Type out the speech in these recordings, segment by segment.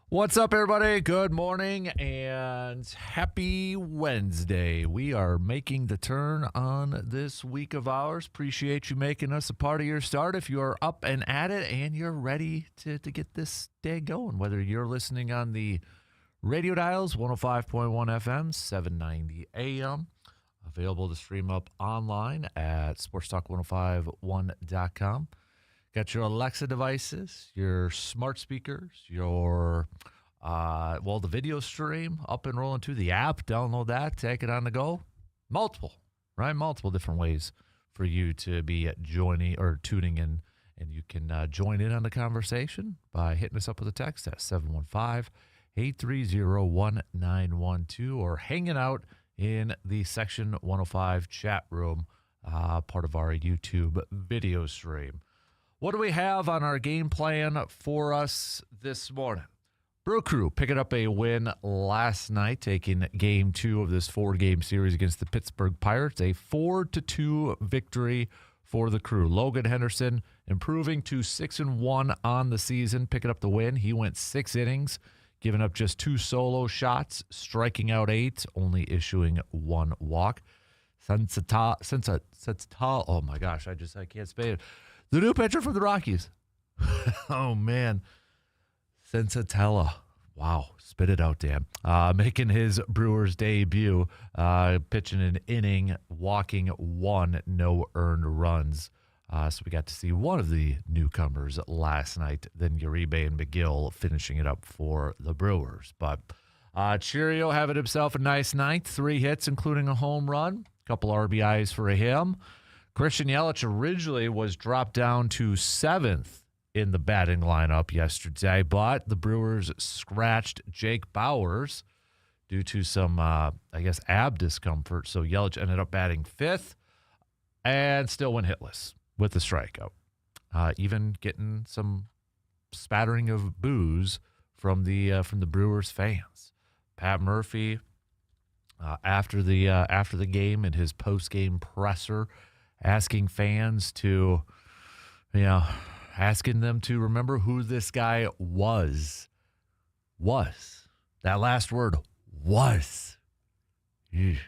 What's up, everybody? Good morning and happy Wednesday. We are making the turn on this week of ours. Appreciate you making us a part of your start. If you are up and at it and you're ready to get this day going, whether you're listening on the radio dials, 105.1 FM, 790 AM, available to stream up online at sportstalk1051.com. Got your Alexa devices, your smart speakers, your, the video stream up and rolling too. The app, download that, take it on the go. Multiple different ways for you to be joining or tuning in. And you can join in on the conversation by hitting us up with a text at 715-830-1912 or hanging out in the Section 105 chat room, part of our YouTube video stream. What do we have on our game plan for us this morning? Brew Crew picking up a win last night, taking game 2 of this 4-game series against the Pittsburgh Pirates. A 4-2 victory for the Crew. Logan Henderson improving to 6-1 on the season, picking up the win. He went 6 innings, giving up just 2 solo shots, striking out 8, only issuing 1 walk. Sensata, oh my gosh, I can't say it. The new pitcher for the Rockies. Oh, man. Sensatella. Wow. Spit it out, Dan. Making his Brewers debut, pitching an inning, walking 1, no earned runs. So we got to see one of the newcomers last night, then Uribe and McGill finishing it up for the Brewers. But Cheerio having himself a nice night. 3 hits, including a home run. A couple RBIs for him. Christian Yelich originally was dropped down to 7th in the batting lineup yesterday, but the Brewers scratched Jake Bauers due to some, ab discomfort. So Yelich ended up batting 5th and still went hitless with the strikeout, even getting some spattering of boos from the Brewers fans. Pat Murphy, after the game in his post-game presser, asking fans to, asking them to remember who this guy was. That last word, was. Eesh.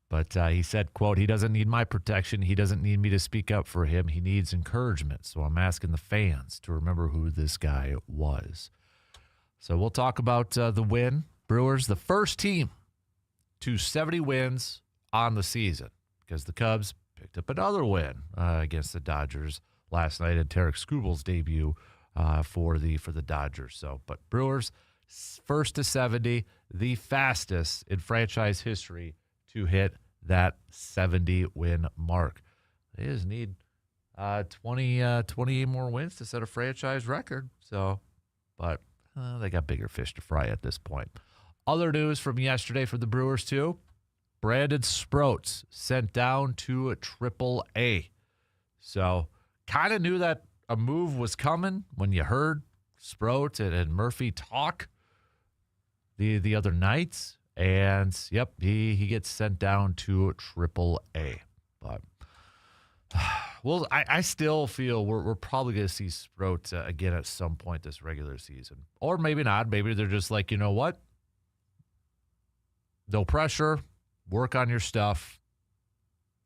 But he said, quote, he doesn't need my protection. He doesn't need me to speak up for him. He needs encouragement. So I'm asking the fans to remember who this guy was. So we'll talk about the win. Brewers, the first team to 70 wins on the season, because the Cubs picked up another win against the Dodgers last night at Tarek Skubal's debut for the Dodgers. So, but Brewers first to 70, the fastest in franchise history to hit that 70-win mark. They just need 28 more wins to set a franchise record. So, but they got bigger fish to fry at this point. Other news from yesterday for the Brewers too. Brandon Sproats sent down to AAA. So kind of knew that a move was coming when you heard Sproats and Murphy talk the other nights. And, yep, he gets sent down to AAA. But, well, I still feel we're probably going to see Sproats again at some point this regular season. Or maybe not. Maybe they're just like, you know what? No pressure. Work on your stuff.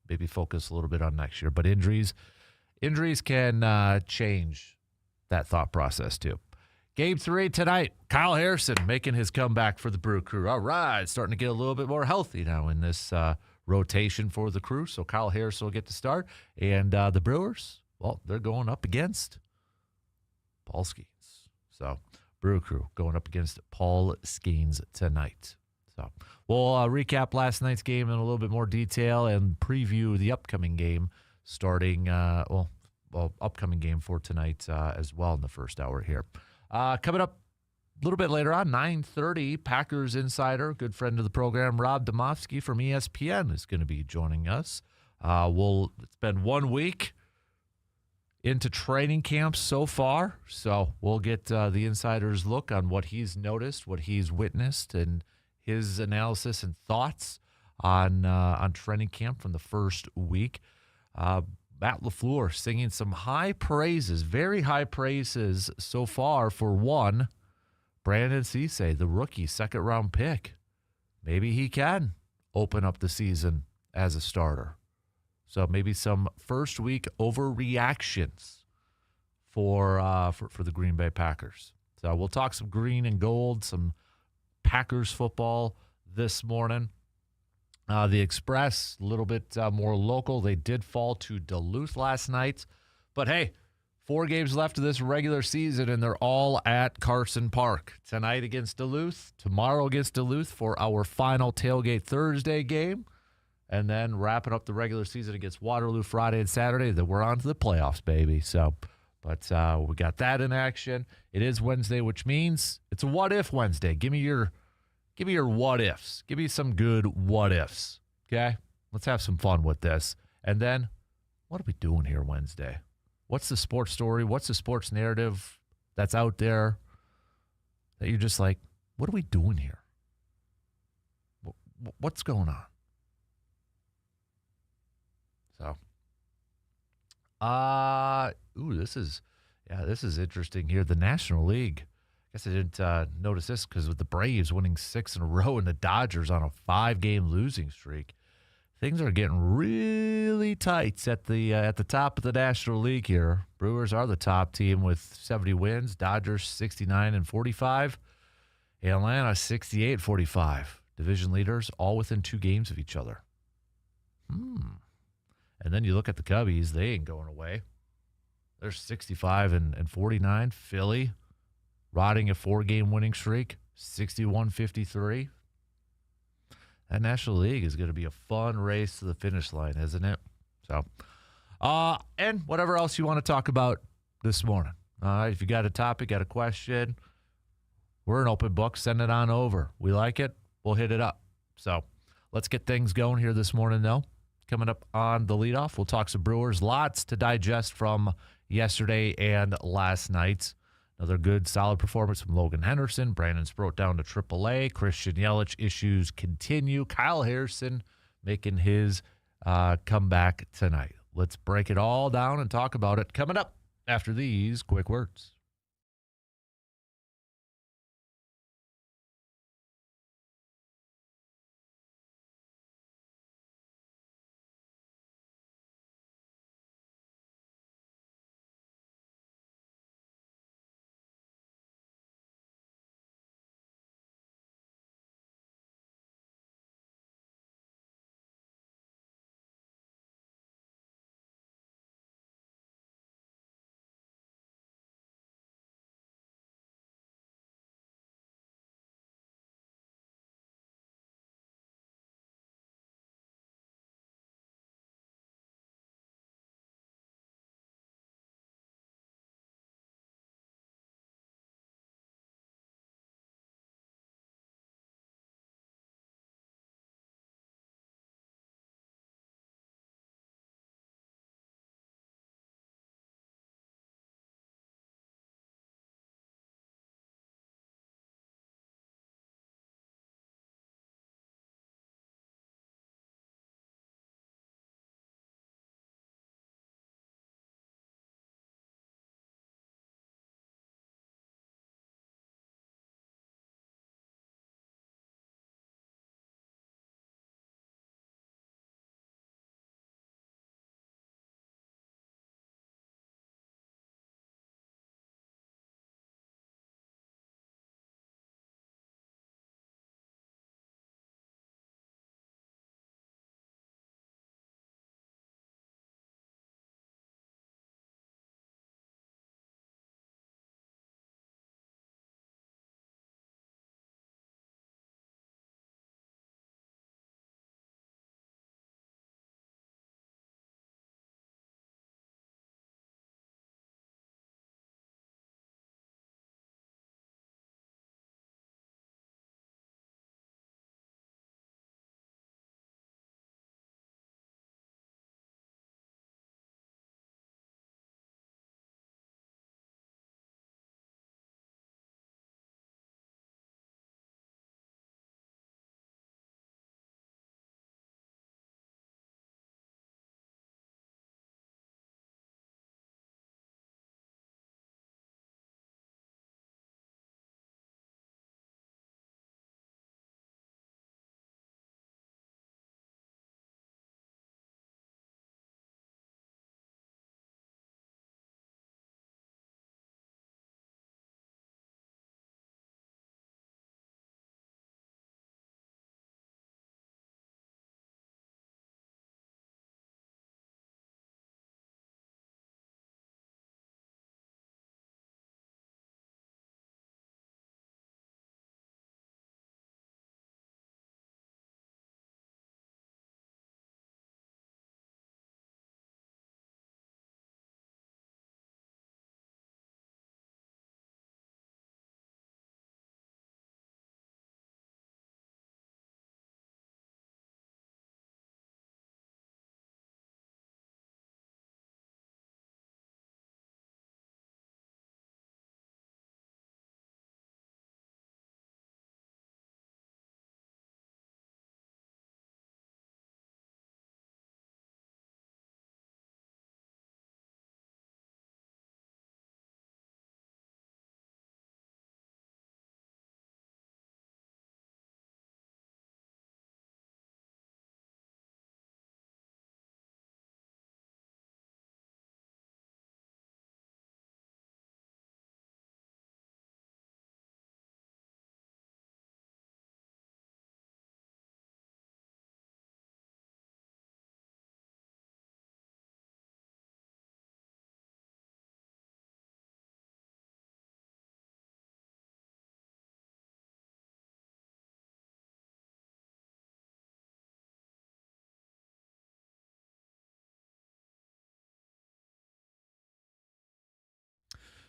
Maybe focus a little bit on next year. But injuries can change that thought process too. Game 3 tonight. Kyle Harrison making his comeback for the Brew Crew. All right, starting to get a little bit more healthy now in this rotation for the Crew. So Kyle Harrison will get to start. And the Brewers, well, they're going up against Paul Skeens. So Brew Crew going up against Paul Skeens tonight. So we'll recap last night's game in a little bit more detail and preview the upcoming game starting, upcoming game for tonight as well in the first hour here. Coming up a little bit later on, 9:30, Packers insider, good friend of the program, Rob Demovsky from ESPN is going to be joining us. It's been 1 week into training camp so far, so we'll get the insider's look on what he's noticed, what he's witnessed, and his analysis and thoughts on training camp from the first week. Matt LaFleur singing some high praises, very high praises so far for one, Brandon Cisse, the rookie second-round pick, maybe he can open up the season as a starter. So maybe some first-week overreactions for the Green Bay Packers. So we'll talk some green and gold, some Packers football this morning. The Express, a little bit more local. They did fall to Duluth last night. But, hey, 4 games left of this regular season, and they're all at Carson Park. Tonight against Duluth, tomorrow against Duluth for our final Tailgate Thursday game, and then wrapping up the regular season against Waterloo Friday and Saturday. Then we're on to the playoffs, baby. So, but we got that in action. It is Wednesday, which means it's a what-if Wednesday. Give me your what-ifs. Give me some good what-ifs, okay? Let's have some fun with this. And then, what are we doing here Wednesday? What's the sports story? What's the sports narrative that's out there that you're just like, what are we doing here? What's going on? So, this is interesting here. The National League. I guess I didn't notice this because with the Braves winning 6 in a row and the Dodgers on a 5-game losing streak, things are getting really tight at the top of the National League here. Brewers are the top team with 70 wins. Dodgers 69 and 45. Atlanta 68 45. Division leaders all within 2 games of each other. And then you look at the Cubbies, they ain't going away. They're 65 and 49. Philly riding a 4-game winning streak, 61-53. That National League is going to be a fun race to the finish line, isn't it? So, and whatever else you want to talk about this morning. If you got a topic, got a question, we're an open book. Send it on over. We like it, we'll hit it up. So let's get things going here this morning, though. Coming up on the leadoff, we'll talk some Brewers. Lots to digest from yesterday and last night. Another good, solid performance from Logan Henderson. Brandon Sproat down to AAA. Christian Yelich issues continue. Kyle Harrison making his comeback tonight. Let's break it all down and talk about it coming up after these quick words.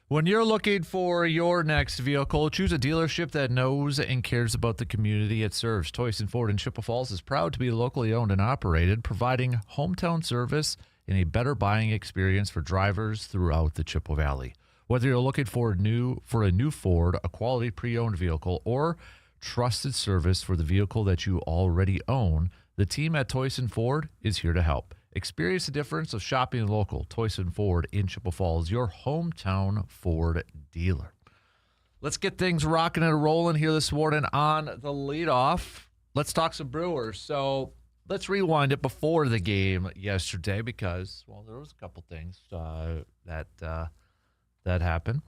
When you're looking for your next vehicle, choose a dealership that knows and cares about the community it serves. Toyson Ford in Chippewa Falls is proud to be locally owned and operated, providing hometown service and a better buying experience for drivers throughout the Chippewa Valley. Whether you're looking for a new Ford, a quality pre-owned vehicle, or trusted service for the vehicle that you already own, the team at Toyson Ford is here to help. Experience the difference of shopping local. Toyson Ford in Chippewa Falls, your hometown Ford dealer. Let's get things rocking and rolling here this morning on the leadoff. Let's talk some Brewers. So let's rewind it before the game yesterday because, well, there was a couple things that happened.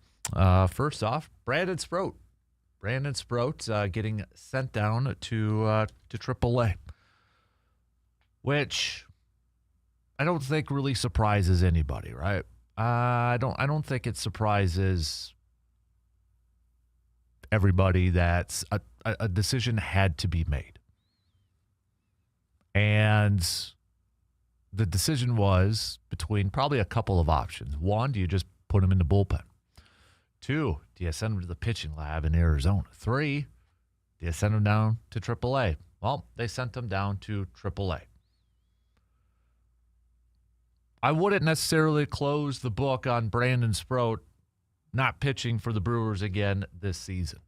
First off, Brandon Sproat getting sent down to AAA, which I don't think really surprises anybody, right? I don't think it surprises everybody that a decision had to be made. And the decision was between probably a couple of options. One, do you just put him in the bullpen? Two, do you send him to the pitching lab in Arizona? Three, do you send him down to AAA? Well, they sent him down to AAA. I wouldn't necessarily close the book on Brandon Sproat not pitching for the Brewers again this season.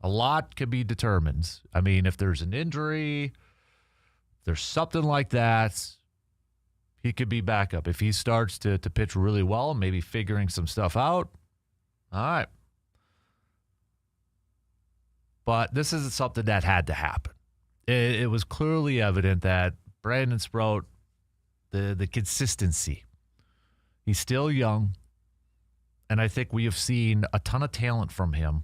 A lot can be determined. I mean, if there's an injury, if there's something like that, he could be back up. If he starts to pitch really well, maybe figuring some stuff out, all right. But this isn't something that had to happen. It was clearly evident that Brandon Sproat, the consistency. He's still young, and I think we have seen a ton of talent from him.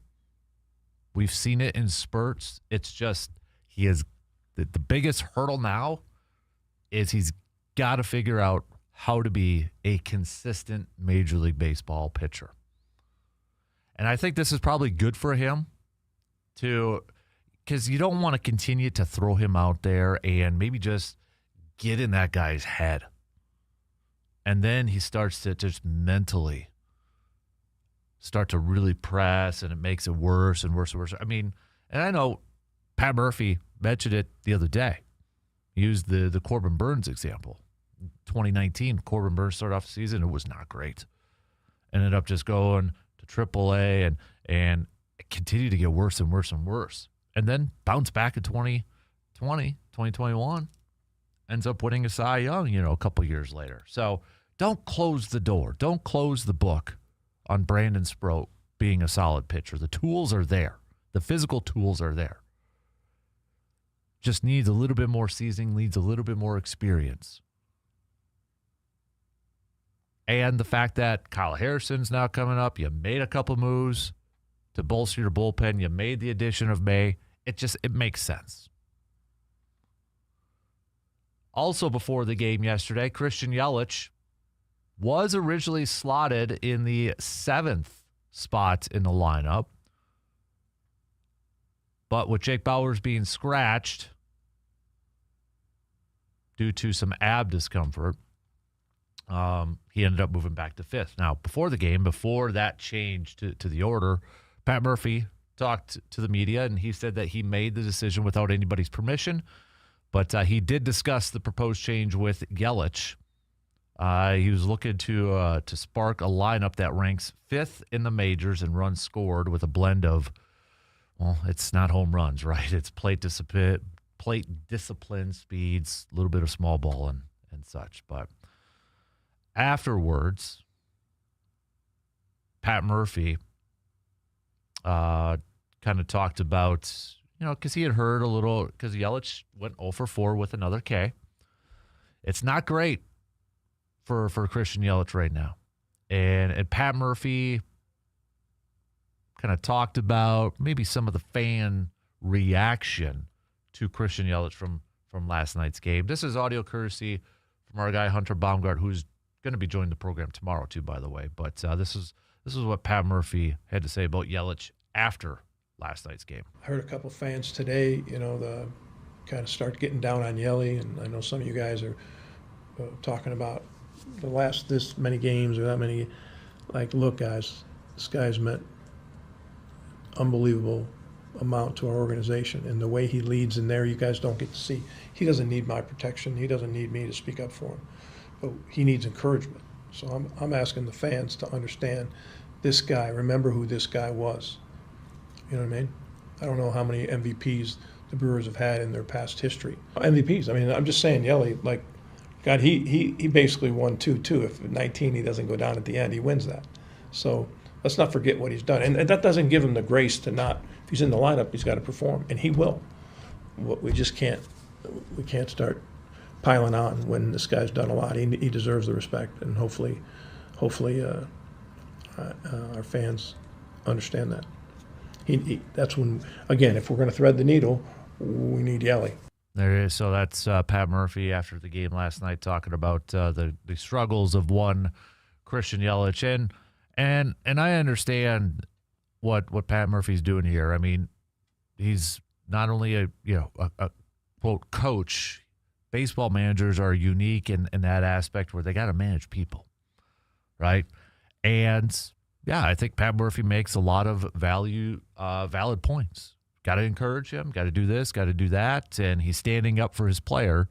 We've seen it in spurts. It's just he is the biggest hurdle now is he's got to figure out how to be a consistent Major League Baseball pitcher. And I think this is probably good for him because you don't want to continue to throw him out there and maybe just get in that guy's head. And then he starts to just mentally start to really press, and it makes it worse and worse and worse. I mean, and I know Pat Murphy mentioned it the other day. He used the Corbin Burns example. 2019, Corbin Burns started off the season. It was not great. Ended up just going to AAA and it continued to get worse and worse and worse. And then bounced back in 2021. Ends up winning a Cy Young, a couple years later. So don't close the door. Don't close the book on Brandon Sproat being a solid pitcher. The tools are there. The physical tools are there. Just needs a little bit more seasoning, needs a little bit more experience. And the fact that Kyle Harrison's now coming up, you made a couple moves to bolster your bullpen, you made the addition of May, it makes sense. Also before the game yesterday, Christian Yelich was originally slotted in the 7th spot in the lineup. But with Jake Bauers being scratched due to some ab discomfort, he ended up moving back to 5th. Now, before the game, before that change to the order, Pat Murphy talked to the media, and he said that he made the decision without anybody's permission. But he did discuss the proposed change with Yelich. He was looking to spark a lineup that ranks 5th in the majors in runs scored with a blend of, well, it's not home runs, right? It's plate discipline, speeds, a little bit of small ball and such. But afterwards, Pat Murphy kind of talked about, because he had heard a little, because Yelich went 0 for 4 with another K. It's not great for Christian Yelich right now. And Pat Murphy kind of talked about maybe some of the fan reaction to Christian Yelich from last night's game. This is audio courtesy from our guy Hunter Baumgart, who's going to be joining the program tomorrow too, by the way. But this is what Pat Murphy had to say about Yelich after last night's game. I heard a couple fans today, the kind of start getting down on Yelly, and I know some of you guys are talking about this many games or that many. Like, look, guys, This guy's meant unbelievable amount to our organization, and the way he leads in there, you guys don't get to see. He doesn't need my protection. He doesn't need me to speak up for him, but he needs encouragement. So I'm asking the fans to understand this guy. Remember who this guy was. You know what I mean? I don't know how many MVPs the Brewers have had in their past history. MVPs. I mean, I'm just saying, Yelly, like, God, he basically won 2-2. If 19 he doesn't go down at the end, he wins that. So let's not forget what he's done. And that doesn't give him the grace to not, if he's in the lineup, he's got to perform, and he will. We just can't start piling on when this guy's done a lot. He deserves the respect, and hopefully our fans understand that. That's when, again, if we're going to thread the needle, we need Yelly. There is. So that's Pat Murphy after the game last night talking about the struggles of one Christian Yelich. And I understand what Pat Murphy's doing here. I mean, he's not only a quote coach. Baseball managers are unique in that aspect where they got to manage people, right? And yeah, I think Pat Murphy makes a lot of valid points. Got to encourage him, got to do this, got to do that, and he's standing up for his player.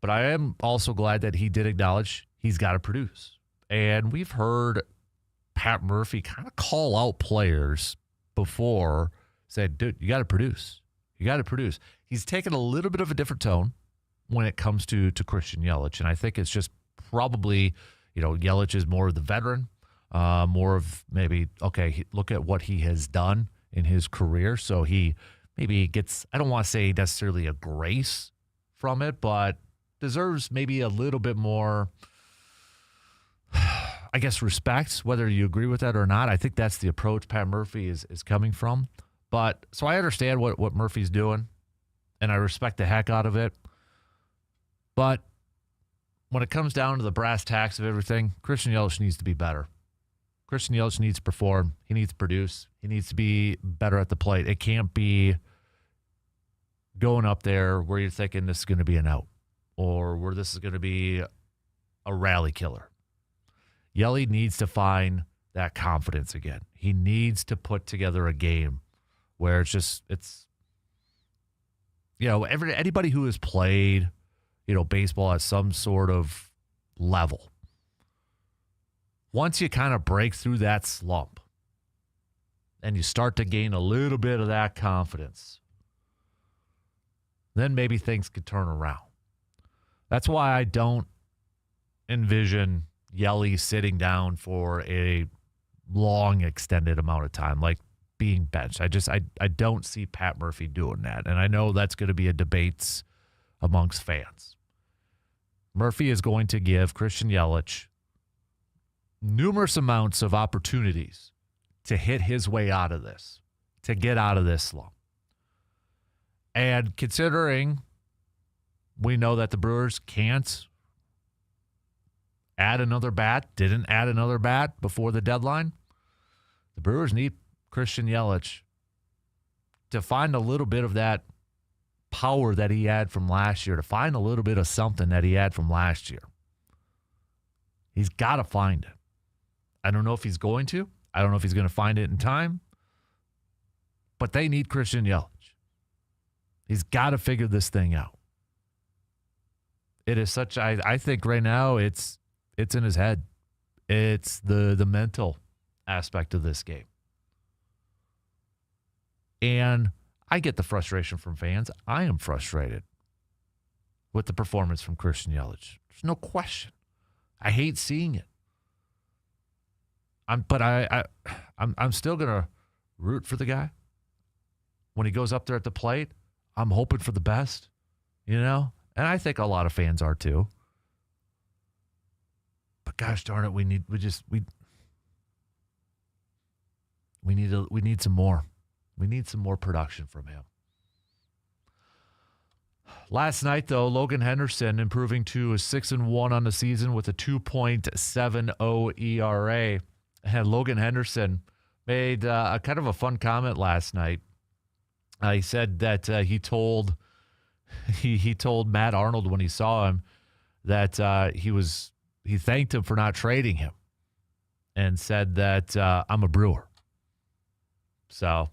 But I am also glad that he did acknowledge he's got to produce. And we've heard Pat Murphy kind of call out players before, said, dude, you got to produce. You got to produce. He's taken a little bit of a different tone when it comes to Christian Yelich. And I think it's just probably, Yelich is more of the veteran, more of maybe, okay, look at what he has done in his career. So he maybe gets, I don't want to say necessarily a grace from it, but deserves maybe a little bit more, I guess, respect, whether you agree with that or not. I think that's the approach Pat Murphy is coming from. But so I understand what Murphy's doing, and I respect the heck out of it. But when it comes down to the brass tacks of everything, Christian Yelich needs to be better. Christian Yelich needs to perform. He needs to produce. He needs to be better at the plate. It can't be going up there where you're thinking this is going to be an out or where this is going to be a rally killer. Yelly needs to find that confidence again. He needs to put together a game where it's anybody who has played, baseball at some sort of level, once you kind of break through that slump and you start to gain a little bit of that confidence, then maybe things could turn around. That's why I don't envision Yelly sitting down for a long extended amount of time, like being benched. I don't see Pat Murphy doing that. And I know that's going to be a debate amongst fans. Murphy is going to give Christian Yelich numerous amounts of opportunities to hit his way out of this, to get out of this slump. And considering we know that the Brewers can't add another bat, didn't add another bat before the deadline, the Brewers need Christian Yelich to find a little bit of that power that he had from last year, to find a little bit of something that he had from last year. He's got to find it. I don't know if he's going to. I don't know if he's going to find it in time. But they need Christian Yelich. He's got to figure this thing out. It is such, I think right now it's in his head. It's the mental aspect of this game. And I get the frustration from fans. I am frustrated with the performance from Christian Yelich. There's no question. I hate seeing it. I'm still gonna root for the guy. When he goes up there at the plate, I'm hoping for the best, and I think a lot of fans are too. But gosh darn it, we need some more. We need some more production from him. Last night, though, Logan Henderson improving to a 6-1 on the season with a 2.70 ERA. And Logan Henderson made a kind of a fun comment last night. He said that he told Matt Arnold when he saw him that he thanked him for not trading him. and said that I'm a Brewer. So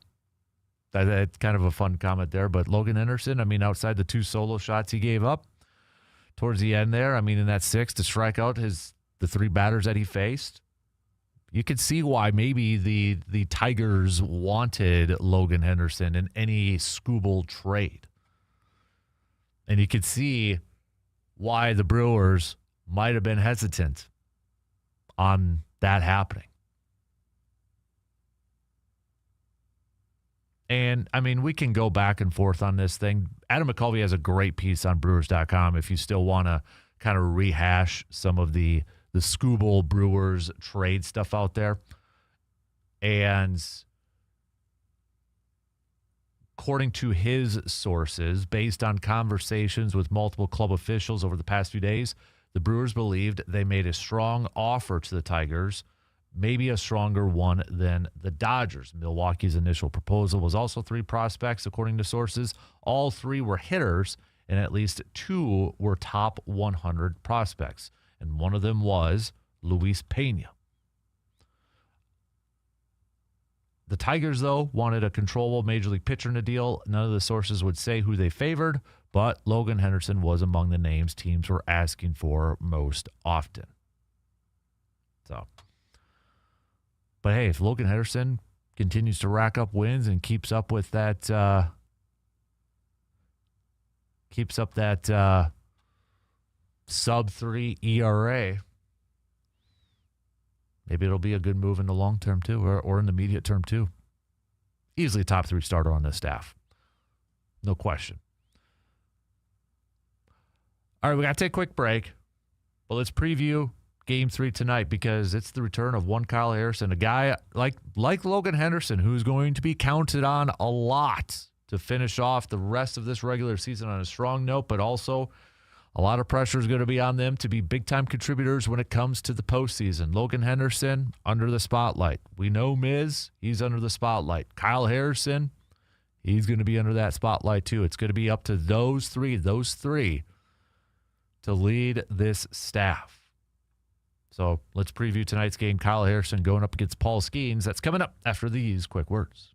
that's kind of a fun comment there. But Logan Henderson, I mean, outside the 2 solo shots he gave up towards the end there, I mean, in that 6 to strike out the 3 batters that he faced, you could see why maybe the Tigers wanted Logan Henderson in any Skubal trade. And you could see why the Brewers might have been hesitant on that happening. And, I mean, we can go back and forth on this thing. Adam McCulvey has a great piece on Brewers.com if you still want to kind of rehash some of the Skubal Brewers trade stuff out there. And according to his sources, based on conversations with multiple club officials over the past few days, the Brewers believed they made a strong offer to the Tigers, maybe a stronger one than the Dodgers. Milwaukee's initial proposal was also 3 prospects, according to sources. All 3 were hitters, and at least 2 were top 100 prospects. And one of them was Luis Pena. The Tigers, though, wanted a controllable major league pitcher in the deal. None of the sources would say who they favored, but Logan Henderson was among the names teams were asking for most often. So, but hey, if Logan Henderson continues to rack up wins and keeps up that sub-3 ERA, maybe it'll be a good move in the long term too, or in the immediate term too. Easily a top 3 starter on this staff. No question. All right, we got to take a quick break, but let's preview Game 3 tonight because it's the return of one Kyle Harrison, a guy like Logan Henderson who's going to be counted on a lot to finish off the rest of this regular season on a strong note, but also a lot of pressure is going to be on them to be big-time contributors when it comes to the postseason. Logan Henderson, under the spotlight. We know Miz, he's under the spotlight. Kyle Harrison, he's going to be under that spotlight too. It's going to be up to those three, to lead this staff. So let's preview tonight's game. Kyle Harrison going up against Paul Skeens. That's coming up after these quick words.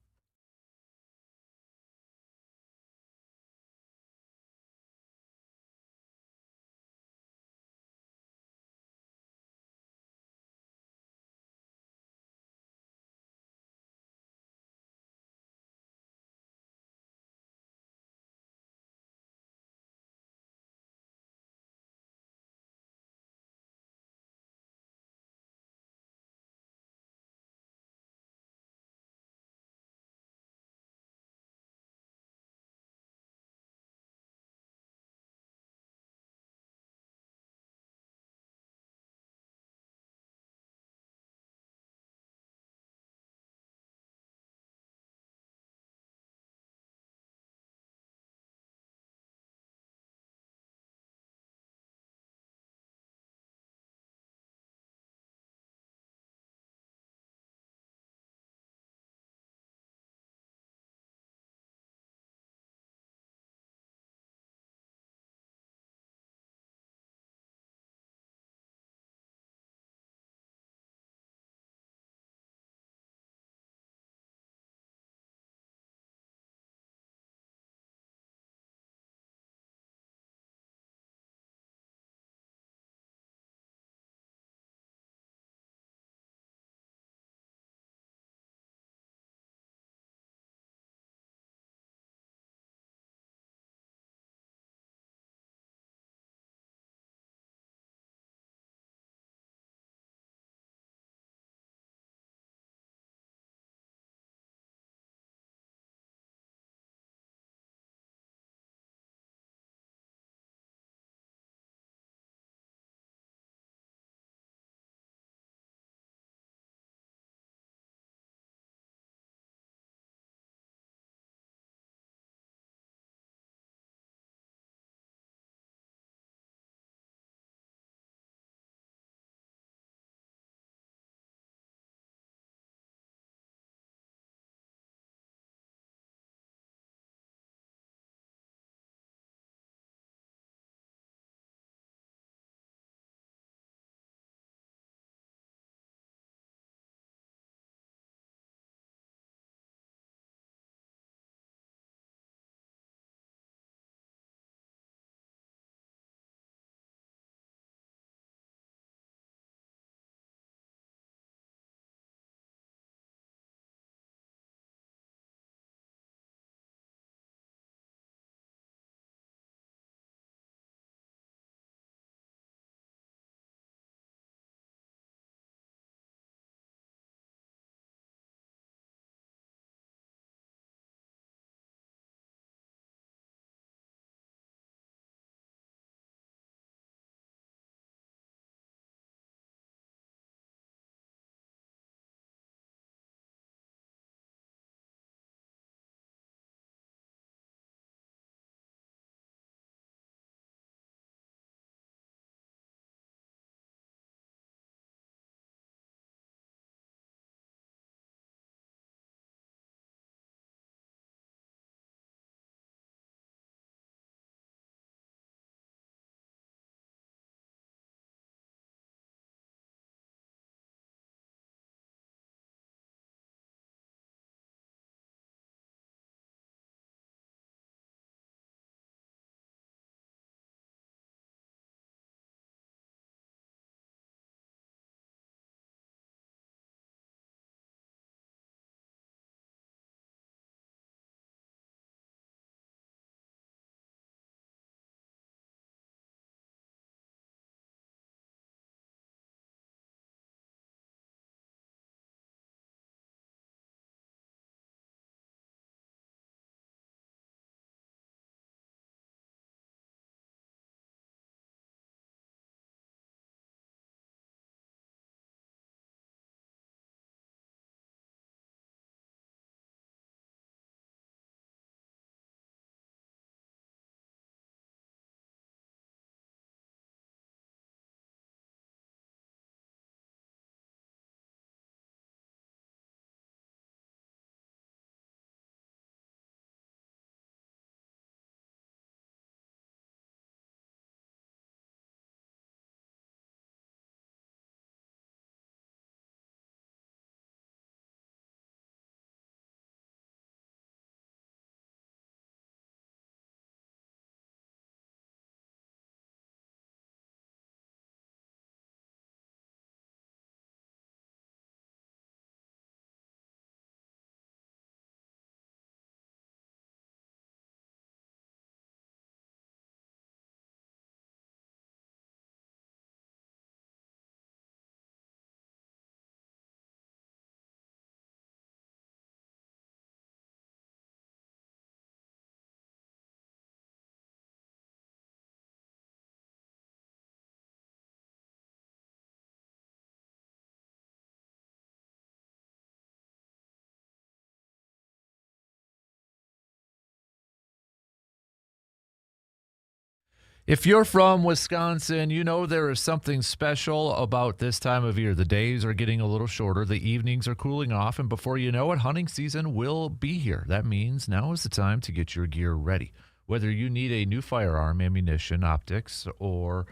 If you're from Wisconsin, you know there is something special about this time of year. The days are getting a little shorter, the evenings are cooling off, and before you know it, hunting season will be here. That means now is the time to get your gear ready. Whether you need a new firearm, ammunition, optics, or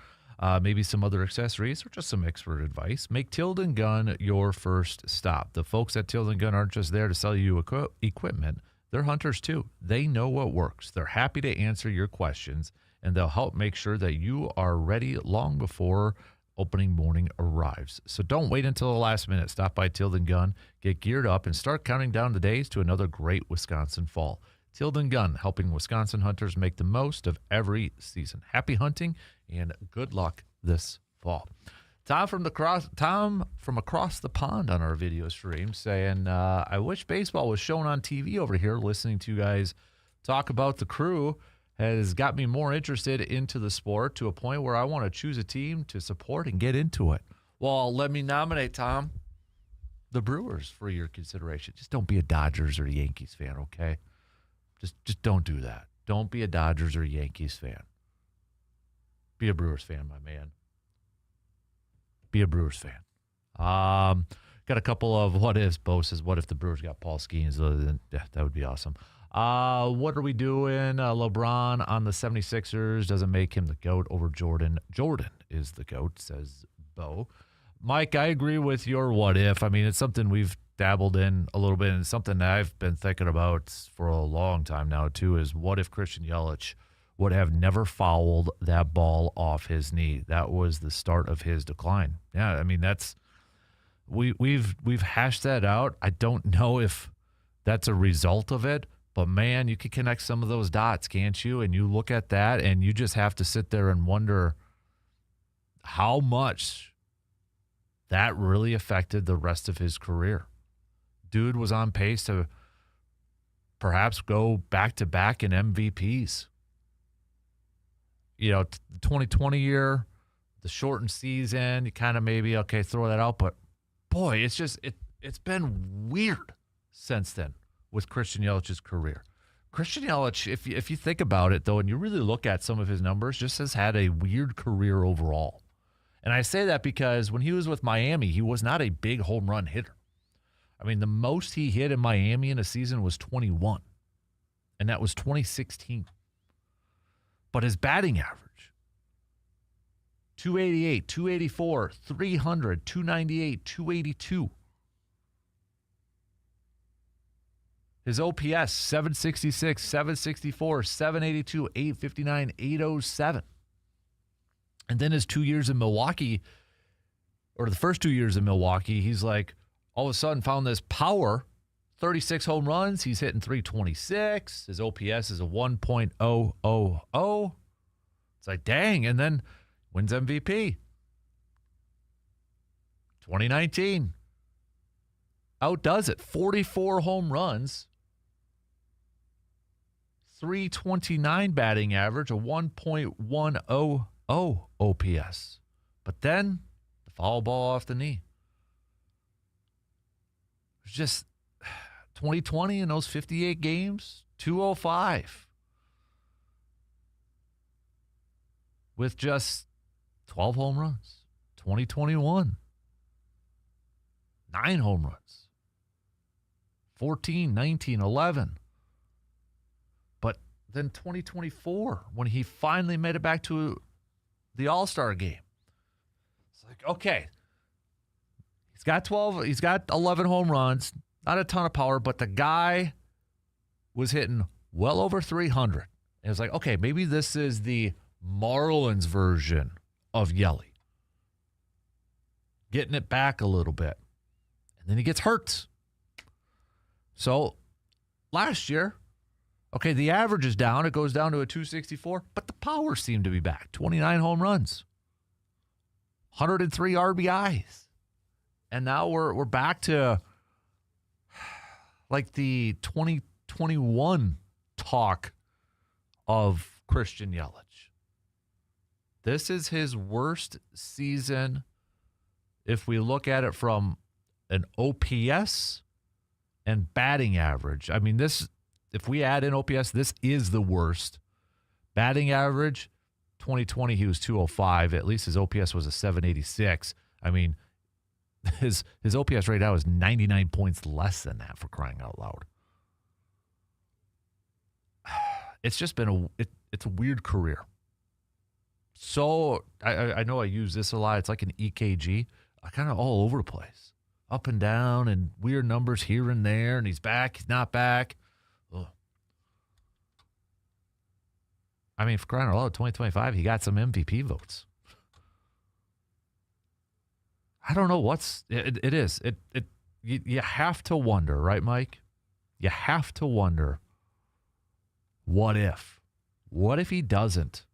maybe some other accessories, or just some expert advice, make Tilden Gun your first stop. The folks at Tilden Gun aren't just there to sell you equipment. They're hunters too. They know what works. They're happy to answer your questions, and they'll help make sure that you are ready long before opening morning arrives. So don't wait until the last minute. Stop by Tilden Gun, get geared up, and start counting down the days to another great Wisconsin fall. Tilden Gun, helping Wisconsin hunters make the most of every season. Happy hunting and good luck this fall. Tom from across the pond on our video stream saying, I wish baseball was shown on TV over here. Listening to you guys talk about the Crew has got me more interested into the sport to a point where I want to choose a team to support and get into it. Well, let me nominate, Tom, the Brewers for your consideration. Just don't be a Dodgers or Yankees fan, okay? Just don't do that. Don't be a Dodgers or Yankees fan. Be a Brewers fan, my man. Be a Brewers fan. Got a couple of what ifs. Bo says, what if the Brewers got Paul Skeens? Yeah, that would be awesome. What are we doing? LeBron on the 76ers doesn't make him the GOAT over Jordan. Jordan is the GOAT, says Bo. Mike, I agree with your what if. I mean, it's something we've dabbled in a little bit, and it's something that I've been thinking about for a long time now, too, is what if Christian Yelich would have never fouled that ball off his knee? That was the start of his decline. Yeah, I mean, that's we've hashed that out. I don't know if that's a result of it, but man, you can connect some of those dots, can't you? And you look at that, and you just have to sit there and wonder how much that really affected the rest of his career. Dude was on pace to perhaps go back-to-back in MVPs. You know, 2020 year, the shortened season, you kind of maybe, okay, throw that out. But, boy, it's just it's been weird since then with Christian Yelich's career. Christian Yelich, if you think about it, though, and you really look at some of his numbers, just has had a weird career overall. And I say that because when he was with Miami, he was not a big home run hitter. I mean, the most he hit in Miami in a season was 21, and that was 2016. But his batting average, 288, 284, 300, 298, 282. His OPS, 766, 764, 782, 859, 807. And then his 2 years in Milwaukee, or the first 2 years in Milwaukee, he's like, all of a sudden found this power, 36 home runs. He's hitting 326. His OPS is a 1.000. It's like, dang. And then wins MVP. 2019. Outdoes it. 44 home runs. 329 batting average, a 1.10 OPS. But then the foul ball off the knee. It was just 2020 in those 58 games, 205. With just 12 home runs. 2021, 9 home runs. 14, 19, 11. But then 2024, when he finally made it back to the All-Star game, it's like, okay, he's got 11 home runs, not a ton of power, but the guy was hitting well over 300. And it's like, okay, maybe this is the Marlins version of Yelly. Getting it back a little bit. And then he gets hurt. So last year, okay, the average is down. It goes down to a 264, but the power seemed to be back. 29 home runs, 103 RBIs. And now we're back to like the 2021 talk of Christian Yelich. This is his worst season if we look at it from an OPS and batting average. I mean, this, if we add in OPS, this is the worst. Batting average, 2020, he was 205. At least his OPS was a 786. I mean, his OPS right now is 99 points less than that, for crying out loud. It's just been it's a weird career. So I know I use this a lot. It's like an EKG. Kind of all over the place. Up and down and weird numbers here and there. And he's back. He's not back. Ugh. I mean, for crying out loud, 2025, he got some MVP votes. I don't know what's it is. You have to wonder, right, Mike? You have to wonder, what if? What if he doesn't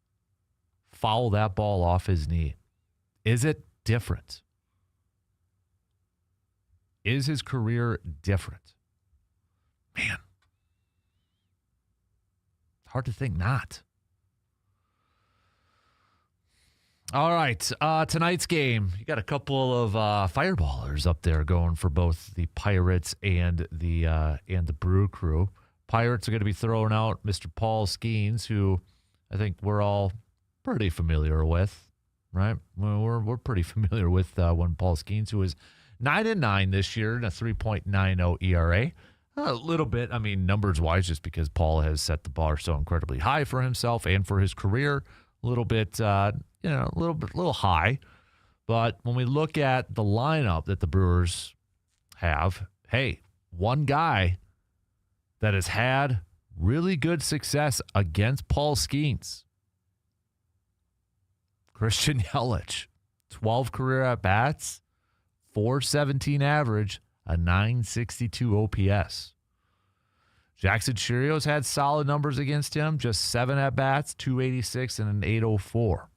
foul that ball off his knee? Is it different? Is his career different? Man, hard to think not. All right, tonight's game, you got a couple of fireballers up there going for both the Pirates and the Brew Crew. Pirates are going to be throwing out Mr. Paul Skeens, who I think we're all pretty familiar with, right? Well, we're pretty familiar with one Paul Skeens, who is 9-9 this year and a 3.90 ERA. A little bit, I mean, numbers-wise, just because Paul has set the bar so incredibly high for himself and for his career. A little bit, a little high. But when we look at the lineup that the Brewers have, hey, one guy that has had really good success against Paul Skeens, Christian Yelich, 12 career at-bats, 417 average, a 962 OPS. Jackson Chirios had solid numbers against him, just 7 at-bats, 286 and an 804.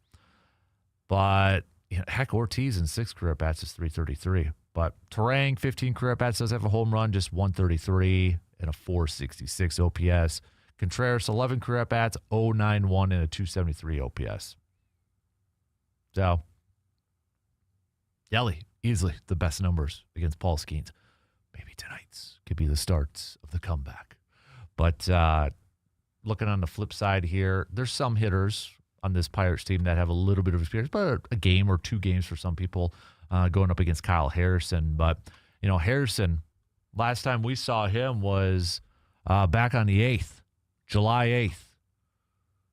But heck, Ortiz in 6 career at-bats is 333. But Terang, 15 career at-bats, does have a home run, just 133 and a 466 OPS. Contreras, 11 career at-bats, 091 and a 273 OPS. So, Yelly, easily the best numbers against Paul Skeens. Maybe tonight's could be the starts of the comeback. But looking on the flip side here, there's some hitters on this Pirates team that have a little bit of experience, but a game or 2 games for some people going up against Kyle Harrison. But, Harrison, last time we saw him was back on the 8th, July 8th.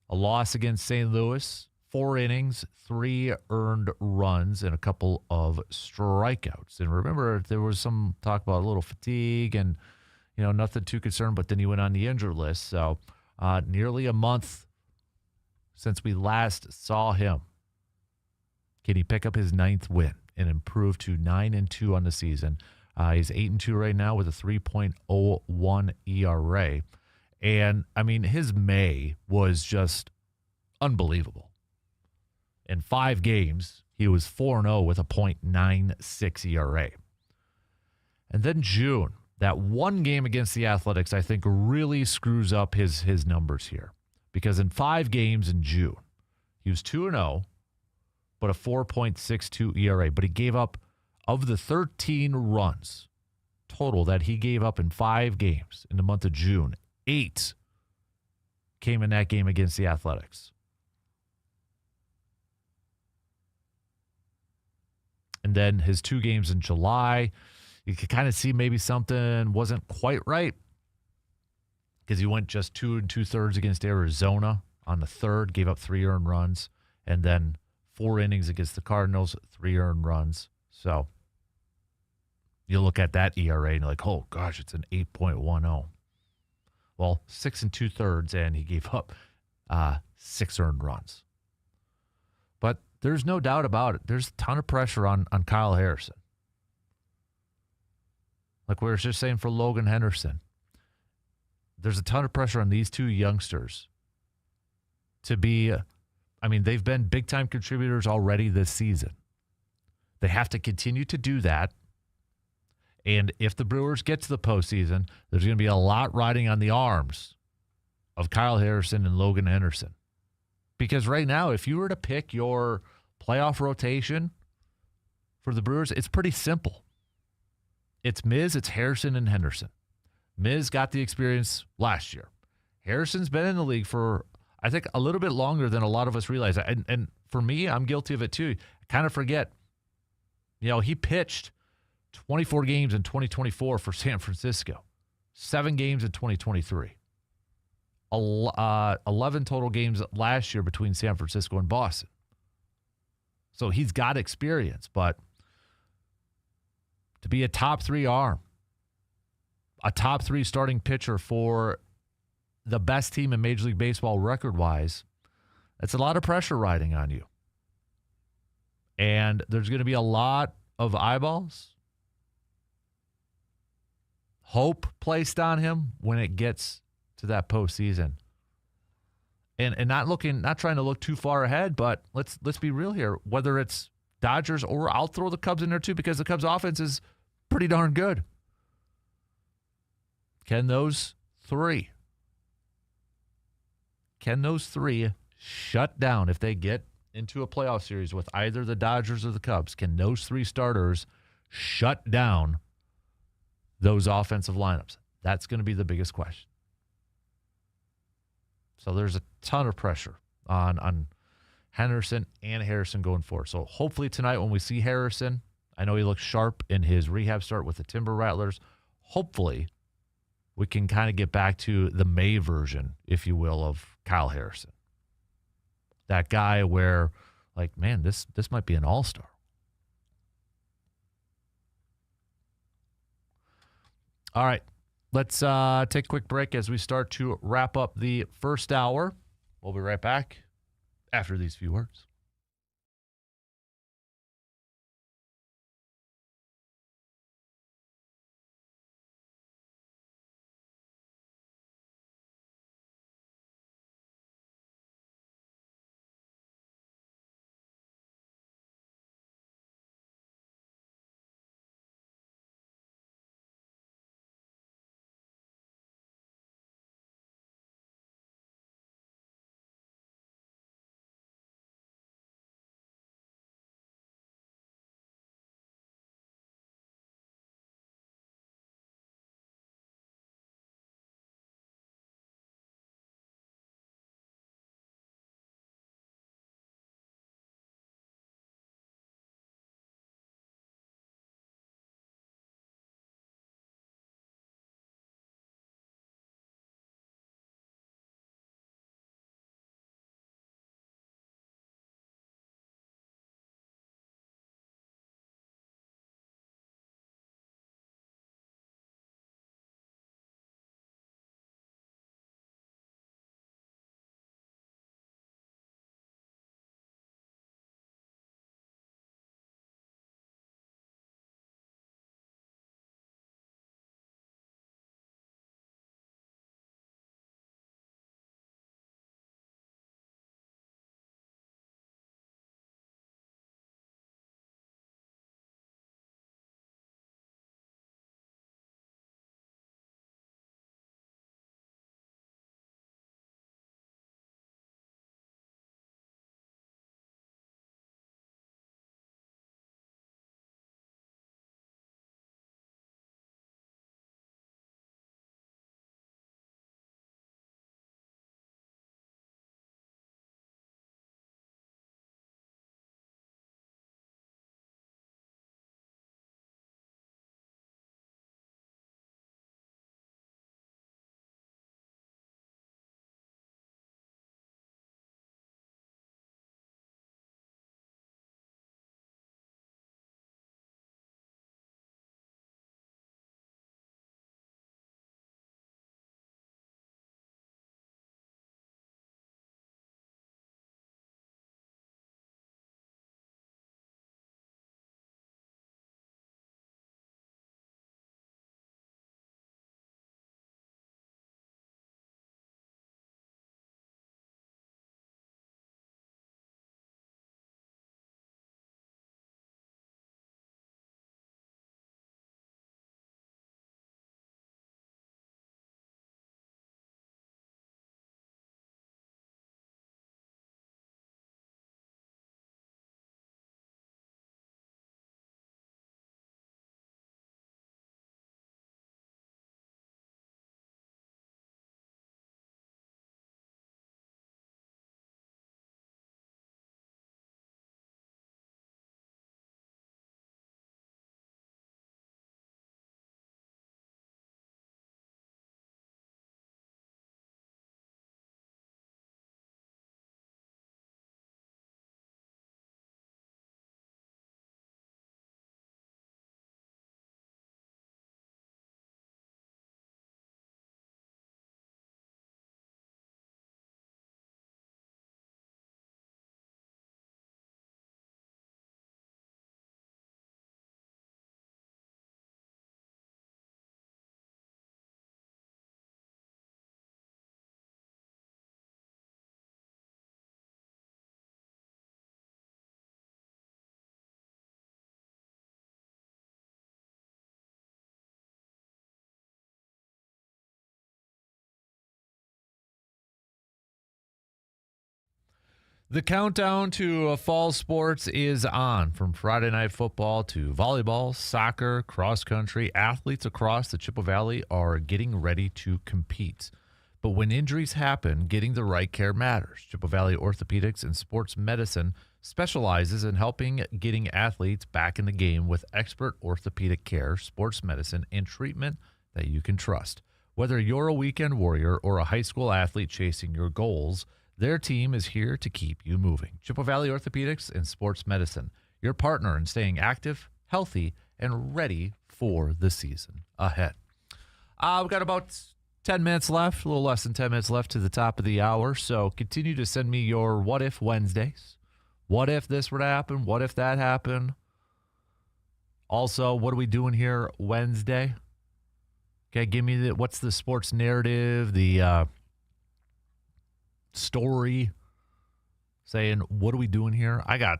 A loss against St. Louis, 4 innings, 3 earned runs, and a couple of strikeouts. And remember, there was some talk about a little fatigue and, nothing too concerned, but then he went on the injured list. So nearly a month since we last saw him. Can he pick up his 9th win and improve to 9-2 on the season? He's 8-2 right now with a 3.01 ERA. And, I mean, his May was just unbelievable. In 5 games, he was 4-0 with a .96 ERA. And then June, that one game against the Athletics, I think really screws up his numbers here. Because in 5 games in June, he was 2-0, but a 4.62 ERA. But he gave up, of the 13 runs total that he gave up in 5 games in the month of June, 8 came in that game against the Athletics. And then his 2 games in July, you could kind of see maybe something wasn't quite right because he went just 2 2/3 against Arizona on the 3rd, gave up 3 earned runs, and then 4 innings against the Cardinals, 3 earned runs. So you look at that ERA and you're like, oh gosh, it's an 8.10. Well, 6 2/3, and he gave up 6 earned runs. But there's no doubt about it. There's a ton of pressure on Kyle Harrison. Like we were just saying for Logan Henderson. There's a ton of pressure on these 2 youngsters to be, they've been big-time contributors already this season. They have to continue to do that. And if the Brewers get to the postseason, there's going to be a lot riding on the arms of Kyle Harrison and Logan Henderson. Because right now, if you were to pick your playoff rotation for the Brewers, it's pretty simple. It's Miz, it's Harrison, and Henderson. Miz got the experience last year. Harrison's been in the league for I think a little bit longer than a lot of us realize. And for me, I'm guilty of it too. I kind of forget, he pitched 24 games in 2024 for San Francisco, 7 games in 2023, 11 total games last year between San Francisco and Boston. So he's got experience, but to be a top 3 arm, a top 3 starting pitcher for the best team in Major League Baseball record-wise, that's a lot of pressure riding on you. And there's going to be a lot of eyeballs, hope placed on him when it gets to that postseason. And not trying to look too far ahead, but let's be real here. Whether it's Dodgers or I'll throw the Cubs in there too, because the Cubs offense is pretty darn good. Can those three shut down if they get into a playoff series with either the Dodgers or the Cubs? Can those 3 starters shut down those offensive lineups? That's going to be the biggest question. So there's a ton of pressure on Henderson and Harrison going forward. So hopefully tonight when we see Harrison, I know he looks sharp in his rehab start with the Timber Rattlers. Hopefully we can kind of get back to the May version, if you will, of Kyle Harrison. That guy where, like, man, this might be an all-star. All right, let's take a quick break as we start to wrap up the first hour. We'll be right back after these few words. The countdown to fall sports is on. From Friday night football to volleyball, soccer, cross country, athletes across the Chippewa Valley are getting ready to compete. But when injuries happen, getting the right care matters. Chippewa Valley Orthopedics and Sports Medicine specializes in helping getting athletes back in the game with expert orthopedic care, sports medicine, and treatment that you can trust. Whether you're a weekend warrior or a high school athlete chasing your goals, their team is here to keep you moving. Chippewa Valley Orthopedics and Sports Medicine, your partner in staying active, healthy, and ready for the season ahead. We've got about 10 minutes left, a little less than 10 minutes left to the top of the hour, so continue to send me your What If Wednesdays. What if this were to happen? What if that happened? Also, what are we doing here Wednesday? Okay, give me what's the sports narrative, the story saying, what are we doing here? I got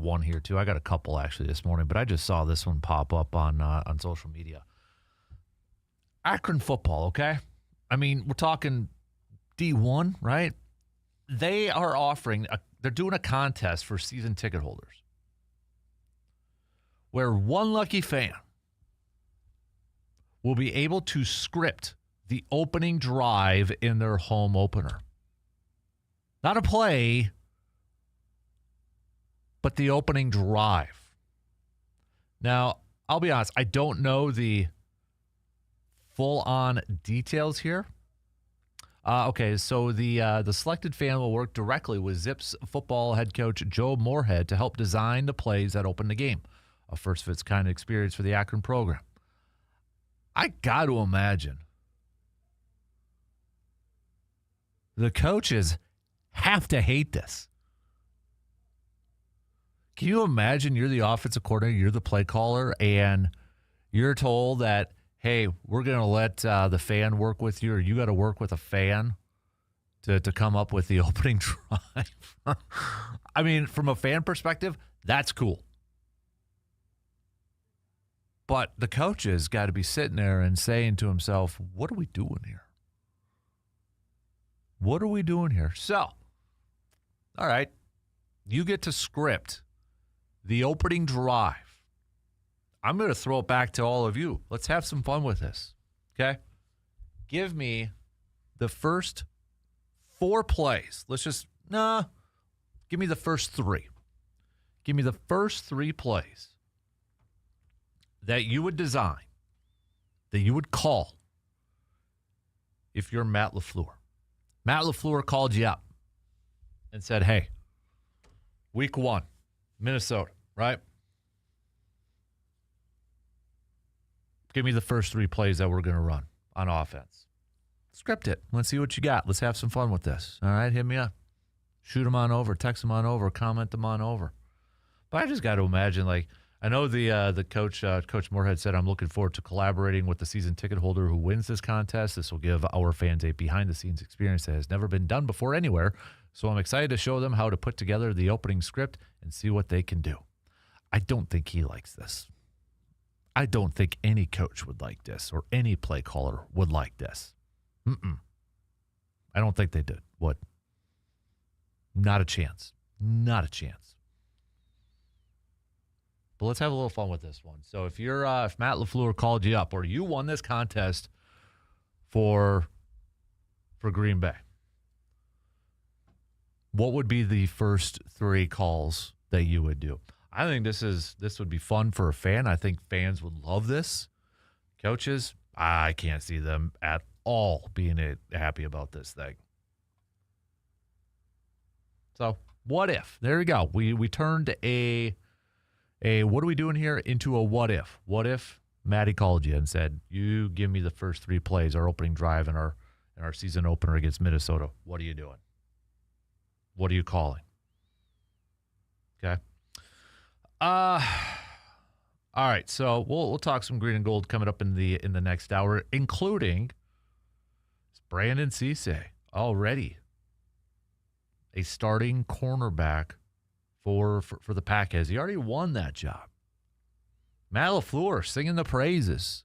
one here too. I got a couple actually this morning, but I just saw this one pop up on social media. Akron football, okay? I mean, we're talking D1, right? They are they're doing a contest for season ticket holders where one lucky fan will be able to script the opening drive in their home opener. Not a play, but the opening drive. Now, I'll be honest, I don't know the full-on details here. Okay, so the selected fan will work directly with Zips football head coach Joe Moorhead to help design the plays that open the game. A first-of-its-kind experience for the Akron program. I got to imagine the coaches have to hate this. Can you imagine you're the offensive coordinator, you're the play caller, and you're told that, hey, we're going to let the fan work with you, or you got to work with a fan to come up with the opening drive? I mean, from a fan perspective, that's cool. But the coaches got to be sitting there and saying to himself, what are we doing here? What are we doing here? So, all right, you get to script the opening drive. I'm going to throw it back to all of you. Let's have some fun with this, okay? Give me the first 4 plays. Give me the first 3. Give me the first 3 plays that you would design, that you would call if you're Matt LaFleur. Matt LaFleur called you up and said, hey, week 1, Minnesota, right? Give me the first 3 plays that we're going to run on offense. Script it. Let's see what you got. Let's have some fun with this. All right, hit me up. Shoot them on over. Text them on over. Comment them on over. But I just got to imagine, like, I know the coach, Coach Moorhead said, I'm looking forward to collaborating with the season ticket holder who wins this contest. This will give our fans a behind-the-scenes experience that has never been done before anywhere. So I'm excited to show them how to put together the opening script and see what they can do. I don't think he likes this. I don't think any coach would like this or any play caller would like this. I don't think they did. What? Not a chance. Not a chance. But let's have a little fun with this one. So if Matt LaFleur called you up or you won this contest for Green Bay, what would be the first 3 calls that you would do? I think this would be fun for a fan. I think fans would love this. Coaches, I can't see them at all being happy about this thing. So what if? There we go. We turned a what are we doing here into a what if. What if Matty called you and said, you give me the first 3 plays, our opening drive and our season opener against Minnesota. What are you doing? What are you calling? Okay. All right, so we'll talk some green and gold coming up in the next hour, including Brandon Cisse already a starting cornerback for the Packers. He already won that job. Matt LaFleur singing the praises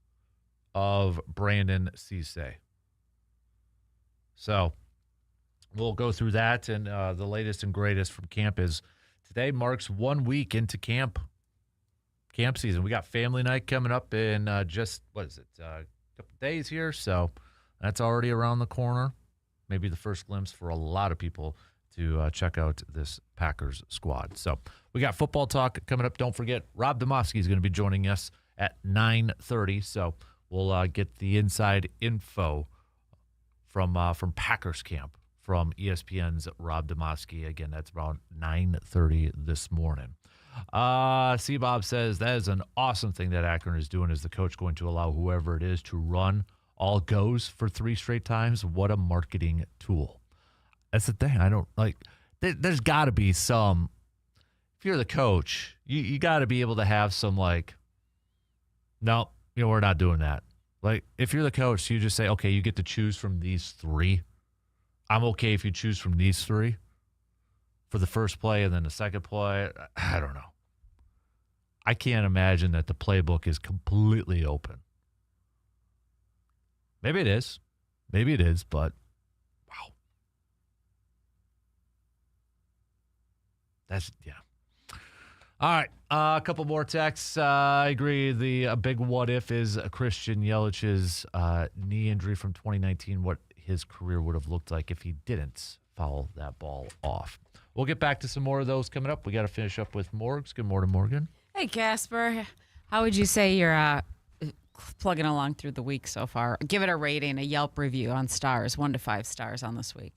of Brandon Cisse. So we'll go through that. And the latest and greatest from camp is today marks 1 week into camp season. We got family night coming up in a couple days here. So that's already around the corner. Maybe the first glimpse for a lot of people to check out this Packers squad. So we got football talk coming up. Don't forget, Rob Demovsky is going to be joining us at 9:30. So we'll get the inside info from Packers camp from ESPN's Rob Demovsky. Again, that's around 9:30 this morning. C. Bob says that is an awesome thing that Akron is doing. Is the coach going to allow whoever it is to run all goes for 3 straight times? What a marketing tool. That's the thing. I don't like. There's got to be some. If you're the coach, you got to be able to have some no, we're not doing that. Like, if you're the coach, you just say, okay, you get to choose from these 3. I'm okay if you choose from these 3 for the first play and then the second play. I don't know. I can't imagine that the playbook is completely open. Maybe it is. But wow. Yeah. All right, a couple more texts. I agree. The big what if is Christian Yelich's knee injury from 2019, what his career would have looked like if he didn't foul that ball off. We'll get back to some more of those coming up. We got to finish up with Morgs. Good morning, Morgan. Hey, Kasper. How would you say you're plugging along through the week so far? Give it a rating, a Yelp review on stars, 1 to 5 stars on this week.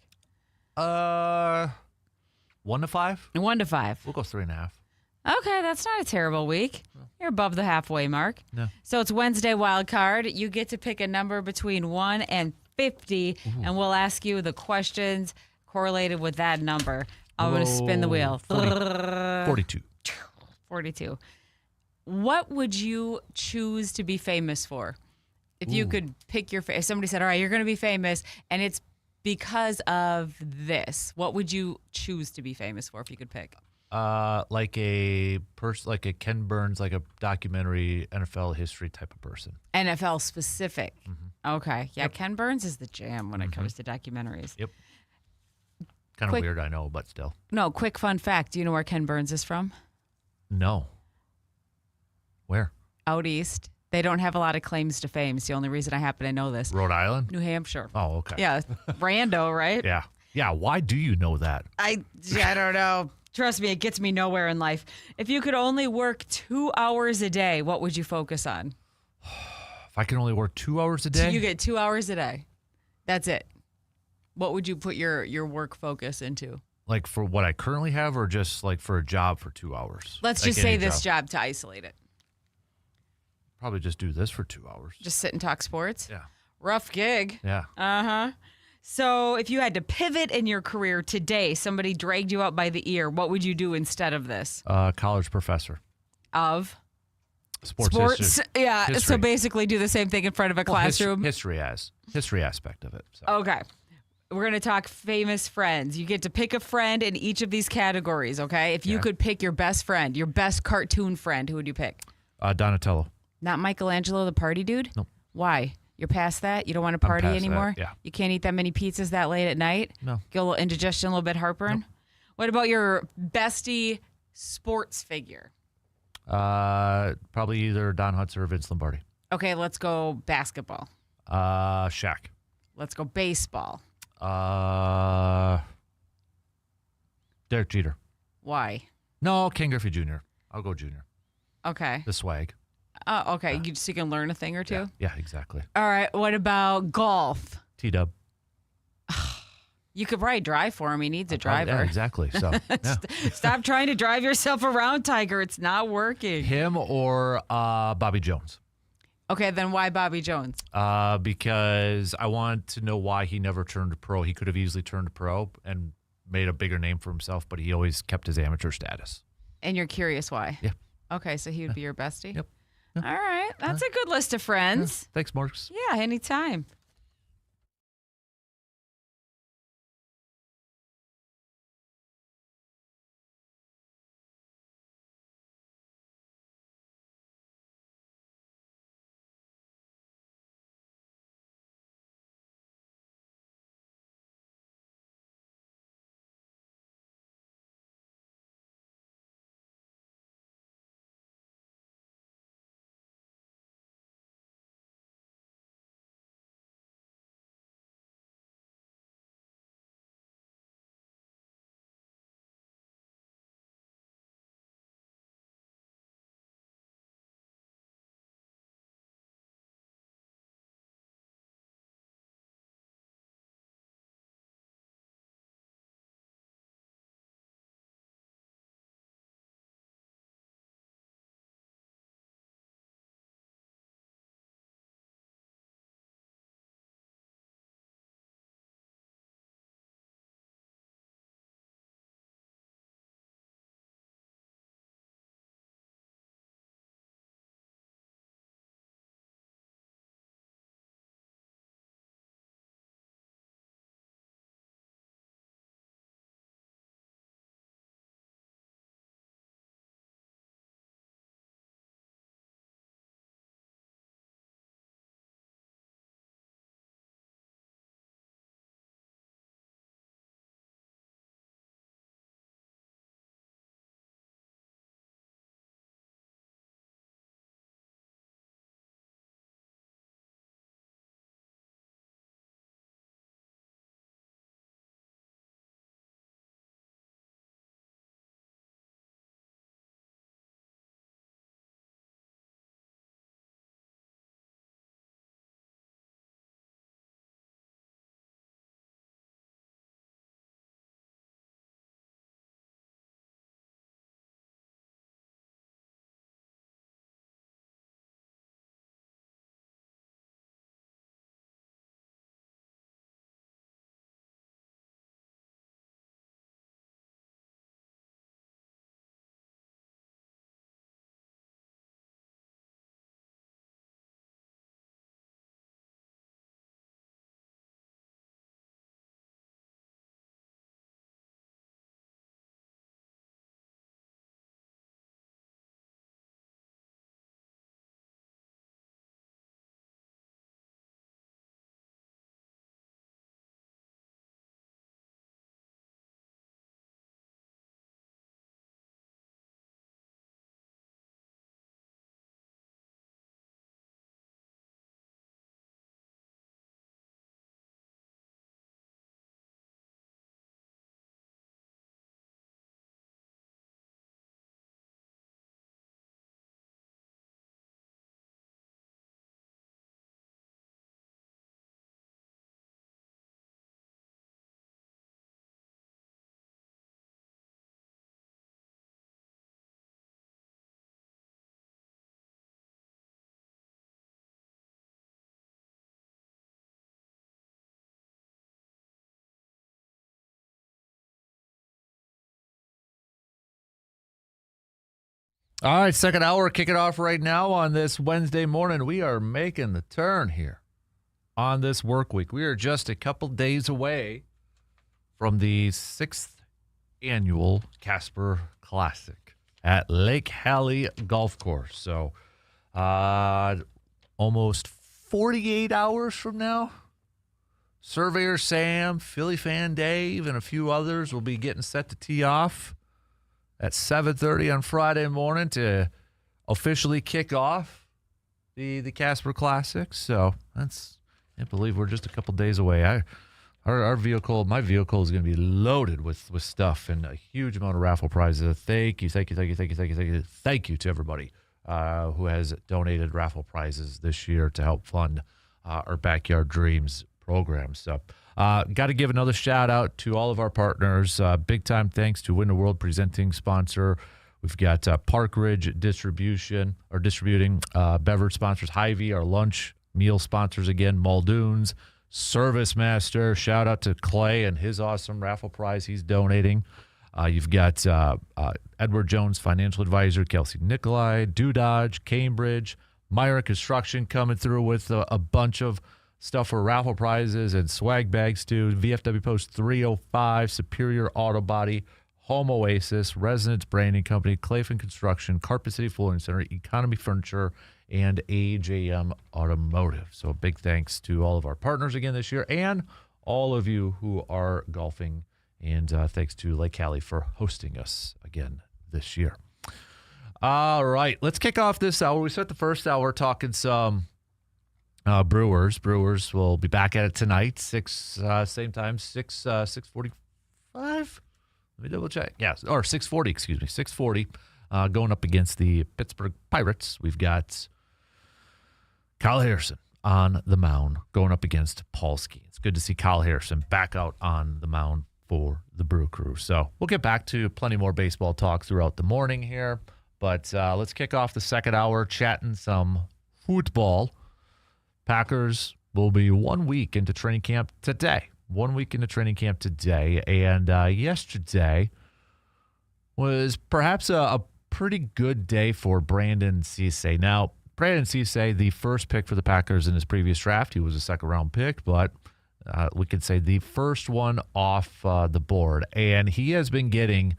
1 to 5? 1 to 5. We'll go 3.5. Okay, that's not a terrible week. You're above the halfway mark. No. So it's Wednesday wild card. You get to pick a number between 1 and 50, and we'll ask you the questions correlated with that number. I'm going to spin the wheel. 42. 42. What would you choose to be famous for? If you could pick if somebody said, all right, you're going to be famous, and it's because of this, what would you choose to be famous for if you could pick? Like a Ken Burns, like a documentary NFL history type of person. NFL specific. Mm-hmm. Okay. Yeah, yep. Ken Burns is the jam when it comes to documentaries. Yep. Kind of weird, I know, but still. No, quick fun fact. Do you know where Ken Burns is from? No. Where? Out east. They don't have a lot of claims to fame. It's the only reason I happen to know this. Rhode Island? New Hampshire. Oh, okay. Yeah. Rando, right? Yeah. Yeah. Why do you know that? I don't know. Trust me, it gets me nowhere in life. If you could only work 2 hours a day, what would you focus on? If I can only work 2 hours a day? So you get 2 hours a day. That's it. What would you put your work focus into? Like for what I currently have, or just like for a job for 2 hours? Let's just say this job to isolate it. Probably just do this for 2 hours. Just sit and talk sports? Yeah. Rough gig. Yeah. Uh-huh. So if you had to pivot in your career today, somebody dragged you out by the ear, what would you do instead of this? College professor. Of? Sports history. Yeah. History. So basically do the same thing in front of a classroom. History aspect of it. So. Okay. We're going to talk famous friends. You get to pick a friend in each of these categories, okay? If you could pick your best friend, your best cartoon friend, who would you pick? Donatello. Not Michelangelo, the party dude? Nope. Why? You're past that? You don't want to party anymore? That, yeah. You can't eat that many pizzas that late at night? No. Get a little indigestion, a little bit heartburn? Nope. What about your bestie sports figure? Probably either Don Hudson or Vince Lombardi. Okay, let's go basketball. Shaq. Let's go baseball. Derek Jeter. Why? No, Ken Griffey Jr. I'll go Jr. Okay. The swag. Oh, okay. You can learn a thing or two? Yeah, exactly. All right. What about golf? T-Dub. You could probably drive for him. He needs a driver. Yeah, exactly. So yeah. Stop trying to drive yourself around, Tiger. It's not working. Him or Bobby Jones. Okay, then why Bobby Jones? Because I want to know why he never turned pro. He could have easily turned pro and made a bigger name for himself, but he always kept his amateur status. And you're curious why? Yeah. Okay, so he would be your bestie? Yep. All right. That's a good list of friends. Yeah. Thanks, Marks. Yeah, anytime. All right, second hour, kick it off right now on this Wednesday morning. We are making the turn here on this work week. We are just a couple days away from the 6th annual Kasper Classic at Lake Hallie Golf Course. So almost 48 hours from now, Surveyor Sam, Philly Fan Dave, and a few others will be getting set to tee off at 7:30 on Friday morning to officially kick off the Kasper Classic. So I can't believe we're just a couple days away. My vehicle is going to be loaded with stuff and a huge amount of raffle prizes. Thank you to everybody who has donated raffle prizes this year to help fund our Backyard Dreams program. So got to give another shout out to all of our partners. Big time thanks to Win the World presenting sponsor. We've got Park Ridge distributing beverage sponsors, Hy-Vee, our lunch meal sponsors again, Muldoon's, Service Master. Shout out to Clay and his awesome raffle prize he's donating. You've got Edward Jones, financial advisor, Kelsey Nicolai, Dodge, Cambridge, Myra Construction coming through with a bunch of stuff for raffle prizes and swag bags too. VFW Post 305, Superior Auto Body, Home Oasis, Resonance Branding Company, Clayton Construction, Carpet City Flooring Center, Economy Furniture, and AJM Automotive. So a big thanks to all of our partners again this year and all of you who are golfing. And thanks to Lake Hallie for hosting us again this year. All right, let's kick off this hour. We spent the first hour talking some Brewers. Brewers will be back at it tonight, same time, 6:45. Let me double check. Yes, or 6:40. Excuse me, 6:40. Going up against the Pittsburgh Pirates. We've got Kyle Harrison on the mound going up against Paul Skeens. It's good to see Kyle Harrison back out on the mound for the Brew Crew. So we'll get back to plenty more baseball talk throughout the morning here. But let's kick off the second hour chatting some football. Packers will be 1 week into training camp today. 1 week into training camp today. And yesterday was perhaps a pretty good day for Brandon Cisse. Now, Brandon Cisse, the first pick for the Packers in his previous draft, he was a second-round pick, but we could say the first one off the board. And he has been getting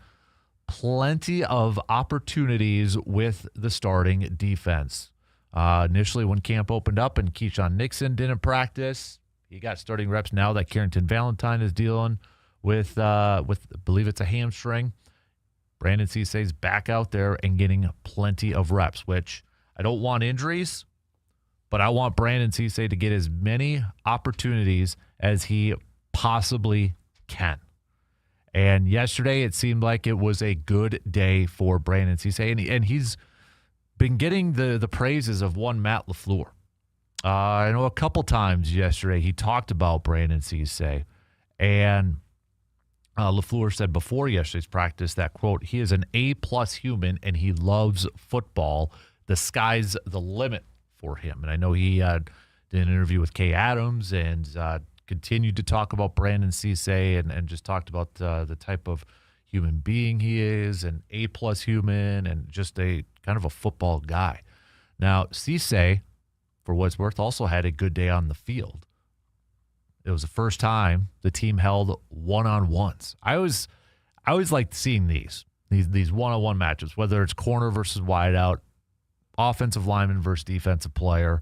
plenty of opportunities with the starting defense. Initially, when camp opened up and Keyshawn Nixon didn't practice, he got starting reps. Now that Carrington Valentine is dealing with I believe it's a hamstring, Brandon Cisse's back out there and getting plenty of reps, which I don't want injuries, but I want Brandon Cisse to get as many opportunities as he possibly can. And yesterday, it seemed like it was a good day for Brandon Cisse, and he's been getting the praises of one Matt LaFleur. I know a couple times yesterday he talked about Brandon Cisse, and LaFleur said before yesterday's practice that, quote, he is an A-plus human and he loves football. The sky's the limit for him. And I know he did an interview with Kay Adams and continued to talk about Brandon Cisse and just talked about the type of human being he is, an A-plus human, and just a kind of a football guy. Now, Cisse, for what it's worth, also had a good day on the field. It was the first time the team held one-on-ones. I always like seeing these one-on-one matchups, whether it's corner versus wideout, offensive lineman versus defensive player.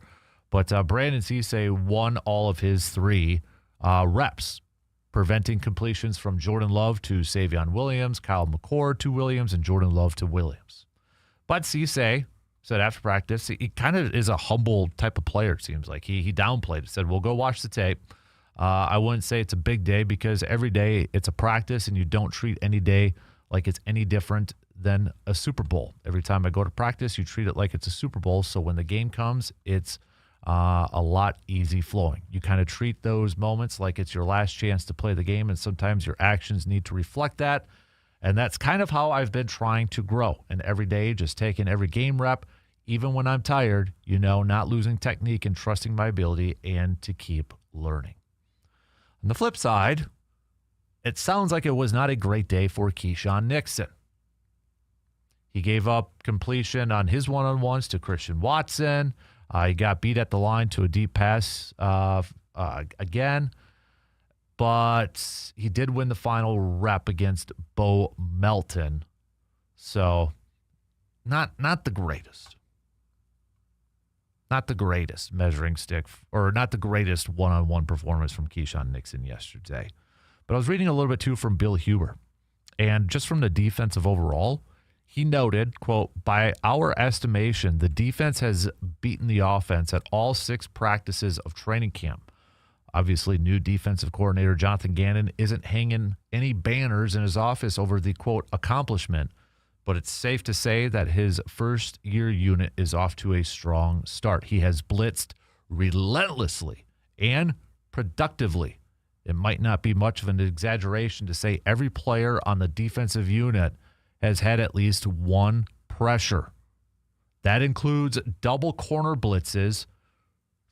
But Brandon Cisse won all of his 3 reps, preventing completions from Jordan Love to Savion Williams, Kyle McCord to Williams, and Jordan Love to Williams. But Cisse said after practice, he kind of is a humble type of player, it seems like. He downplayed it, said, well, go watch the tape. I wouldn't say it's a big day because every day it's a practice and you don't treat any day like it's any different than a Super Bowl. Every time I go to practice, you treat it like it's a Super Bowl. So when the game comes, it's a lot easy flowing. You kind of treat those moments like it's your last chance to play the game, and sometimes your actions need to reflect that. And that's kind of how I've been trying to grow. And every day, just taking every game rep, even when I'm tired, not losing technique and trusting my ability and to keep learning. On the flip side, it sounds like it was not a great day for Keyshawn Nixon. He gave up completion on his one-on-ones to Christian Watson. He got beat at the line to a deep pass again. But he did win the final rep against Bo Melton. So not the greatest. Not the greatest measuring stick, or not the greatest one-on-one performance from Keyshawn Nixon yesterday. But I was reading a little bit, too, from Bill Huber. And just from the defensive overall, he noted, quote, by our estimation, the defense has beaten the offense at all 6 practices of training camp. Obviously, new defensive coordinator Jonathan Gannon isn't hanging any banners in his office over the, quote, accomplishment, but it's safe to say that his first-year unit is off to a strong start. He has blitzed relentlessly and productively. It might not be much of an exaggeration to say every player on the defensive unit has had at least one pressure. That includes double corner blitzes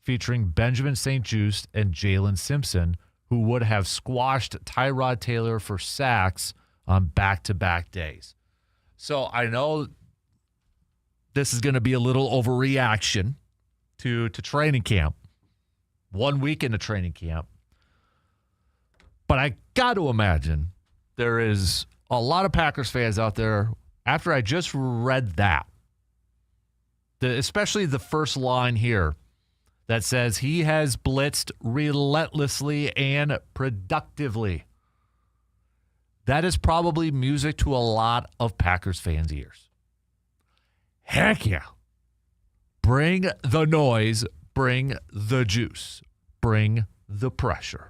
featuring Benjamin St. Juste and Jalen Simpson, who would have squashed Tyrod Taylor for sacks on back-to-back days. So I know this is going to be a little overreaction to training camp, 1 week into training camp. But I got to imagine there is a lot of Packers fans out there, after I just read that, especially the first line here that says he has blitzed relentlessly and productively. That is probably music to a lot of Packers fans' ears. Heck yeah. Bring the noise, bring the juice, bring the pressure.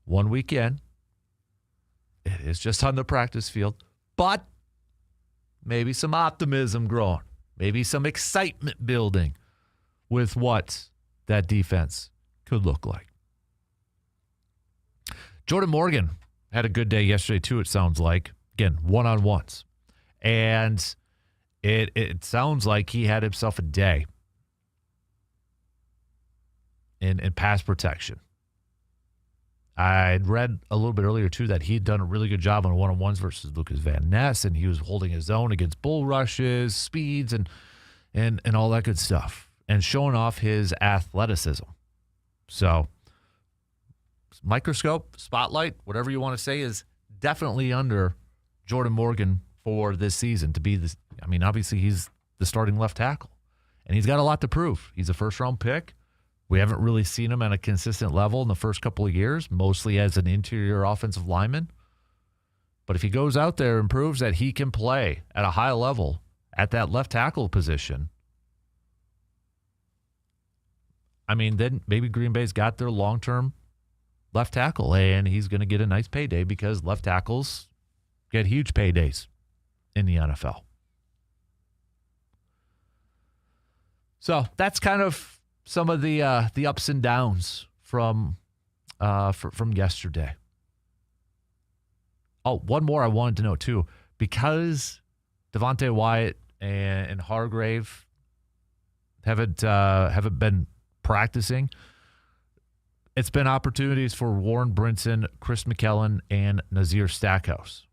1 weekend, it is just on the practice field, but maybe some optimism growing, maybe some excitement building with what that defense could look like. Jordan Morgan had a good day yesterday too, it sounds like. Again, one-on-ones. And it sounds like he had himself a day in pass protection. I'd read a little bit earlier, too, that he'd done a really good job on one-on-ones versus Lucas Van Ness, and he was holding his own against bull rushes, speeds, and all that good stuff, and showing off his athleticism. So, microscope, spotlight, whatever you want to say, is definitely under Jordan Morgan for this season to be this. I mean, obviously, he's the starting left tackle, and he's got a lot to prove. He's a first-round pick. We haven't really seen him at a consistent level in the first couple of years, mostly as an interior offensive lineman. But if he goes out there and proves that he can play at a high level at that left tackle position, I mean, then maybe Green Bay's got their long-term left tackle, and he's going to get a nice payday because left tackles get huge paydays in the NFL. So that's kind of some of the ups and downs from yesterday. Oh, one more I wanted to know too, because Devontae Wyatt and Hargrave haven't been practicing. It's been opportunities for Warren Brinson, Chris McKellen, and Nazir Stackhouse.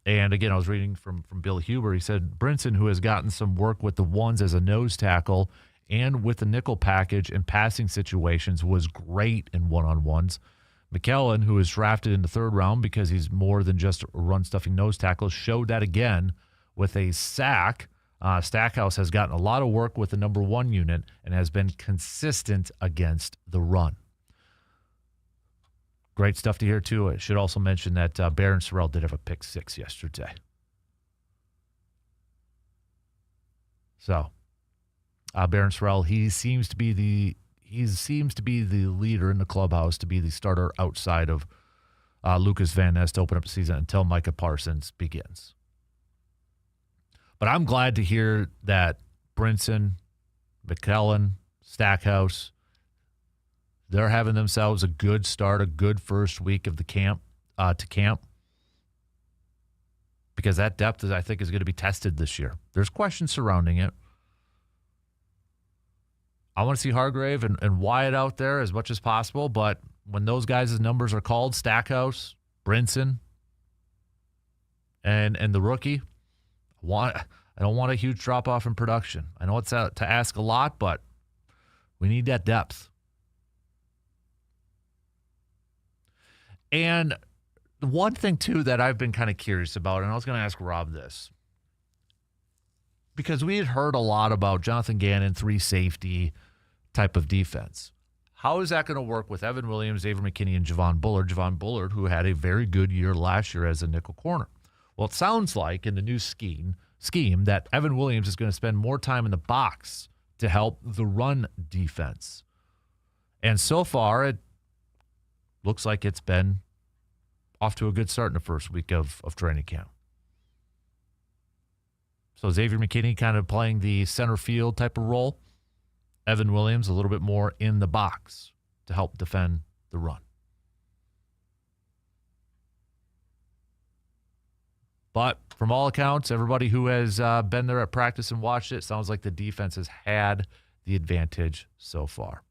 And again, I was reading from Bill Huber. He said Brinson, who has gotten some work with the ones as a nose tackle and with the nickel package in passing situations, was great in one-on-ones. McKellen, who was drafted in the third round because he's more than just a run-stuffing nose tackle, showed that again with a sack. Stackhouse has gotten a lot of work with the number one unit and has been consistent against the run. Great stuff to hear, too. I should also mention that Barron Sorrell did have a pick six yesterday. So, Barron Sorrell, he seems to be the leader in the clubhouse, to be the starter outside of Lucas Van Ness to open up the season until Micah Parsons begins. But I'm glad to hear that Brinson, McKellen, Stackhouse, they're having themselves a good start, a good first week of the camp, because that depth, I think, is going to be tested this year. There's questions surrounding it. I want to see Hargrave and Wyatt out there as much as possible, but when those guys' numbers are called, Stackhouse, Brinson, And the rookie, I don't want a huge drop-off in production. I know it's to ask a lot, but we need that depth. And one thing, too, that I've been kind of curious about, and I was going to ask Rob this, because we had heard a lot about Jonathan Gannon, 3 safety type of defense. How is that going to work with Evan Williams, Xavier McKinney, and Javon Bullard? Javon Bullard, who had a very good year last year as a nickel corner. Well, it sounds like in the new scheme that Evan Williams is going to spend more time in the box to help the run defense. And so far, it looks like it's been off to a good start in the first week of training camp. So Xavier McKinney kind of playing the center field type of role. Evan Williams a little bit more in the box to help defend the run. But from all accounts, everybody who has been there at practice and watched it, sounds like the defense has had the advantage so far.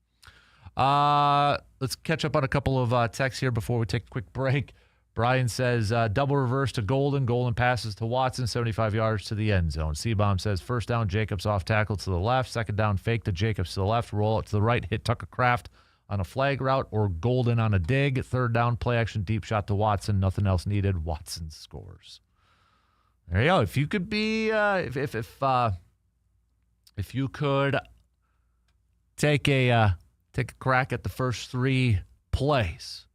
Let's catch up on a couple of texts here before we take a quick break. Brian says, double reverse to Golden. Golden passes to Watson, 75 yards to the end zone. C-Bomb says, first down, Jacobs off tackle to the left. Second down, fake to Jacobs to the left. Roll out to the right, hit Tucker Kraft on a flag route or Golden on a dig. Third down, play action, deep shot to Watson. Nothing else needed. Watson scores. There you go. If you could be, if you could take a crack at the first 3 plays.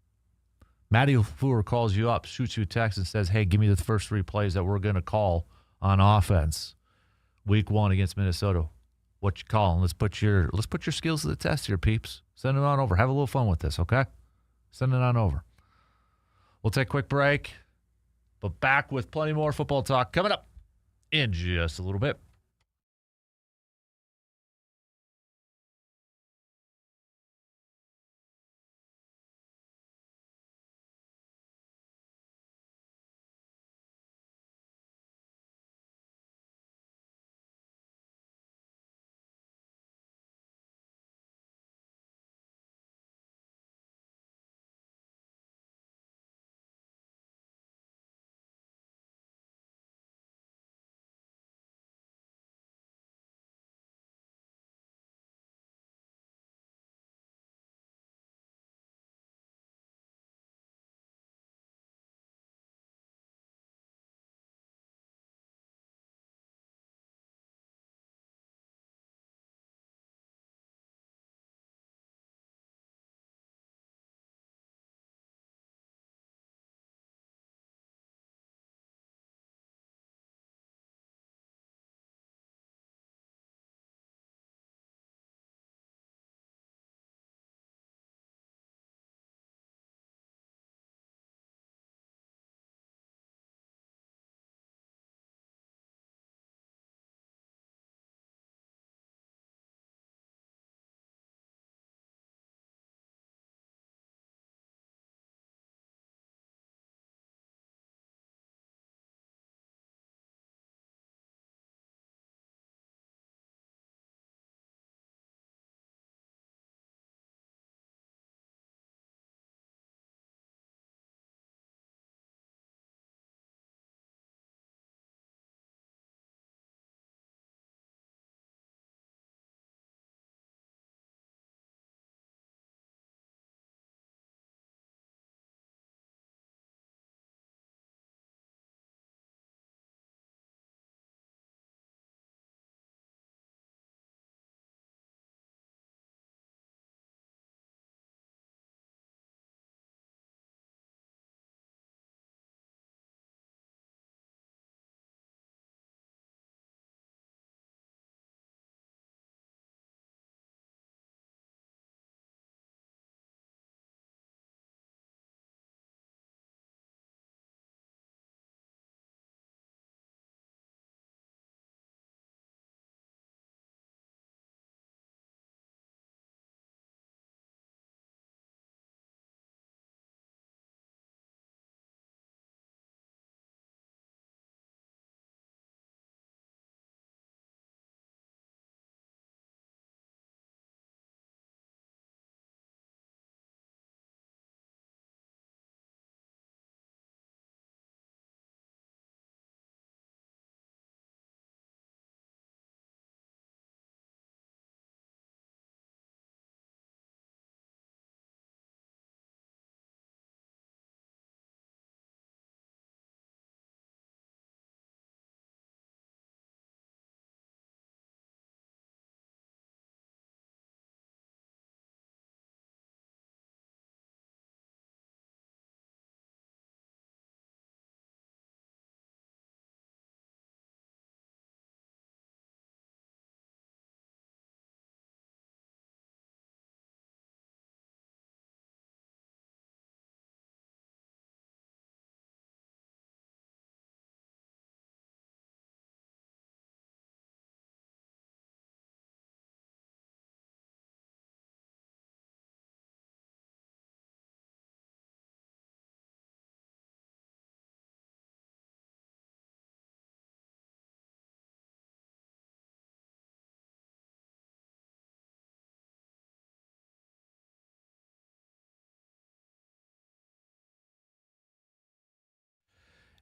Matty LaFleur calls you up, shoots you a text, and says, "Hey, give me the first 3 plays that we're going to call on offense, Week 1 against Minnesota. What you calling? Let's put your skills to the test here, peeps. Send it on over. Have a little fun with this, okay? Send it on over." We'll take a quick break, but back with plenty more football talk coming up in just a little bit.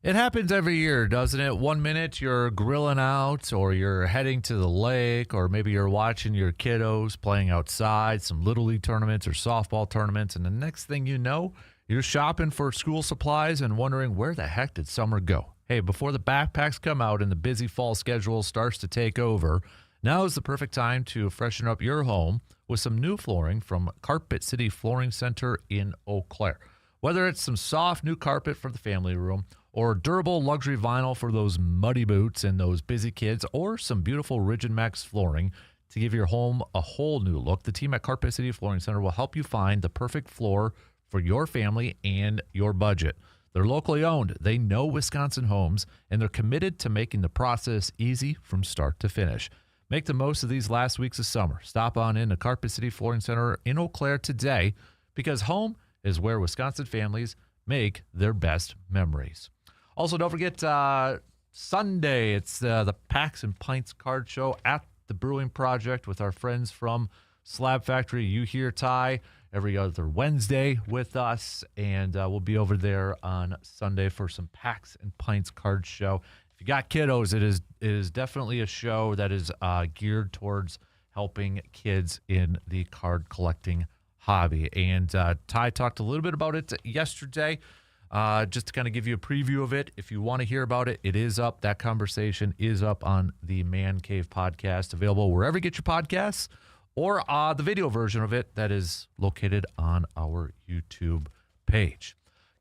It happens every year, doesn't it? 1 minute you're grilling out, or you're heading to the lake, or maybe you're watching your kiddos playing outside, some Little League tournaments or softball tournaments, and the next thing you know, you're shopping for school supplies and wondering, where the heck did summer go? Hey, before the backpacks come out and the busy fall schedule starts to take over, now is the perfect time to freshen up your home with some new flooring from Carpet City Flooring Center in Eau Claire. Whether it's some soft new carpet for the family room, or durable luxury vinyl for those muddy boots and those busy kids, or some beautiful Rigid Max flooring to give your home a whole new look, the team at Carpet City Flooring Center will help you find the perfect floor for your family and your budget. They're locally owned, they know Wisconsin homes, and they're committed to making the process easy from start to finish. Make the most of these last weeks of summer. Stop on in to Carpet City Flooring Center in Eau Claire today, because home is where Wisconsin families make their best memories. Also, don't forget Sunday, it's the Packs and Pints card show at the Brewing Project with our friends from Slab Factory. You hear Ty every other Wednesday with us, and we'll be over there on Sunday for some Packs and Pints card show. If you got kiddos, it is definitely a show that is geared towards helping kids in the card collecting hobby. And Ty talked a little bit about it yesterday. Just to kind of give you a preview of it, if you want to hear about it, it is up. That conversation is up on the Man Cave podcast, available wherever you get your podcasts, or the video version of it that is located on our YouTube page.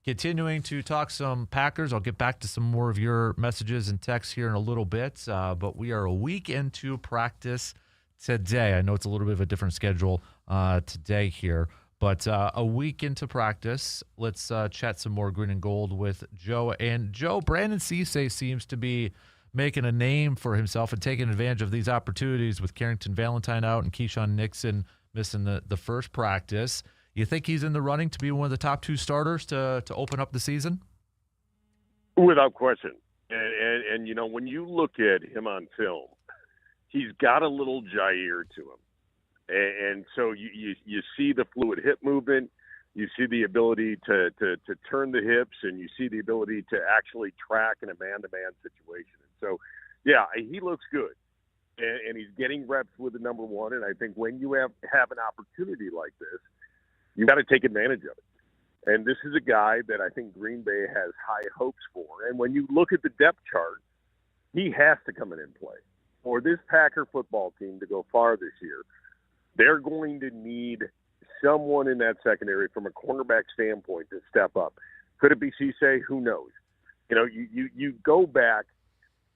Continuing to talk some Packers. I'll get back to some more of your messages and texts here in a little bit, but we are a week into practice today. I know it's a little bit of a different schedule today here. But a week into practice, let's chat some more green and gold with Joe. And Joe, Brandon Cisse seems to be making a name for himself and taking advantage of these opportunities with Carrington Valentine out and Keyshawn Nixon missing the first practice. You think he's in the running to be one of the top two starters to open up the season? Without question. And you know, when you look at him on film, he's got a little Jair to him. And so you see the fluid hip movement, you see the ability to turn the hips, and you see the ability to actually track in a man-to-man situation. And so, yeah, he looks good, and he's getting reps with the number one. And I think when you have an opportunity like this, you got to take advantage of it. And this is a guy that I think Green Bay has high hopes for. And when you look at the depth chart, he has to come in and play. For this Packer football team to go far this year, they're going to need someone in that secondary from a cornerback standpoint to step up. Could it be Cisse? Who knows? You know, you go back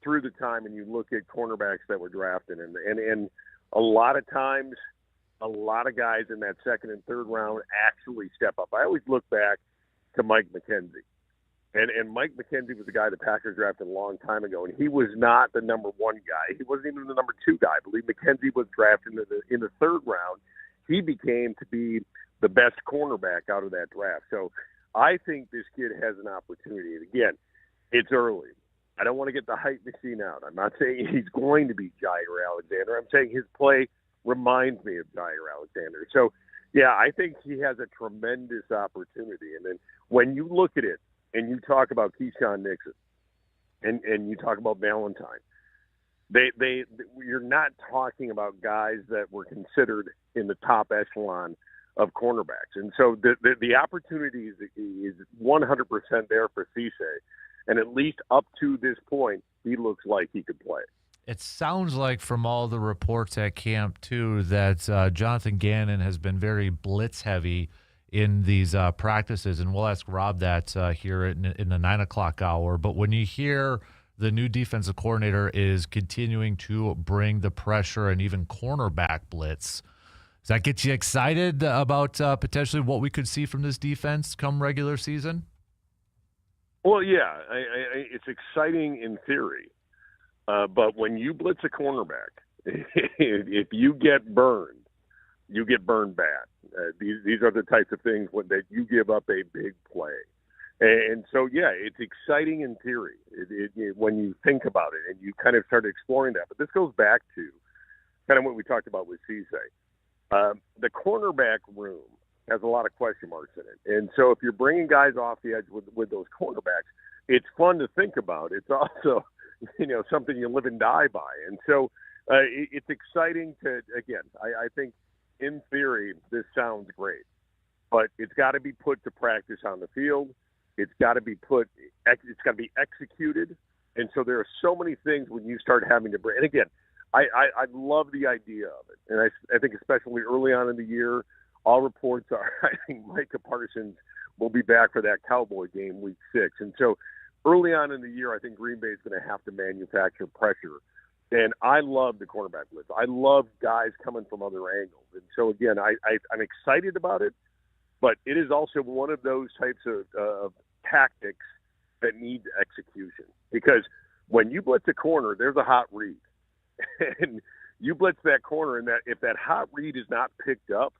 through the time and you look at cornerbacks that were drafted, and a lot of times, a lot of guys in that second and third round actually step up. I always look back to Mike McKenzie. And Mike McKenzie was the guy the Packers drafted a long time ago, and he was not the number one guy. He wasn't even the number two guy. I believe McKenzie was drafted in the third round. He became to be the best cornerback out of that draft. So I think this kid has an opportunity. And again, it's early. I don't want to get the hype machine out. I'm not saying he's going to be Jair Alexander. I'm saying his play reminds me of Jair Alexander. So, yeah, I think he has a tremendous opportunity. And then when you look at it, and you talk about Keyshawn Nixon, and you talk about Valentine, you're not talking about guys that were considered in the top echelon of cornerbacks. And so the opportunity is 100% there for Cisse. And at least up to this point, he looks like he could play. It sounds like from all the reports at camp, too, that Jonathan Gannon has been very blitz-heavy in these practices, and we'll ask Rob that here in the 9 o'clock hour. But when you hear the new defensive coordinator is continuing to bring the pressure and even cornerback blitz, does that get you excited about potentially what we could see from this defense come regular season? Well, yeah, it's exciting in theory. But when you blitz a cornerback, if you get burned, you get burned bad. These are the types of things that you give up a big play. And so, yeah, it's exciting in theory when you think about it and you kind of start exploring that. But this goes back to kind of what we talked about with Cisse. The cornerback room has a lot of question marks in it. And so if you're bringing guys off the edge with those cornerbacks, it's fun to think about. It's also, something you live and die by. And so it's exciting to, again, I think in theory, this sounds great, but it's got to be put to practice on the field. It's got to be executed. And so there are so many things when you start having to bring, and again, I love the idea of it. And I think especially early on in the year, all reports are, I think Micah Parsons will be back for that Cowboy game week 6. And so early on in the year, I think Green Bay is going to have to manufacture pressure. And I love the cornerback blitz. I love guys coming from other angles. And so, again, I'm excited about it, but it is also one of those types of tactics that needs execution. Because when you blitz a corner, there's a hot read. And you blitz that corner, and if that hot read is not picked up,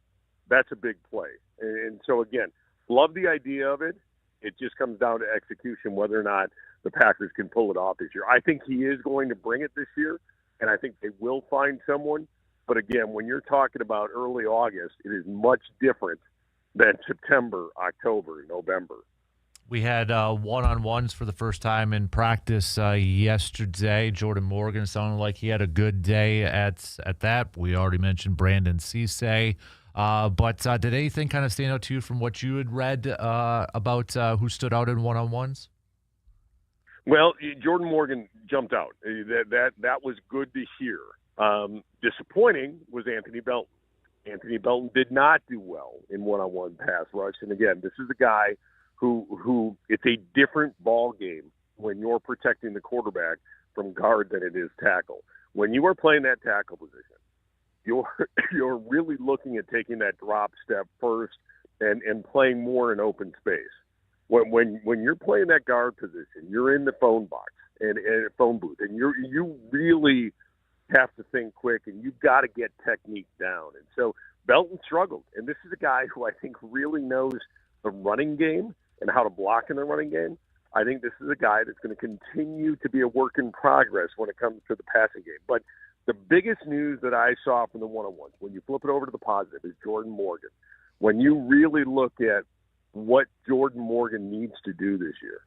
that's a big play. And so, again, love the idea of it. It just comes down to execution, whether or not the Packers can pull it off this year. I think he is going to bring it this year, and I think they will find someone. But, again, when you're talking about early August, it is much different than September, October, November. We had one-on-ones for the first time in practice yesterday. Jordan Morgan sounded like he had a good day at that. We already mentioned Brandon Cisse. But did anything kind of stand out to you from what you had read about who stood out in one-on-ones? Well, Jordan Morgan jumped out. That was good to hear. Disappointing was Anthony Belton. Anthony Belton did not do well in one-on-one pass rush. And, again, this is a guy who it's a different ball game when you're protecting the quarterback from guard than it is tackle. When you are playing that tackle position, you're really looking at taking that drop step first and playing more in open space. When you're playing that guard position, you're in the phone box and phone booth, and you really have to think quick, and you've got to get technique down. And so Belton struggled, and this is a guy who I think really knows the running game and how to block in the running game. I think this is a guy that's going to continue to be a work in progress when it comes to the passing game. But the biggest news that I saw from the one-on-ones, when you flip it over to the positive, is Jordan Morgan. When you really look at what Jordan Morgan needs to do this year,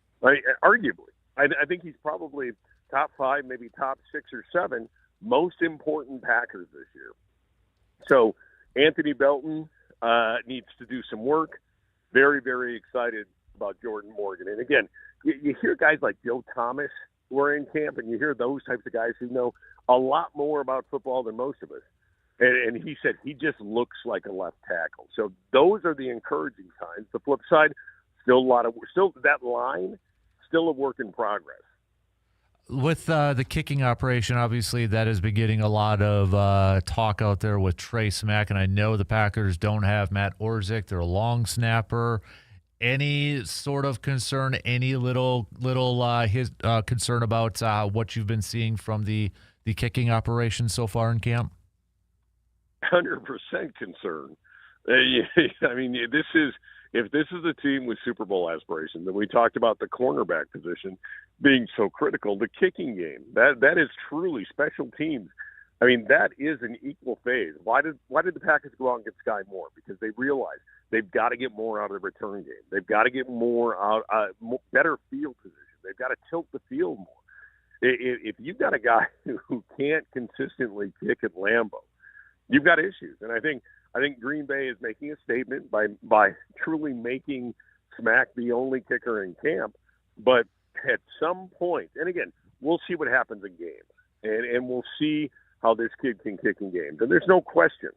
arguably, I think he's probably top 5, maybe top 6 or 7 most important Packers this year. So Anthony Belton needs to do some work. Very, very excited about Jordan Morgan. And again, you hear guys like Joe Thomas who are in camp, and you hear those types of guys who know a lot more about football than most of us. And he said he just looks like a left tackle. So those are the encouraging signs. The flip side, still that line, still a work in progress. With the kicking operation, obviously, that has been getting a lot of talk out there with Trey Smack, and I know the Packers don't have Matt Orzik. They're a long snapper. Any sort of concern, any little concern about what you've been seeing from the kicking operation so far in camp? 100% concern. I mean, if this is a team with Super Bowl aspirations, and we talked about the cornerback position being so critical, the kicking game, that is truly special teams. I mean, that is an equal phase. Why did the Packers go out and get Sky Moore? Because they realized they've got to get more out of the return game. They've got to get more out, better field position. They've got to tilt the field more. If you've got a guy who can't consistently kick at Lambeau, you've got issues. And I think Green Bay is making a statement by truly making Smack the only kicker in camp. But at some point, and again, we'll see what happens in games, and we'll see how this kid can kick in games. And there's no question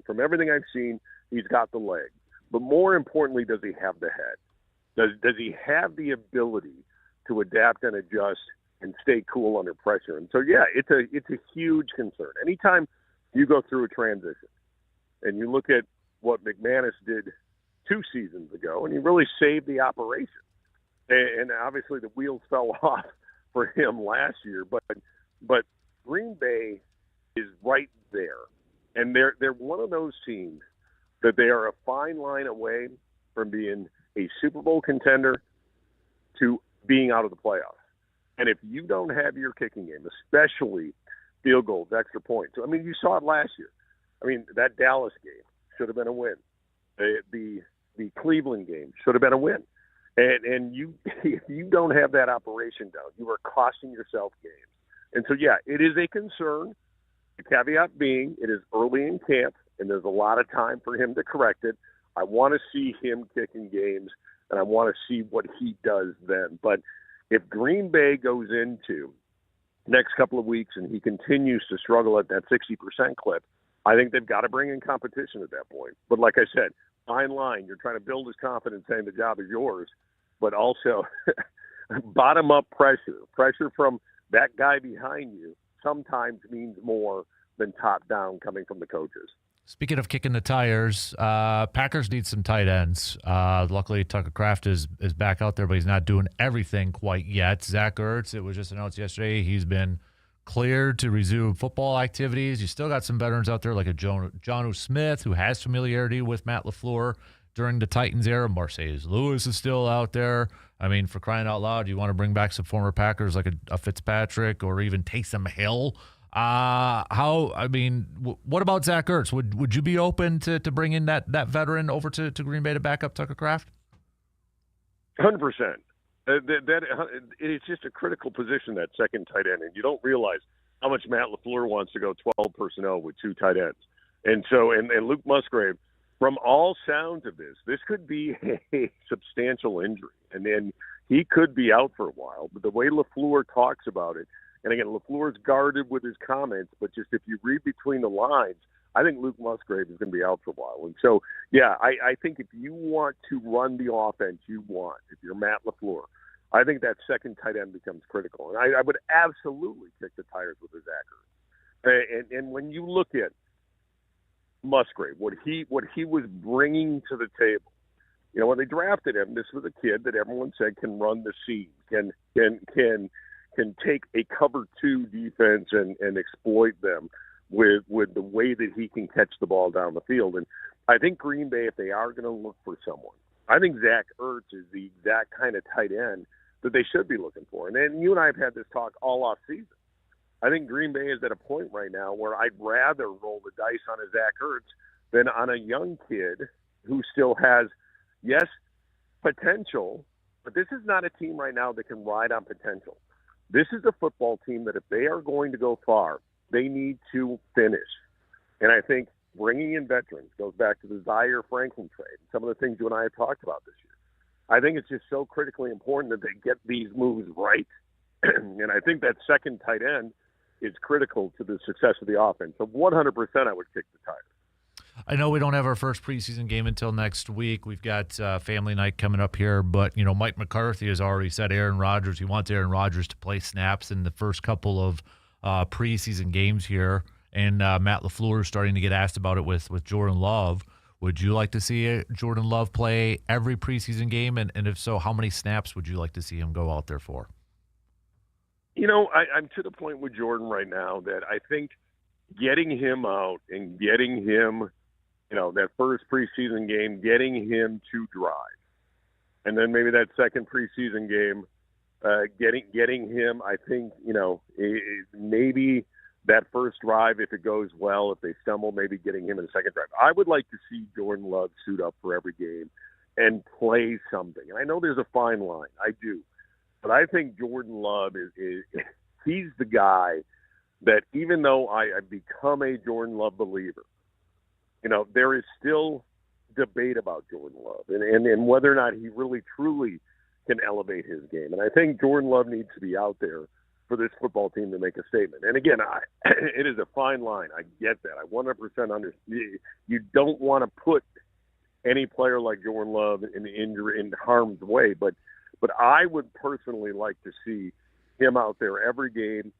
from everything I've seen, he's got the leg. But more importantly, does he have the head? Does he have the ability to adapt and adjust and stay cool under pressure? And so, yeah, it's a huge concern. Anytime you go through a transition and you look at what McManus did 2 seasons ago, and he really saved the operation. And obviously the wheels fell off for him last year, but Green Bay is right there. And they're one of those teams that they are a fine line away from being a Super Bowl contender to being out of the playoffs. And if you don't have your kicking game, especially field goals, extra points. I mean, you saw it last year. I mean, that Dallas game should have been a win. The Cleveland game should have been a win. And you, if you don't have that operation down, you are costing yourself games. And so, yeah, it is a concern. The caveat being, it is early in camp, and there's a lot of time for him to correct it. I want to see him kicking games, and I want to see what he does then. But if Green Bay goes into next couple of weeks and he continues to struggle at that 60% clip, I think they've got to bring in competition at that point. But like I said, fine line. You're trying to build his confidence, saying the job is yours, but also bottom-up pressure from that guy behind you sometimes means more than top-down coming from the coaches. Speaking of kicking the tires, Packers need some tight ends. Luckily, Tucker Kraft is back out there, but he's not doing everything quite yet. Zach Ertz, it was just announced yesterday, he's been cleared to resume football activities. You still got some veterans out there like a Jonnu Smith, who has familiarity with Matt LaFleur during the Titans era. Marcedes Lewis is still out there. I mean, for crying out loud, you want to bring back some former Packers like a Fitzpatrick or even Taysom Hill. What about Zach Ertz? Would you be open to bringing that veteran over to Green Bay to back up Tucker Kraft? 100%. It's just a critical position, that second tight end, and you don't realize how much Matt LaFleur wants to go 12 personnel with two tight ends. And so, and Luke Musgrave, from all sounds of this could be a substantial injury, and then he could be out for a while. But the way LaFleur talks about it, and again, LaFleur's guarded with his comments, but just if you read between the lines, I think Luke Musgrave is going to be out for a while. And so, yeah, I think if you want to run the offense you want, if you're Matt LaFleur, I think that second tight end becomes critical. And I would absolutely kick the tires with his Zach. And when you look at Musgrave, what he was bringing to the table, you know, when they drafted him, this was a kid that everyone said can run the seam, can take a cover two defense and exploit them with the way that he can catch the ball down the field. And I think Green Bay, if they are going to look for someone, I think Zach Ertz is the exact kind of tight end that they should be looking for. And then you and I have had this talk all off season. I think Green Bay is at a point right now where I'd rather roll the dice on a Zach Ertz than on a young kid who still has, yes, potential, but this is not a team right now that can ride on potential. This is a football team that if they are going to go far, they need to finish. And I think bringing in veterans goes back to the Zaire Franklin trade, some of the things you and I have talked about this year. I think it's just so critically important that they get these moves right. And I think that second tight end is critical to the success of the offense. So 100% I would kick the tires. I know we don't have our first preseason game until next week. We've got family night coming up here, but Mike McCarthy has already said Aaron Rodgers. He wants Aaron Rodgers to play snaps in the first couple of preseason games here, and Matt LaFleur is starting to get asked about it with Jordan Love. Would you like to see Jordan Love play every preseason game, and if so, how many snaps would you like to see him go out there for? I'm to the point with Jordan right now that I think getting him out and getting him that first preseason game, getting him to drive. And then maybe that second preseason game, getting him, I think, maybe that first drive, if it goes well, if they stumble, maybe getting him in the second drive. I would like to see Jordan Love suit up for every game and play something. And I know there's a fine line. I do. But I think Jordan Love he's the guy that even though I've become a Jordan Love believer, there is still debate about Jordan Love and whether or not he really truly can elevate his game. And I think Jordan Love needs to be out there for this football team to make a statement. And again, it is a fine line. I get that. I 100% understand. You don't want to put any player like Jordan Love in harm's way, but I would personally like to see him out there every game,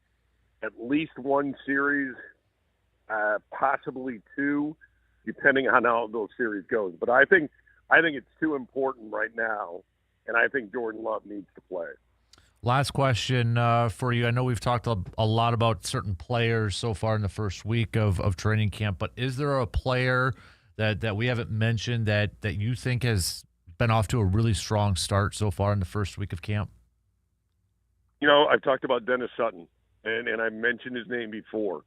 at least one series, possibly two, depending on how those series goes. But I think it's too important right now, and I think Jordan Love needs to play. Last question for you. I know we've talked a lot about certain players so far in the first week of training camp, but is there a player that we haven't mentioned that you think has been off to a really strong start so far in the first week of camp? I've talked about Dennis Sutton, and I mentioned his name before,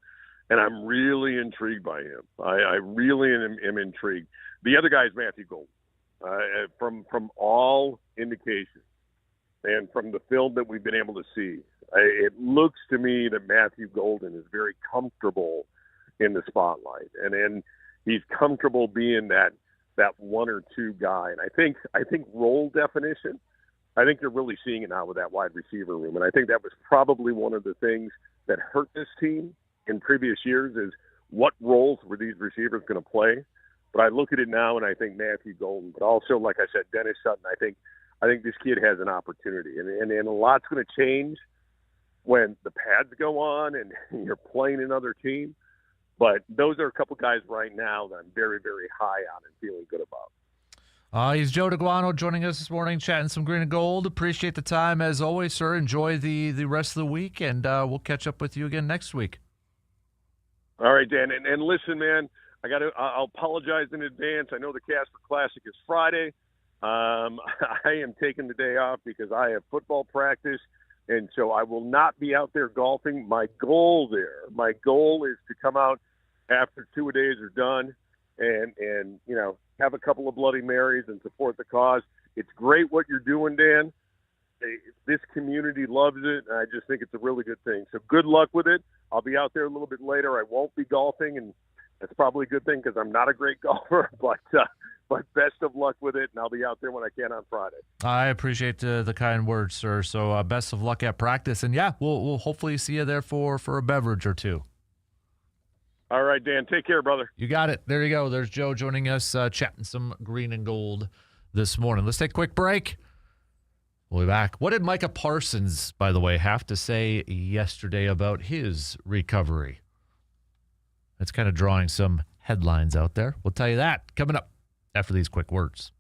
and I'm really intrigued by him. I really am intrigued. The other guy is Matthew Golden. from all indications and from the film that we've been able to see, it looks to me that Matthew Golden is very comfortable in the spotlight, and he's comfortable being that one or two guy. And I think role definition, I think you're really seeing it now with that wide receiver room. And I think that was probably one of the things that hurt this team in previous years is what roles were these receivers going to play. But I look at it now and I think Matthew Golden, but also, like I said, Dennis Sutton, I think this kid has an opportunity. And a lot's going to change when the pads go on and you're playing another team. But those are a couple guys right now that I'm very, very high on and feeling good about. He's Joe DeGuano joining us this morning, chatting some green and gold. Appreciate the time as always, sir. Enjoy the rest of the week, and we'll catch up with you again next week. All right, Dan. And listen, man, I'll apologize in advance. I know the Kasper Classic is Friday. I am taking the day off because I have football practice, and so I will not be out there golfing. My goal is to come out after 2 days are done and have a couple of Bloody Marys and support the cause. It's great what you're doing, Dan. This community loves it, and I just think it's a really good thing. So good luck with it. I'll be out there a little bit later. I won't be golfing, and that's probably a good thing because I'm not a great golfer, but best of luck with it, and I'll be out there when I can on Friday. I appreciate the kind words, sir. So best of luck at practice, and yeah, we'll hopefully see you there for a beverage or two. All right, Dan. Take care, brother. You got it. There you go. There's Joe joining us, chatting some green and gold this morning. Let's take a quick break. We'll be back. What did Micah Parsons, by the way, have to say yesterday about his recovery? That's kind of drawing some headlines out there. We'll tell you that coming up after these quick words.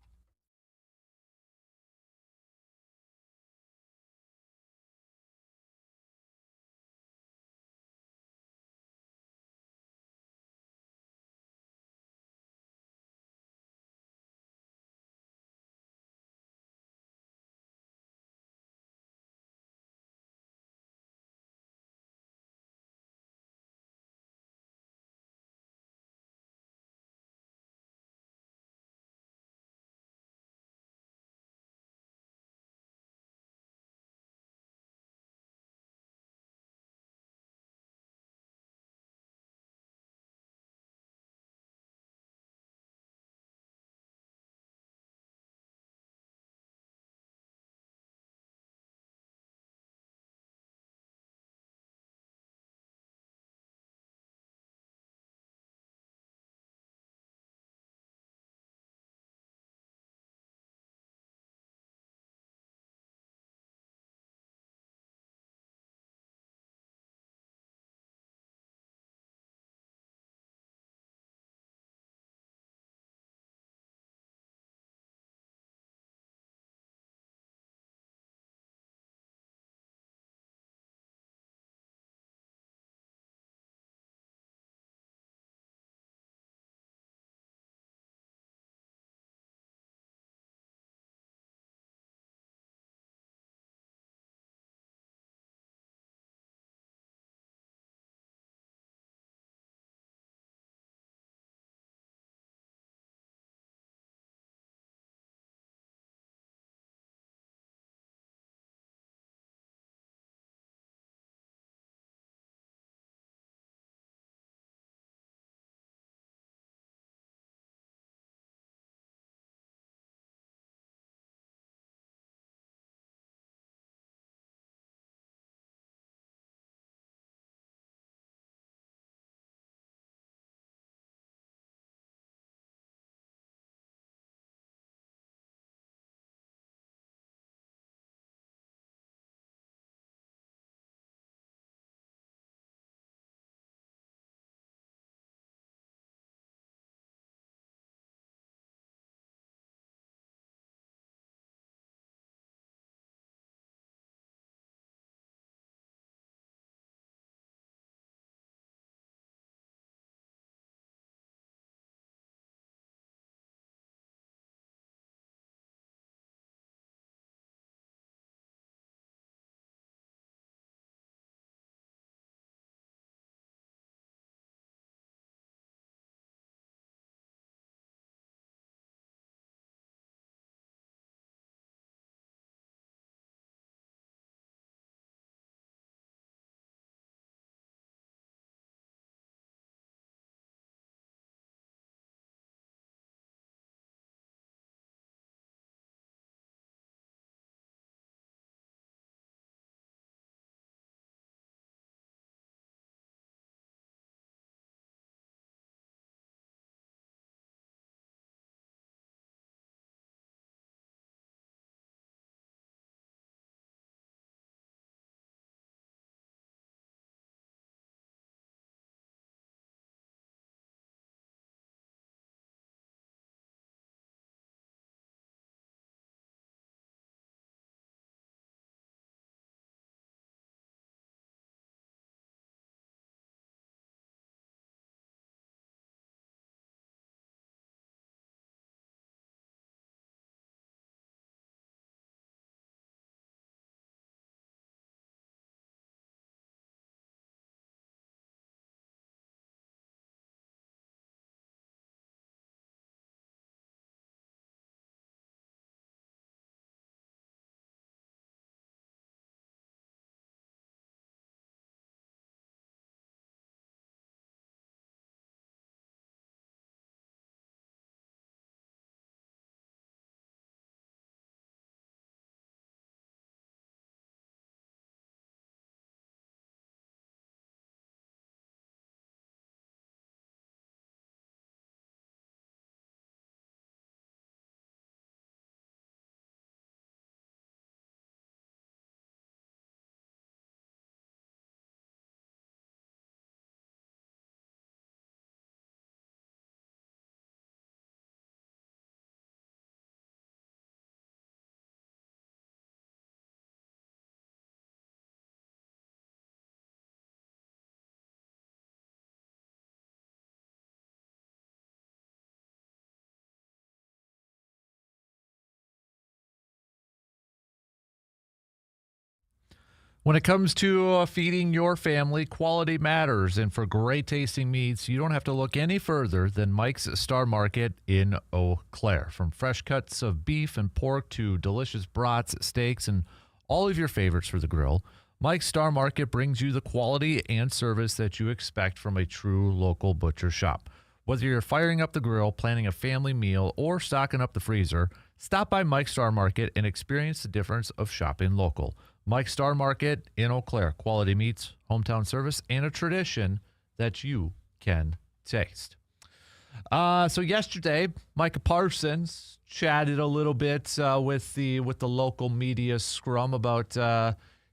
When it comes to feeding your family, quality matters. And for great tasting meats, you don't have to look any further than Mike's Star Market in Eau Claire. From fresh cuts of beef and pork to delicious brats, steaks, and all of your favorites for the grill, Mike's Star Market brings you the quality and service that you expect from a true local butcher shop. Whether you're firing up the grill, planning a family meal, or stocking up the freezer, stop by Mike's Star Market and experience the difference of shopping local. Mike's Star Market in Eau Claire. Quality meats, hometown service, and a tradition that you can taste. So yesterday, Micah Parsons chatted a little bit with the local media scrum about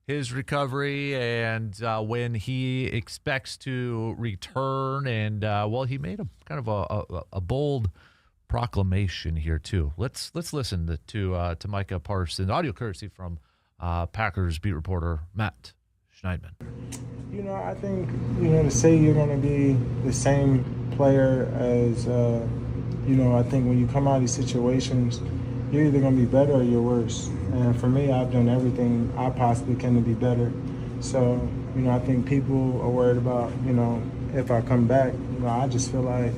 his recovery and when he expects to return. And he made a kind of a bold proclamation here too. Let's listen to Micah Parsons, audio courtesy from Packers beat reporter Matt Schneidman. I think, to say you're going to be the same player as, I think when you come out of these situations, you're either going to be better or you're worse. And for me, I've done everything I possibly can to be better. So, I think people are worried about, if I come back, I just feel like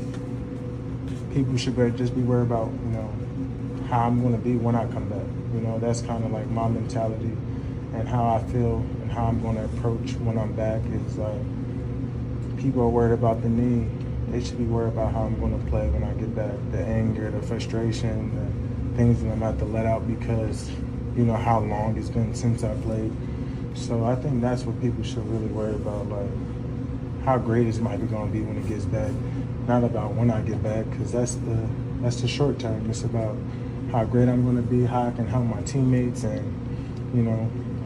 people should just be worried about, how I'm going to be when I come back. That's kind of like my mentality and how I feel and how I'm going to approach when I'm back is like people are worried about the knee. They should be worried about how I'm going to play when I get back. The anger, the frustration, the things that I'm about to let out because, how long it's been since I played. So I think that's what people should really worry about, like how great is Micah going to be when he gets back. Not about when I get back, because that's the short term. It's about how great I'm going to be, how I can help my teammates, and,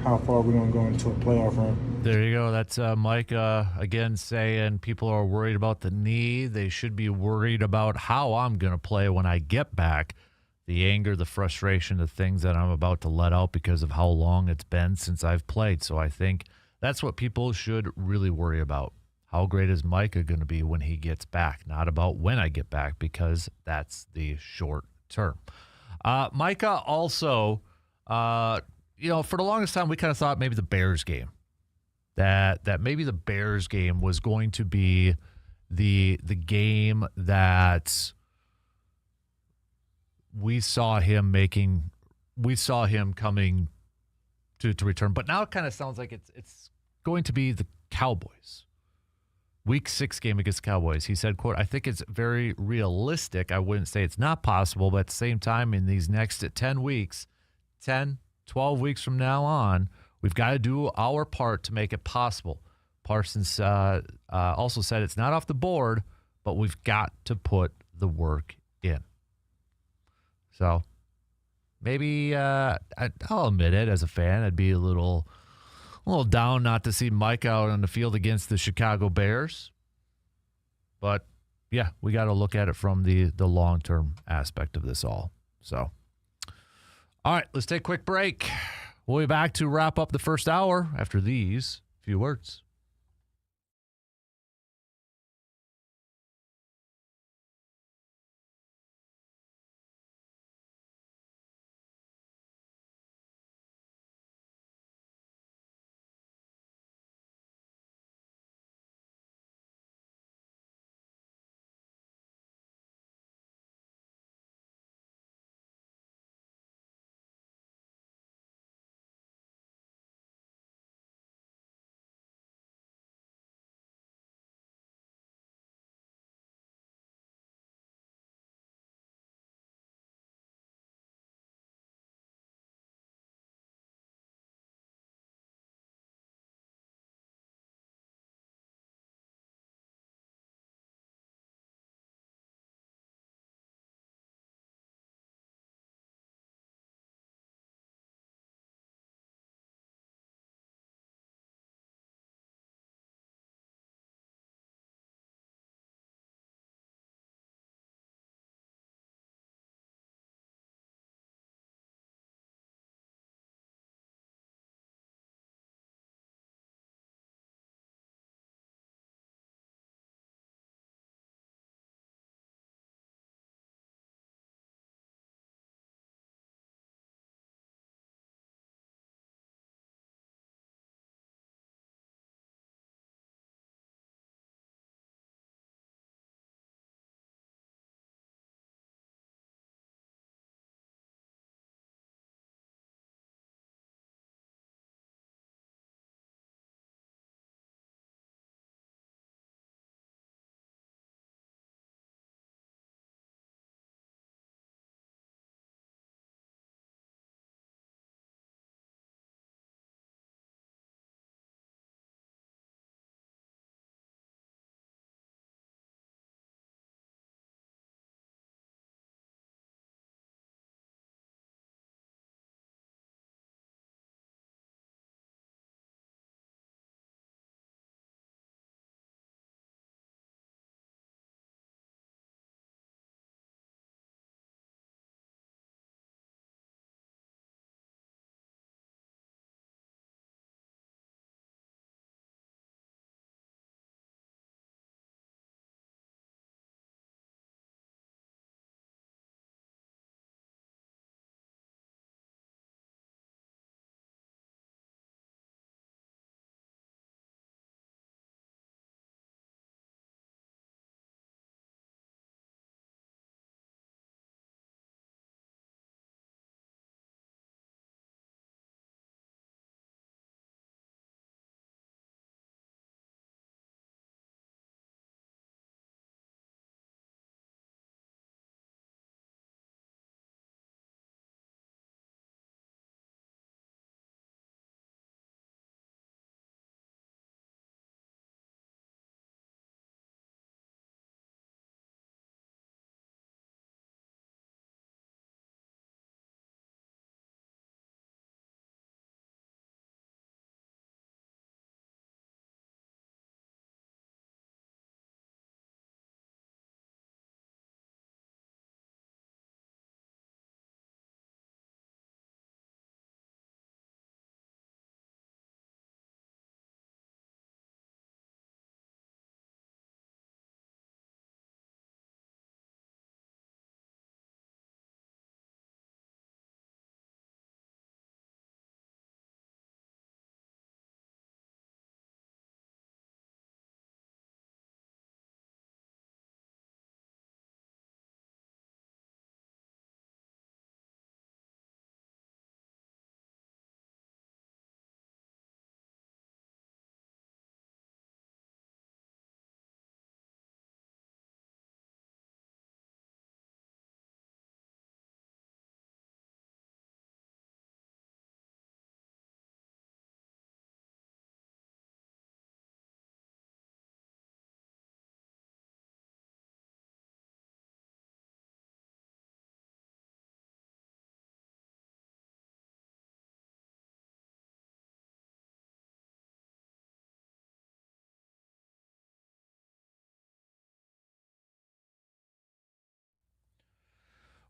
how far we're going to go into a playoff run. There you go. That's Micah again saying people are worried about the knee. They should be worried about how I'm going to play when I get back. The anger, the frustration, the things that I'm about to let out because of how long it's been since I've played. So I think that's what people should really worry about. How great is Micah going to be when he gets back? Not about when I get back, because that's the short term. Micah also, for the longest time, we kind of thought maybe the Bears game, that maybe the Bears game was going to be the game that we saw him coming to return. But now it kind of sounds like it's going to be the Cowboys. Week 6 game against the Cowboys. He said, quote, I think it's very realistic. I wouldn't say it's not possible, but at the same time, in these next 10 weeks, 10, 12 weeks from now on, we've got to do our part to make it possible. Parsons also said it's not off the board, but we've got to put the work in. So maybe I'll admit it, as a fan, I'd be a little down not to see Mike out on the field against the Chicago Bears. But, yeah, we got to look at it from the long-term aspect of this all. So, all right, let's take a quick break. We'll be back to wrap up the first hour after these few words.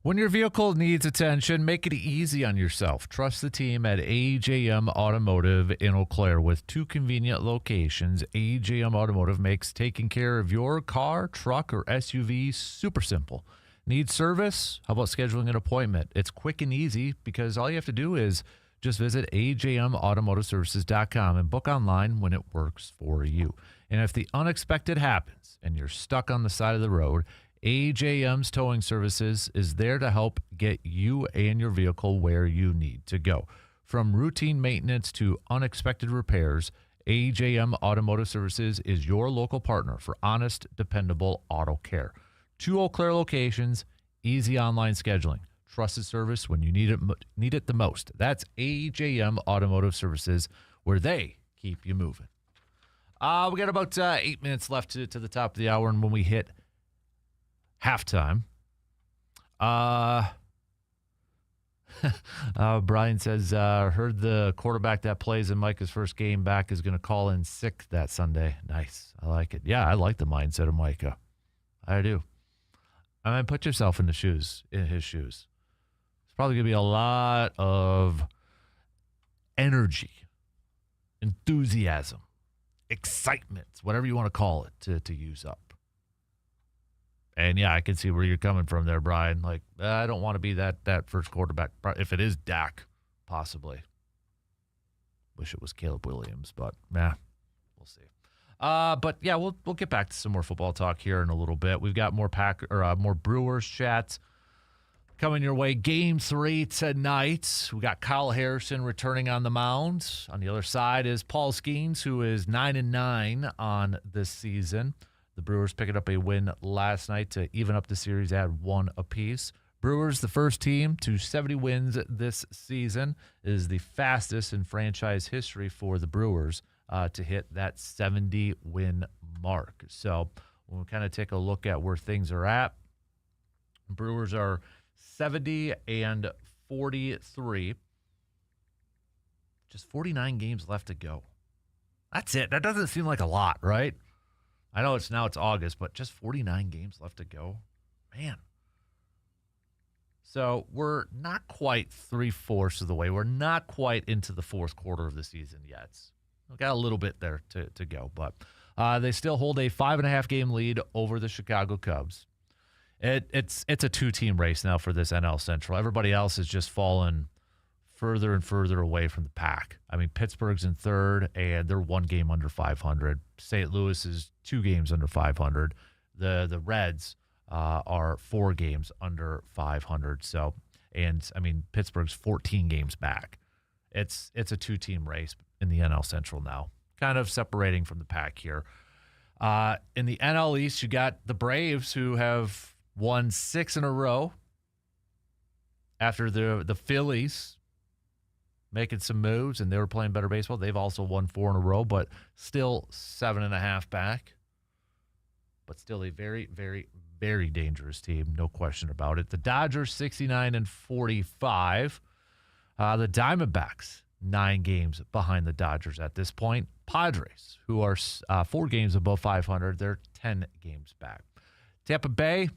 When your vehicle needs attention, make it easy on yourself. Trust the team at AJM Automotive in Eau Claire. With 2 convenient locations, AJM Automotive makes taking care of your car, truck, or SUV super simple. Need service? How about scheduling an appointment? It's quick and easy because all you have to do is just visit ajmautomotiveservices.com and book online when it works for you. And if the unexpected happens and you're stuck on the side of the road, AJM's Towing Services is there to help get you and your vehicle where you need to go. From routine maintenance to unexpected repairs, AJM Automotive Services is your local partner for honest, dependable auto care. 2 Eau Claire locations, easy online scheduling, trusted service when you need it the most. That's AJM Automotive Services, where they keep you moving. We got about 8 minutes left to the top of the hour, and when we hit halftime. Brian says, heard the quarterback that plays in Micah's first game back is going to call in sick that Sunday. Nice. I like it. Yeah, I like the mindset of Micah. I do. I mean, put yourself in his shoes. It's probably going to be a lot of energy, enthusiasm, excitement, whatever you want to call it, to use up. And, yeah, I can see where you're coming from there, Brian. Like, I don't want to be that first quarterback. If it is Dak, possibly. Wish it was Caleb Williams, but, we'll see. But, yeah, we'll get back to some more football talk here in a little bit. We've got more Brewers chats coming your way. Game 3 tonight. We got Kyle Harrison returning on the mound. On the other side is Paul Skeens, who is 9-9 on this season. The Brewers picking up a win last night to even up the series at 1 apiece. Brewers, the first team to 70 wins this season, is the fastest in franchise history for the Brewers to hit that 70-win mark. So when we kind of take a look at where things are at, Brewers are 70-43. Just 49 games left to go. That's it. That doesn't seem like a lot, right? I know it's August, but just 49 games left to go. Man. So we're not quite 3/4 of the way. We're not quite into the fourth quarter of the season yet. We've got a little bit there to go, but they still hold a 5.5-game lead over the Chicago Cubs. It's a 2-team race now for this NL Central. Everybody else has just fallen further and further away from the pack. I mean, Pittsburgh's in third, and they're 1 game under 500. St. Louis is 2 games under 500. The Reds are 4 games under 500. So, and I mean, Pittsburgh's 14 games back. It's a 2-team race in the NL Central now, kind of separating from the pack here. In the NL East, you got the Braves, who have won 6 in a row after the Phillies making some moves, and they were playing better baseball. They've also won 4 in a row, but still 7.5 back. But still a very, very, very dangerous team, no question about it. The Dodgers, 69-45. The Diamondbacks, 9 games behind the Dodgers at this point. Padres, who are 4 games above 500, they're 10 games back. Tampa Bay,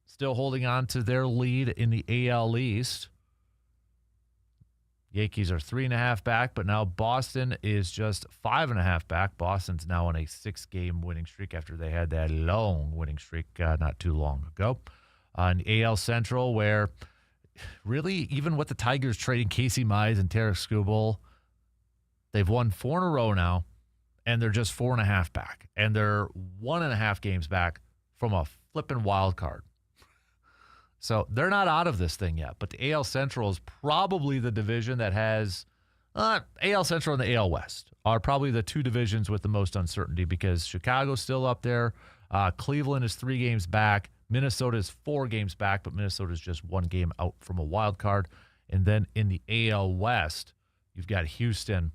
still holding on to their lead in the AL East. Yankees are 3.5 back, but now Boston is just 5.5 back. Boston's now on a 6-game winning streak after they had that long winning streak not too long ago. On AL Central, where really, even with the Tigers trading Casey Mize and Tarek Skubal, they've won 4 in a row now, and they're just 4.5 back. And they're 1.5 games back from a flipping wild card. So they're not out of this thing yet, but the AL Central is probably the division that has AL Central and the AL West are probably the 2 divisions with the most uncertainty, because Chicago's still up there. Cleveland is 3 games back. Minnesota is 4 games back, but Minnesota's just 1 game out from a wild card. And then in the AL West, you've got Houston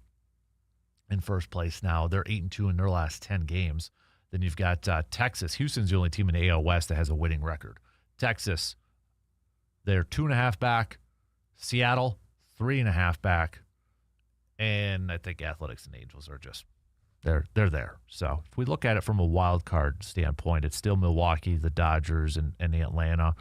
in first place now. They're 8-2 in their last 10 games. Then you've got Texas. Houston's the only team in the AL West that has a winning record. Texas, they're 2.5 back. Seattle, 3.5 back. And I think Athletics and Angels are just, they're there. So if we look at it from a wild card standpoint, it's still Milwaukee, the Dodgers, and Atlanta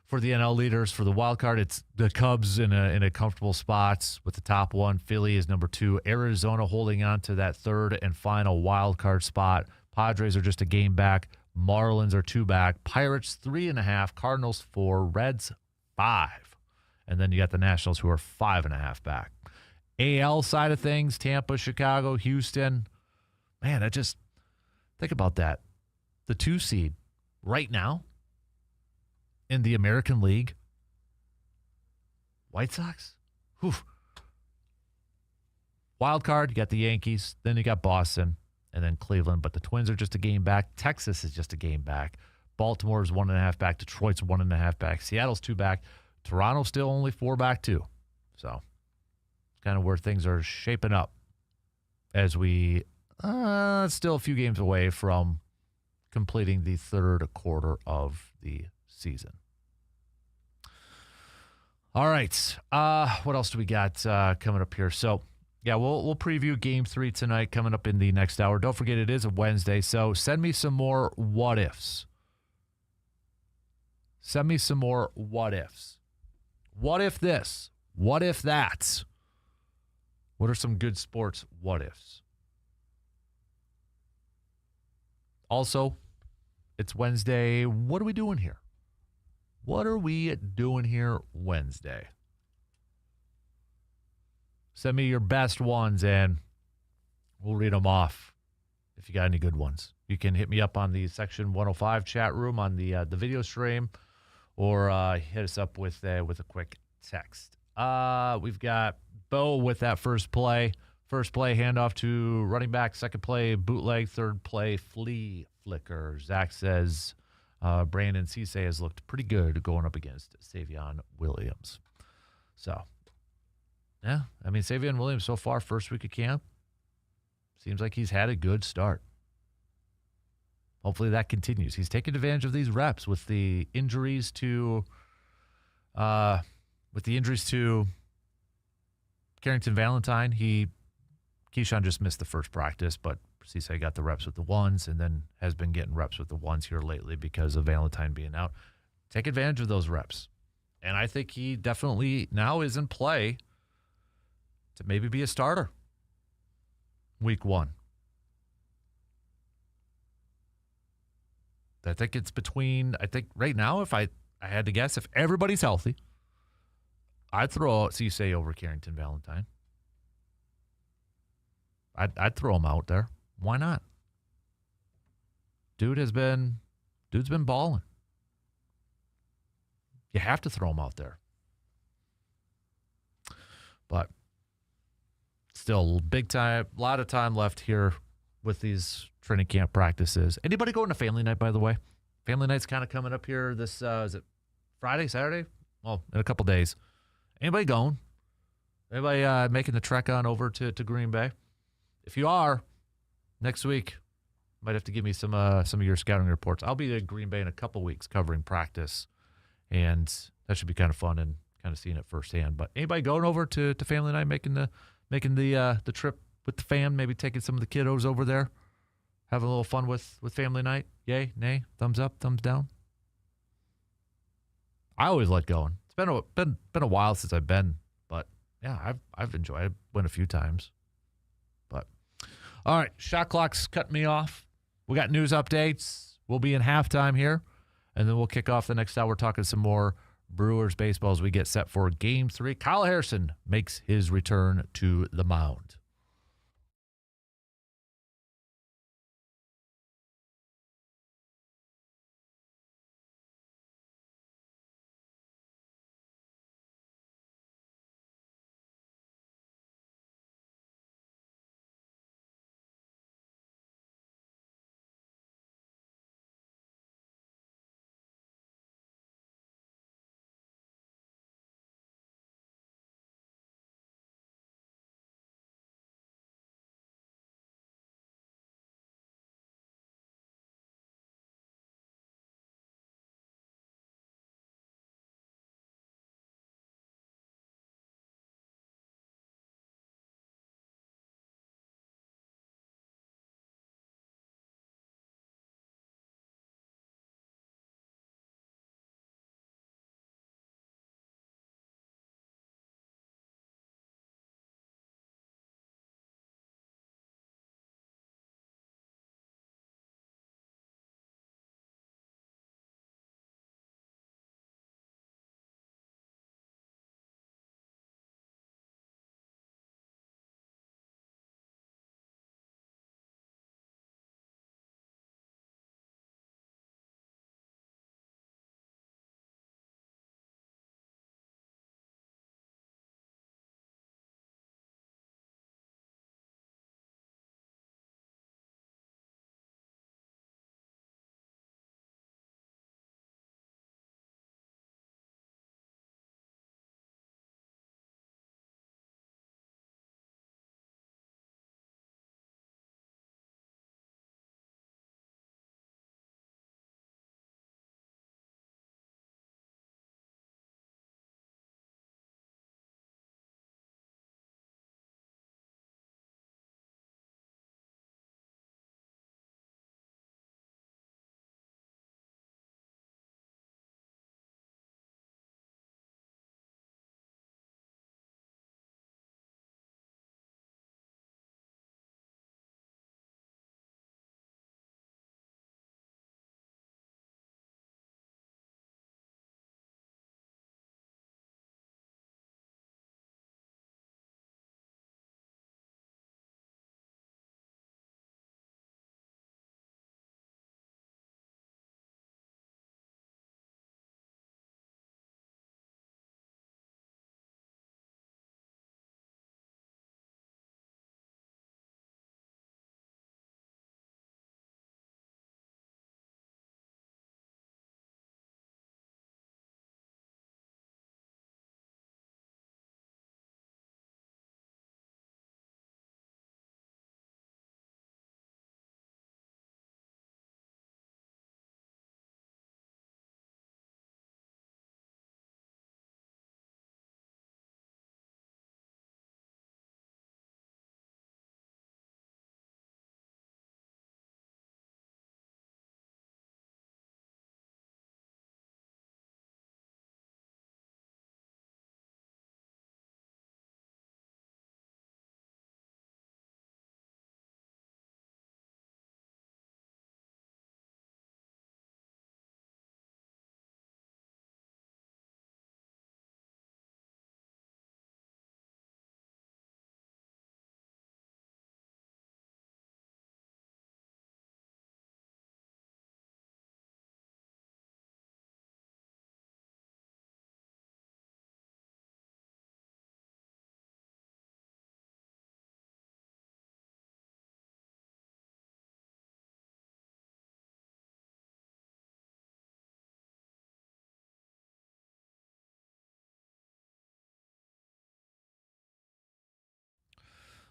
For the NL leaders, for the wild card, it's the Cubs in a comfortable spot with the top one. Philly is number 2. Arizona holding on to that third and final wild card spot. Padres are just a game back. Marlins are 2 back. Pirates 3.5. Cardinals 4. Reds 5. And then you got the Nationals who are 5.5 back. AL side of things, Tampa, Chicago, Houston. Man, I just think about that. The 2 seed right now in the American League, White Sox. Whew. Wild card, you got the Yankees, then you got Boston, and then Cleveland. But the Twins are just a game back. Texas is just a game back. Baltimore is 1.5 back. Detroit's 1.5 back. Seattle's 2 back. Toronto's still only 4 back too. So it's kind of where things are shaping up as we still a few games away from completing the third quarter of the season. All right. What else do we got coming up here? So, yeah, we'll preview Game 3 tonight coming up in the next hour. Don't forget it is a Wednesday, so send me some more what-ifs. Send me some more what-ifs. What if this? What if that? What are some good sports what-ifs? Also, it's Wednesday. What are we doing here? What are we doing here Wednesday? Send me your best ones, and we'll read them off if you got any good ones. You can hit me up on the Section 105 chat room on the video stream, or hit us up with a quick text. We've got Bo with that first play. First play, handoff to running back. Second play, bootleg. Third play, flea flicker. Zach says Brandon Cisse has looked pretty good going up against Savion Williams. So, yeah, I mean, Savion Williams so far, first week of camp, seems like he's had a good start. Hopefully that continues. He's taken advantage of these reps with the injuries to Carrington Valentine. Keyshawn just missed the first practice, but Cisse got the reps with the ones and then has been getting reps with the ones here lately because of Valentine being out. Take advantage of those reps. And I think he definitely now is in play to maybe be a starter week 1. I think it's between, right now, if I had to guess, if everybody's healthy, I'd throw Cisse over Carrington Valentine. I'd throw him out there. Why not? Dude's been balling. You have to throw him out there. But still, big time, a lot of time left here with these training camp practices. Anybody going to family night, by the way? Family night's kind of coming up here this, is it Friday, Saturday? Well, in a couple days. Anybody going? Anybody making the trek on over to Green Bay? If you are, next week, might have to give me some of your scouting reports. I'll be at Green Bay in a couple weeks covering practice, and that should be kind of fun and kind of seeing it firsthand. But anybody going over to family night, making the trip with the fam, maybe taking some of the kiddos over there, having a little fun with family night? Yay, nay, thumbs up, thumbs down? I always like going. It's been a while since I've been, but yeah, I've enjoyed it. Went a few times. But all right, shot clock's cutting me off. We got news updates. We'll be in halftime here, and then we'll kick off the next hour talking some more Brewers baseball as we get set for Game 3. Kyle Harrison makes his return to the mound.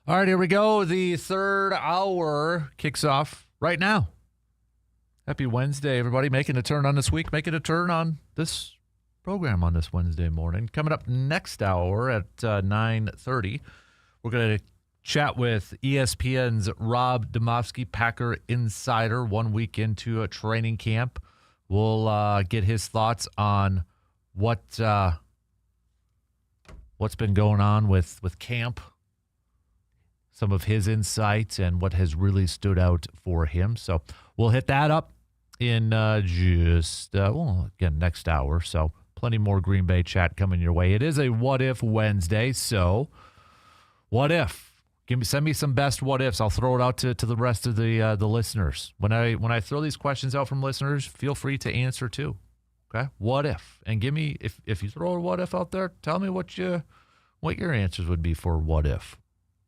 All right, here we go. The third hour kicks off right now. Happy Wednesday, everybody. Making a turn on this week, making a turn on this program on this Wednesday morning. Coming up next hour at 9:30, we're going to chat with ESPN's Rob Demovsky, Packer insider, 1 week into a training camp. We'll get his thoughts on what's been going on with camp, some of his insights, and what has really stood out for him. So we'll hit that up in again, next hour. So plenty more Green Bay chat coming your way. It is a What If Wednesday, so what if? Send me some best what ifs. I'll throw it out to the rest of the listeners. When I throw these questions out from listeners, feel free to answer too. Okay, what if? And give me if you throw a what if out there, tell me what your answers would be for what if.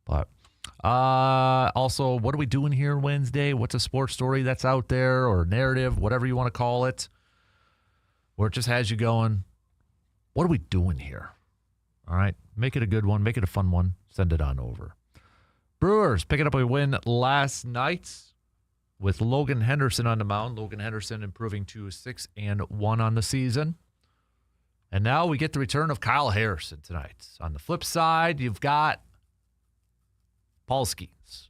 But also, what are we doing here Wednesday? What's a sports story that's out there, or narrative, whatever you want to call it, where it just has you going, what are we doing here? All right, make it a good one, make it a fun one, send it on over. Brewers picking up a win last night with Logan Henderson on the mound. Logan Henderson improving to 6-1 on the season. And now we get the return of Kyle Harrison tonight. On the flip side, you've got Paul Skeens.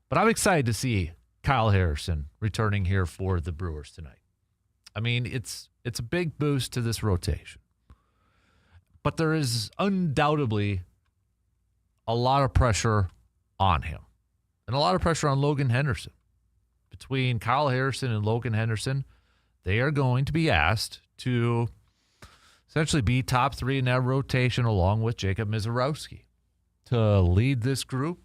But I'm excited to see Kyle Harrison returning here for the Brewers tonight. I mean, it's a big boost to this rotation. But there is undoubtedly a lot of pressure on him and a lot of pressure on Logan Henderson. Between Kyle Harrison and Logan Henderson, they are going to be asked to essentially be top three in that rotation along with Jacob Misiorowski to lead this group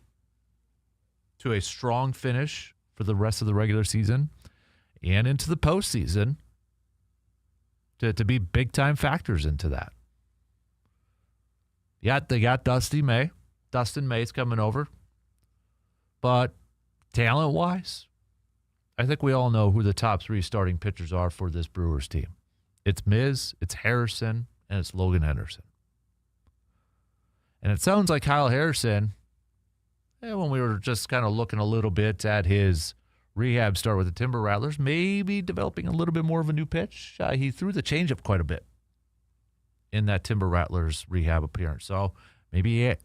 to a strong finish for the rest of the regular season and into the postseason to be big-time factors into that. Yeah, they got Dustin May's coming over. But talent-wise, I think we all know who the top three starting pitchers are for this Brewers team. It's Miz, it's Harrison, and it's Logan Henderson. And it sounds like Kyle Harrison, when we were just kind of looking a little bit at his rehab start with the Timber Rattlers, maybe developing a little bit more of a new pitch. He threw the changeup quite a bit in that Timber Rattlers rehab appearance. So maybe a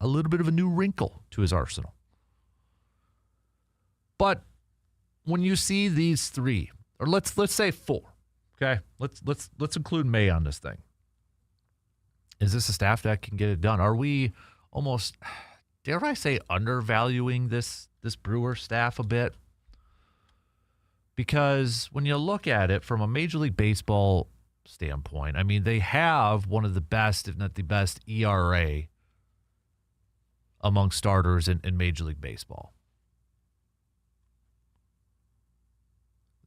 little bit of a new wrinkle to his arsenal. But when you see these three, or let's say four, okay? Let's include May on this thing. Is this a staff that can get it done? Are we almost, dare I say, undervaluing this Brewer staff a bit? Because when you look at it from a Major League Baseball standpoint, I mean, they have one of the best, if not the best, ERA among starters in Major League Baseball.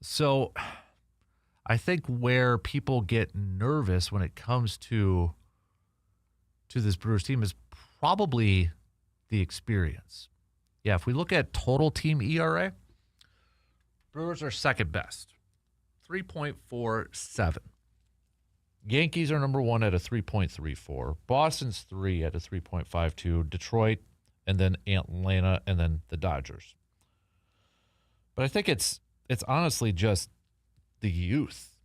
So I think where people get nervous when it comes to this Brewers team is probably the experience. Yeah, if we look at total team ERA, Brewers are second best, 3.47. Yankees are number one at a 3.34. Boston's 3 at a 3.52. Detroit, and then Atlanta, and then the Dodgers. But I think it's honestly just the youth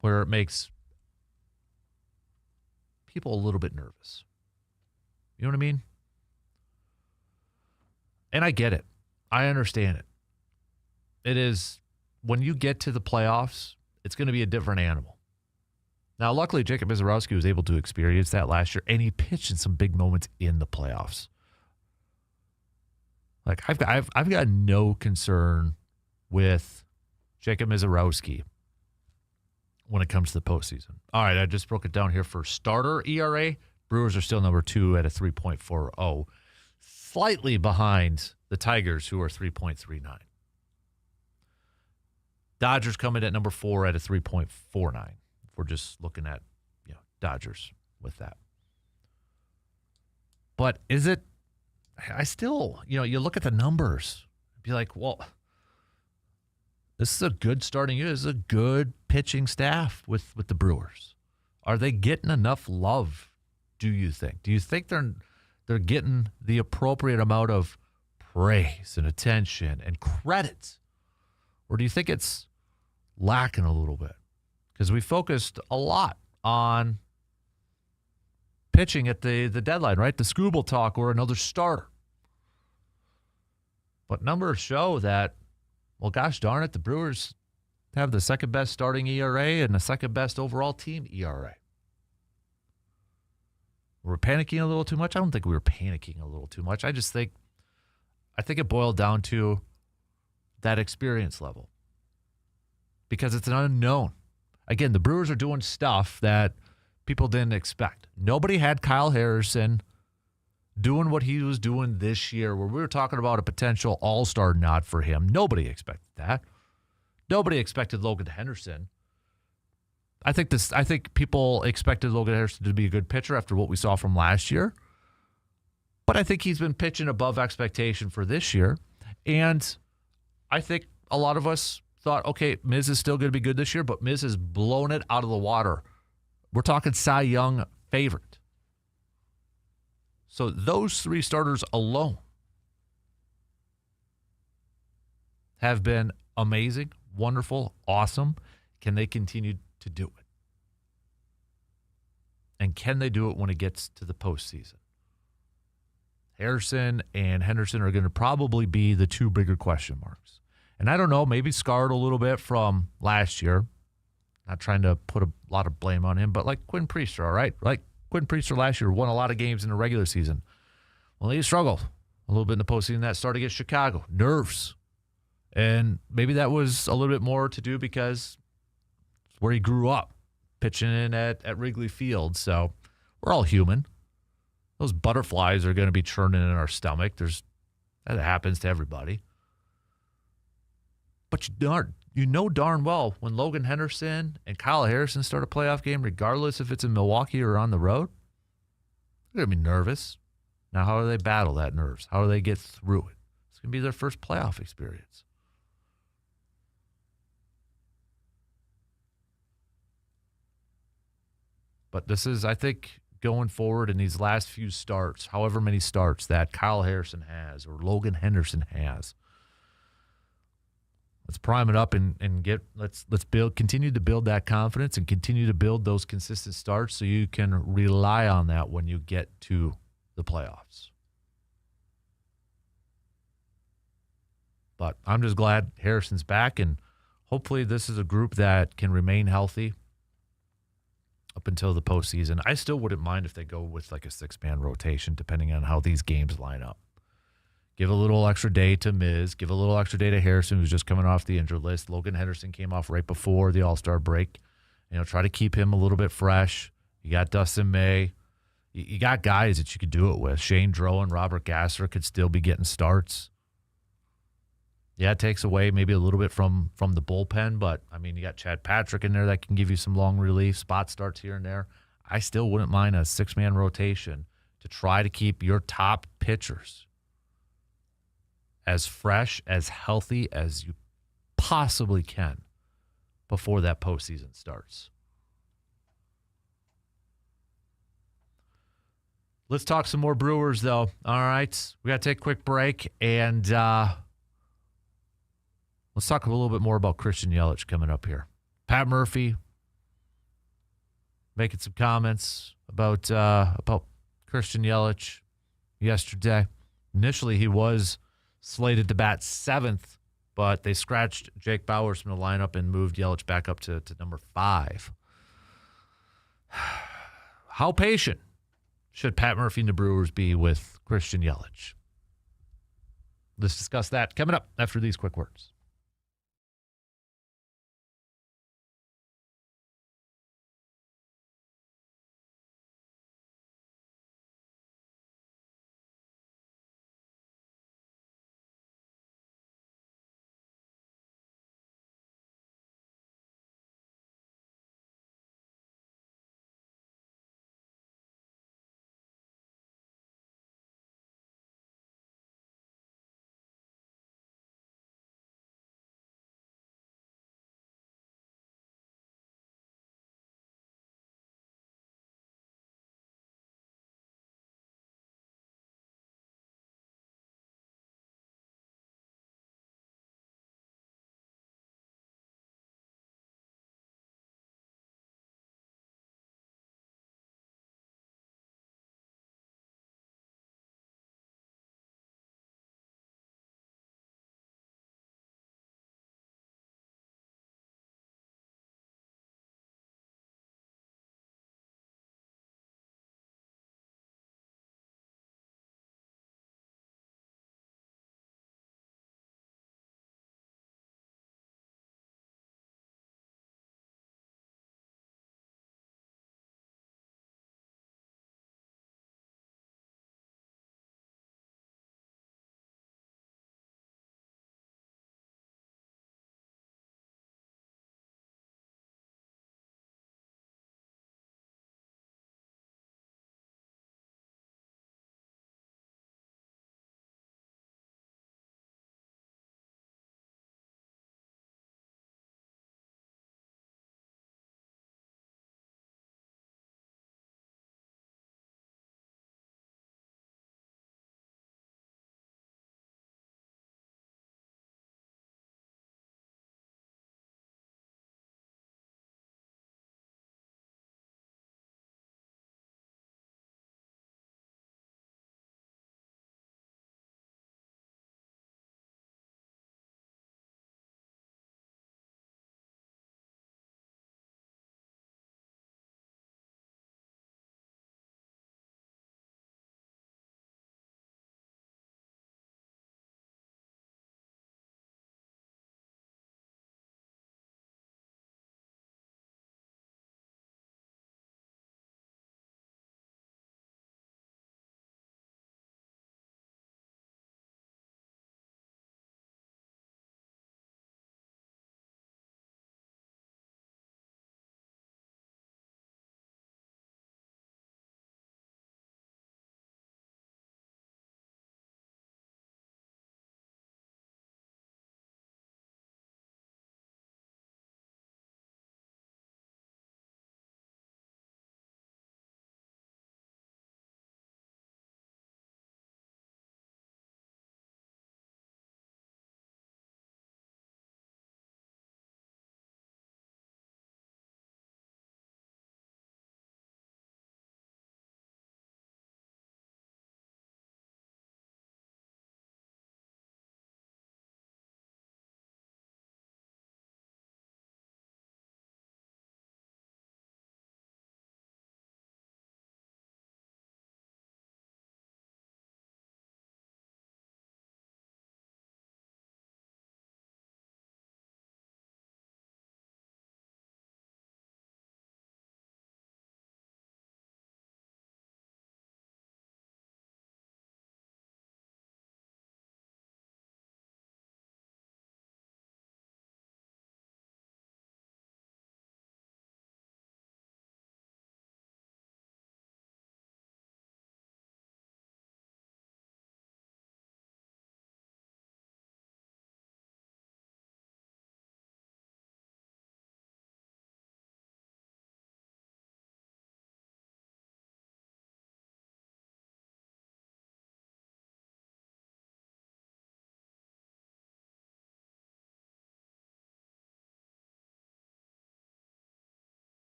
where it makes people a little bit nervous. You know what I mean? And I get it. I understand it. It is, when you get to the playoffs, it's going to be a different animal. Now, luckily, Jacob Misiorowski was able to experience that last year, and he pitched in some big moments in the playoffs. Like, I've got no concern with Jacob Misiorowski when it comes to the postseason. All right, I just broke it down here for starter ERA. Brewers are still number 2 at a 3.40, slightly behind the Tigers, who are 3.39. Dodgers come in at number 4 at a 3.49. If we're just looking at, Dodgers with that. But is it? I still, you look at the numbers, be like, well, this is a good starting year. This is a good pitching staff with the Brewers. Are they getting enough love, do you think? Do you think they're they're getting the appropriate amount of praise and attention and credit? Or do you think it's lacking a little bit? Because we focused a lot on pitching at the deadline, right? The Scooble talk or another starter. But numbers show that, well, gosh darn it, the Brewers have the second best starting ERA and the second best overall team ERA. We're panicking a little too much. I don't think we were panicking a little too much. I think it boiled down to that experience level. Because it's an unknown. Again, the Brewers are doing stuff that people didn't expect. Nobody had Kyle Harrison doing what he was doing this year, where we were talking about a potential all-star nod for him. Nobody expected that. Nobody expected Logan Henderson. I think people expected Logan Henderson to be a good pitcher after what we saw from last year. But I think he's been pitching above expectation for this year. And I think a lot of us thought, okay, Miz is still going to be good this year, but Miz has blown it out of the water. We're talking Cy Young favorite. So those three starters alone have been amazing, wonderful, awesome. Can they continue to do it? And can they do it when it gets to the postseason? Harrison and Henderson are going to probably be the two bigger question marks. And I don't know, maybe scarred a little bit from last year. Not trying to put a lot of blame on him, but like Quinn Priester, all right? Like Quinn Priester last year won a lot of games in the regular season. Well, he struggled a little bit in the postseason. That started against Chicago. Nerves. And maybe that was a little bit more to do because it's where he grew up, pitching in at Wrigley Field. So we're all human. Those butterflies are going to be churning in our stomach. That happens to everybody. But you know darn well when Logan Henderson and Kyle Harrison start a playoff game, regardless if it's in Milwaukee or on the road, they're going to be nervous. Now, how do they battle that nerves? How do they get through it? It's going to be their first playoff experience. But this is, I think, going forward in these last few starts, however many starts that Kyle Harrison has or Logan Henderson has, let's prime it up and let's continue to build that confidence and continue to build those consistent starts so you can rely on that when you get to the playoffs. But I'm just glad Harrison's back, and hopefully this is a group that can remain healthy up until the postseason. I still wouldn't mind if they go with like a 6-man rotation, depending on how these games line up. Give a little extra day to Miz. Give a little extra day to Harrison, who's just coming off the injured list. Logan Henderson came off right before the All-Star break. Try to keep him a little bit fresh. You got Dustin May. You got guys that you could do it with. Shane Drow and Robert Gasser could still be getting starts. Yeah, it takes away maybe a little bit from the bullpen, but, you got Chad Patrick in there that can give you some long relief, spot starts here and there. I still wouldn't mind a 6-man rotation to try to keep your top pitchers as fresh, as healthy as you possibly can before that postseason starts. Let's talk some more Brewers, though. All right, we got to take a quick break, and let's talk a little bit more about Christian Yelich coming up here. Pat Murphy making some comments about Christian Yelich yesterday. Initially, he was slated to bat 7th, but they scratched Jake Bauers from the lineup and moved Yelich back up to number 5. How patient should Pat Murphy and the Brewers be with Christian Yelich? Let's discuss that coming up after these quick words.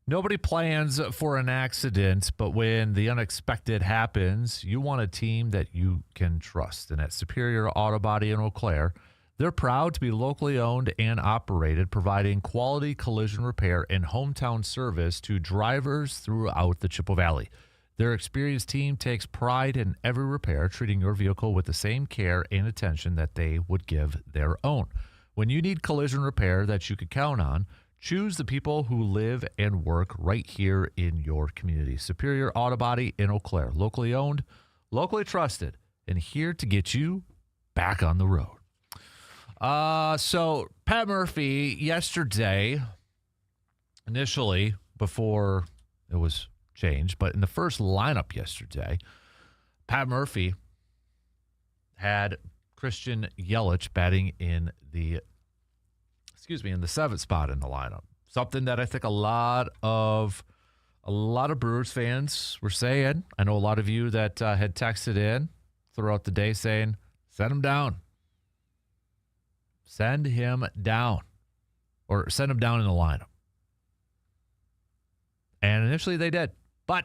Nobody plans for an accident, but when the unexpected happens, you want a team that you can trust. And at Superior Auto Body in Eau Claire, they're proud to be locally owned and operated, providing quality collision repair and hometown service to drivers throughout the Chippewa Valley. Their experienced team takes pride in every repair, treating your vehicle with the same care and attention that they would give their own. When you need collision repair that you could count on, choose the people who live and work right here in your community. Superior Auto Body in Eau Claire, locally owned, locally trusted, and here to get you back on the road. So Pat Murphy yesterday, initially before it was changed, but in the first lineup yesterday, Pat Murphy had Christian Yelich batting in the seventh spot in the lineup. Something that I think a lot of Brewers fans were saying. I know a lot of you that had texted in throughout the day saying, send him down. Send him down. Or send him down in the lineup. And initially they did. But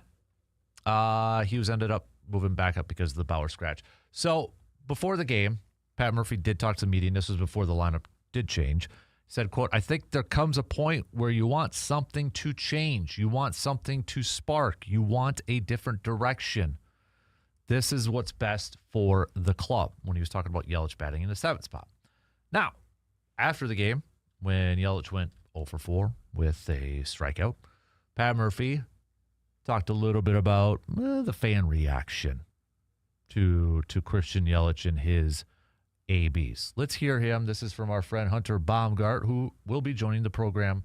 he was ended up moving back up because of the Bauer scratch. So before the game, Pat Murphy did talk to the media, and this was before the lineup did change. He said, quote, I think there comes a point where you want something to change. You want something to spark. You want a different direction. This is what's best for the club, when he was talking about Yelich batting in the seventh spot. Now, after the game, when Yelich went 0 for 4 with a strikeout, Pat Murphy talked a little bit about the fan reaction to Christian Yelich and his ABs. Let's hear him. This is from our friend Hunter Baumgart, who will be joining the program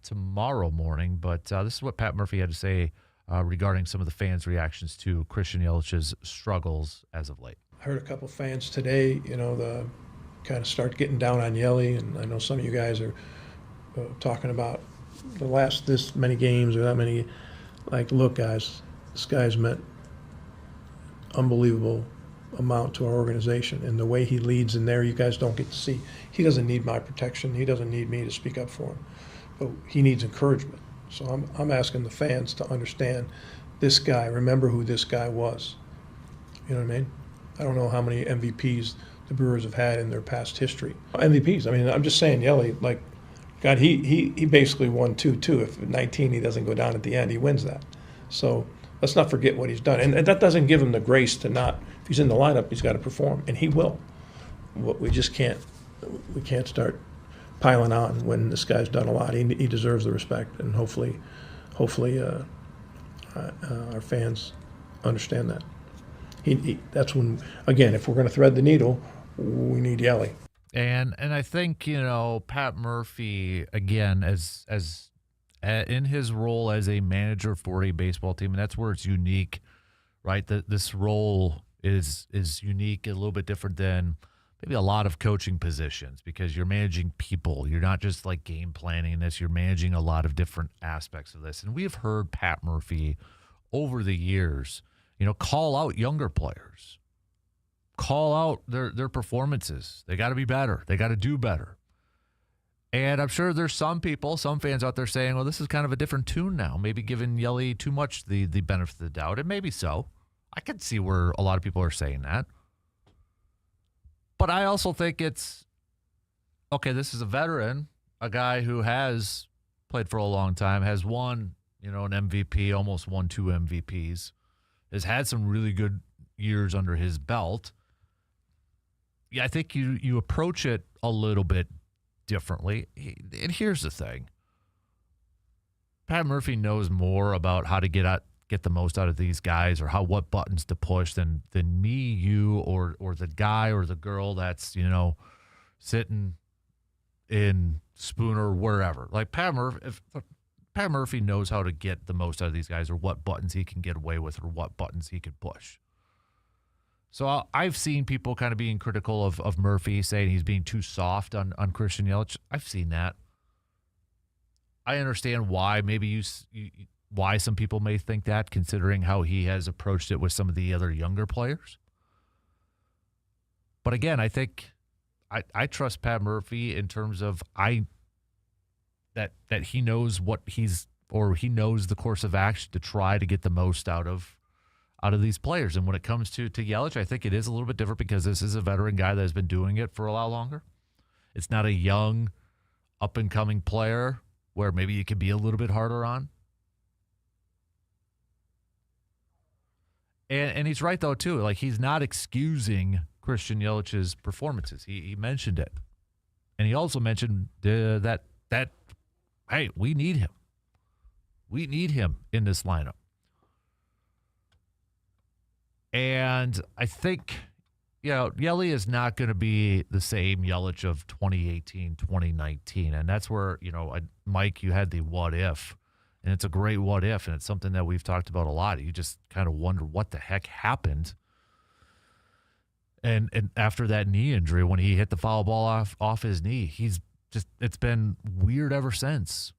tomorrow morning. But this is what Pat Murphy had to say regarding some of the fans' reactions to Christian Yelich's struggles as of late. I heard a couple fans today, the kind of start getting down on Yelly, and I know some of you guys are talking about the last this many games or that many. Like, look, guys, this guy's meant unbelievable amount to our organization, and the way he leads in there, you guys don't get to see. He doesn't need my protection. He doesn't need me to speak up for him, but he needs encouragement. So I'm asking the fans to understand this guy. Remember who this guy was. You know what I mean? I don't know how many MVPs the Brewers have had in their past history. MVPs. I mean, I'm just saying, Yelly, like, God, he basically won 2-2. If at 19 he doesn't go down at the end, he wins that. So let's not forget what he's done. And that doesn't give him the grace to not, if he's in the lineup, he's got to perform, and he will. We just can't start piling on when this guy's done a lot. He deserves the respect, and hopefully our fans understand that. That's when, again, if we're going to thread the needle, we need Yelly. And I think, Pat Murphy, again, as in his role as a manager for a baseball team, and that's where it's unique, right? This role is unique, a little bit different than maybe a lot of coaching positions, because you're managing people. You're not just like game planning this. You're managing a lot of different aspects of this. And we have heard Pat Murphy over the years, call out younger players. Call out their performances. They got to be better. They got to do better. And I'm sure there's some fans out there saying, well, this is kind of a different tune now, maybe giving Yelly too much the benefit of the doubt. And maybe so. I can see where a lot of people are saying that. But I also think it's, okay, this is a veteran, a guy who has played for a long time, has won, an MVP, almost won 2 MVPs, has had some really good years under his belt. Yeah, I think you approach it a little bit differently. And here's the thing. Pat Murphy knows more about how to get the most out of these guys, or what buttons to push than me, you, or the guy or the girl that's, sitting in Spooner or wherever. Like Pat Murphy knows how to get the most out of these guys, or what buttons he can get away with, or what buttons he can push. So I've seen people kind of being critical of Murphy, saying he's being too soft on Christian Yelich. I've seen that. I understand why why some people may think that, considering how he has approached it with some of the other younger players. But again, I think I trust Pat Murphy in terms of that he knows what he's or he knows the course of action to try to get the most out of these players. And when it comes to Yelich, I think it is a little bit different because this is a veteran guy that has been doing it for a lot longer. It's not a young, up-and-coming player where maybe you can be a little bit harder on. And he's right, though, too. Like, he's not excusing Christian Yelich's performances. He mentioned it. And he also mentioned that, hey, we need him. We need him in this lineup. And I think, Yeli is not going to be the same Yelich of 2018, 2019. And that's where, Mike, you had the what if. And it's a great what if, and it's something that we've talked about a lot. You just kind of wonder what the heck happened. And after that knee injury, when he hit the foul ball off his knee, it's been weird ever since.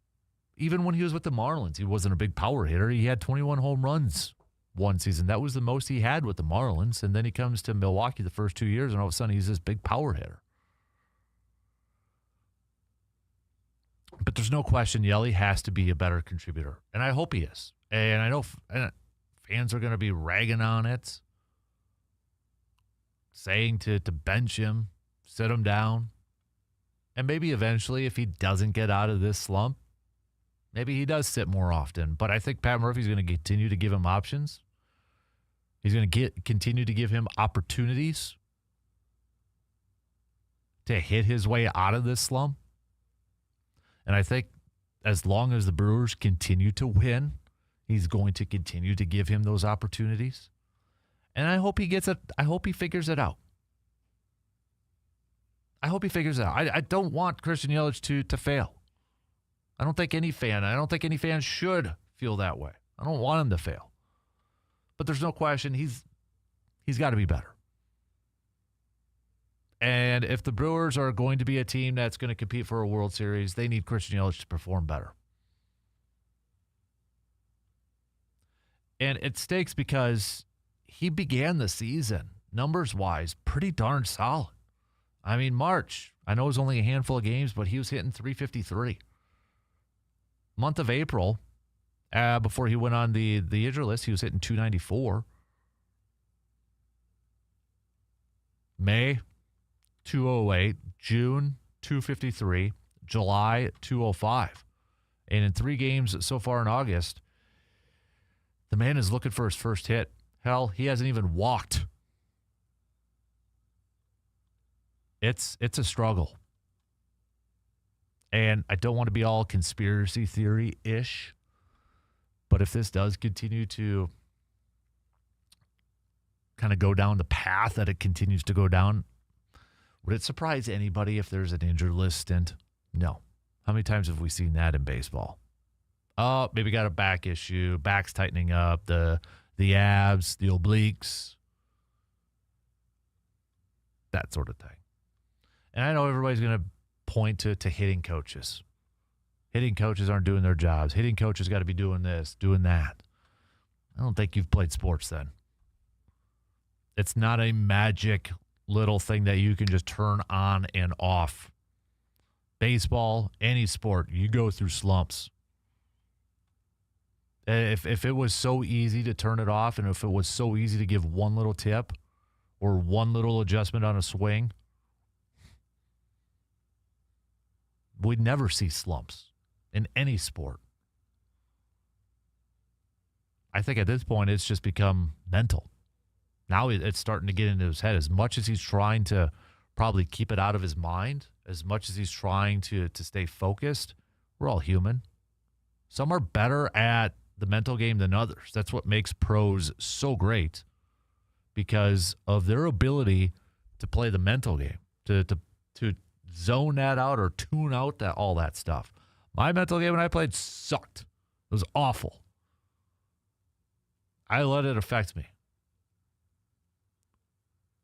Even when he was with the Marlins, he wasn't a big power hitter. He had 21 home runs one season. That was the most he had with the Marlins. And then he comes to Milwaukee the first 2 years, and all of a sudden he's this big power hitter. But there's no question Yeli has to be a better contributor. And I hope he is. And I know fans are going to be ragging on it, saying to bench him, sit him down. And maybe eventually, if he doesn't get out of this slump, maybe he does sit more often. But I think Pat Murphy's going to continue to give him options. He's going to continue to give him opportunities to hit his way out of this slump. And I think as long as the Brewers continue to win, he's going to continue to give him those opportunities. And I hope he gets it. I hope he figures it out. I hope he figures it out. I don't want Christian Yelich to fail. I don't think any fan should feel that way. I don't want him to fail. But there's no question he's got to be better. And if the Brewers are going to be a team that's going to compete for a World Series, they need Christian Yelich to perform better. And it stakes because he began the season, numbers-wise, pretty darn solid. I mean, March, I know it was only a handful of games, but he was hitting 353. Month of April, before he went on the injury list, he was hitting 294. May, 208, June 253, July 205. And in 3 games so far in August, the man is looking for his first hit. Hell, he hasn't even walked. It's a struggle. And I don't want to be all conspiracy theory-ish, but if this does continue to kind of go down the path that it continues to go down, would it surprise anybody if there's an injured list stint? No. How many times have we seen that in baseball? Oh, maybe got a back issue, back's tightening up, the abs, the obliques, that sort of thing. And I know everybody's going to point to hitting coaches. Hitting coaches aren't doing their jobs. Hitting coaches got to be doing this, doing that. I don't think you've played sports then. It's not a magic little thing that you can just turn on and off. Baseball, any sport, you go through slumps. If it was so easy to turn it off, and if it was so easy to give one little tip or one little adjustment on a swing, we'd never see slumps in any sport. I think at this point it's just become mental. Now it's starting to get into his head. As much as he's trying to probably keep it out of his mind, as much as he's trying to stay focused, we're all human. Some are better at the mental game than others. That's what makes pros so great, because of their ability to play the mental game, to zone that out or tune out all that stuff. My mental game when I played sucked. It was awful. I let it affect me.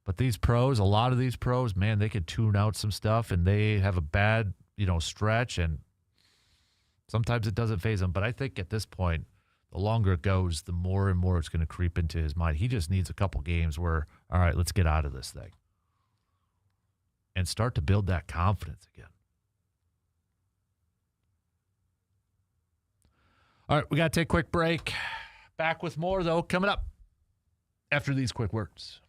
But these pros, a lot of these pros, man, they could tune out some stuff, and they have a bad, stretch, and sometimes it doesn't faze them. But I think at this point, the longer it goes, the more and more it's going to creep into his mind. He just needs a couple games where, all right, let's get out of this thing and start to build that confidence again. All right, we got to take a quick break. Back with more, though, coming up after these quick words.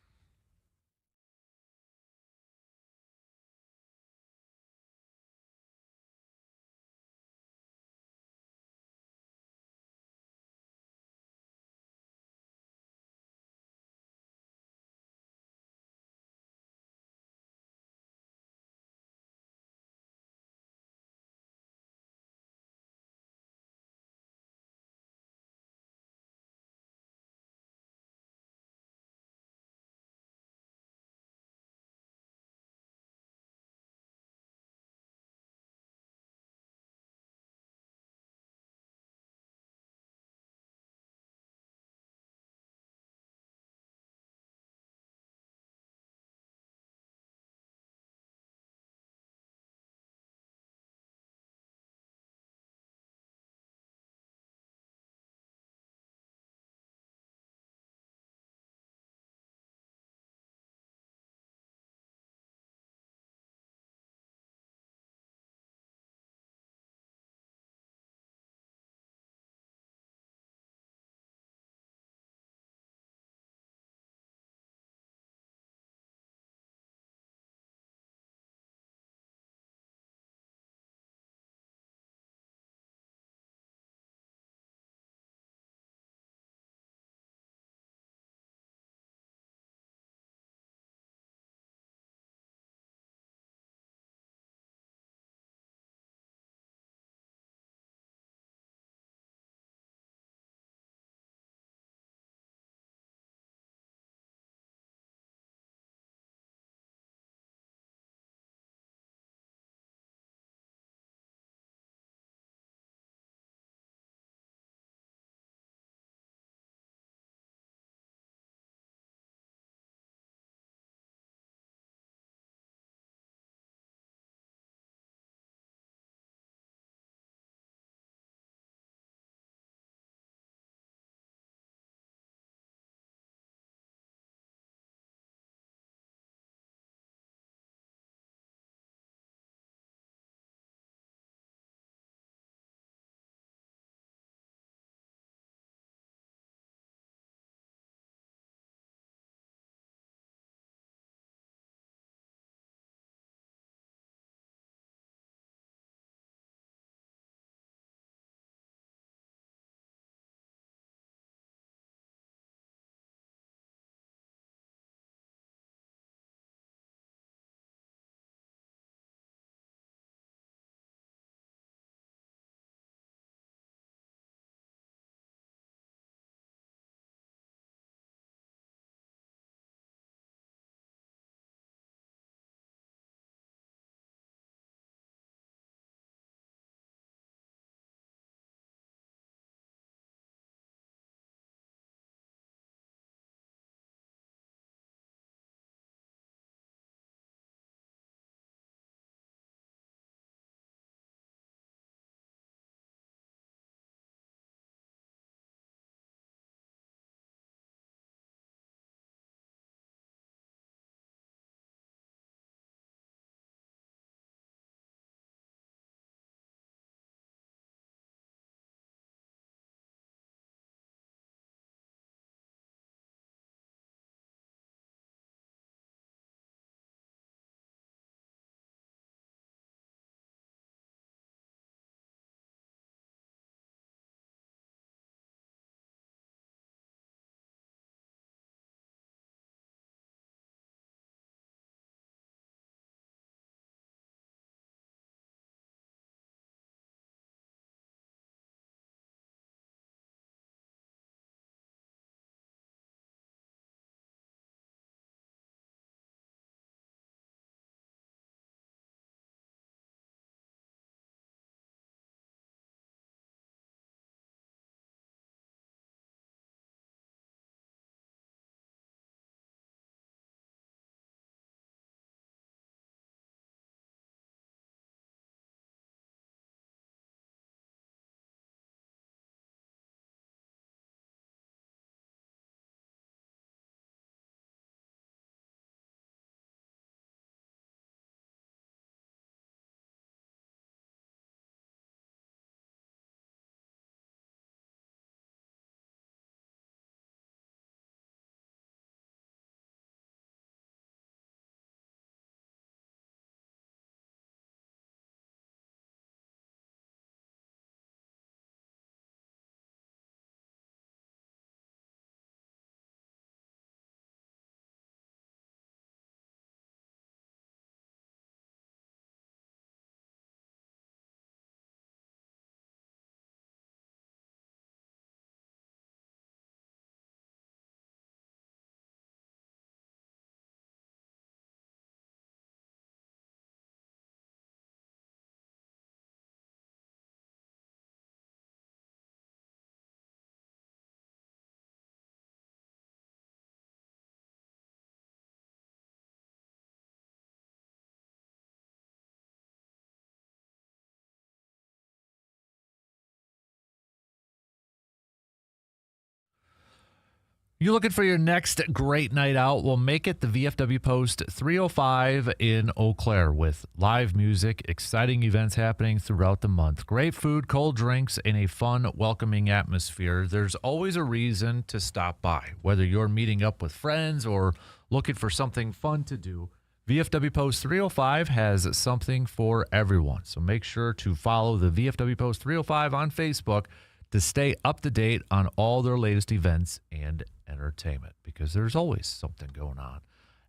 You looking for your next great night out? Well, make it the VFW Post 305 in Eau Claire with live music, exciting events happening throughout the month, great food, cold drinks, and a fun, welcoming atmosphere. There's always a reason to stop by, whether you're meeting up with friends or looking for something fun to do. VFW Post 305 has something for everyone. So make sure to follow the VFW Post 305 on Facebook to stay up to date on all their latest events and entertainment, because there's always something going on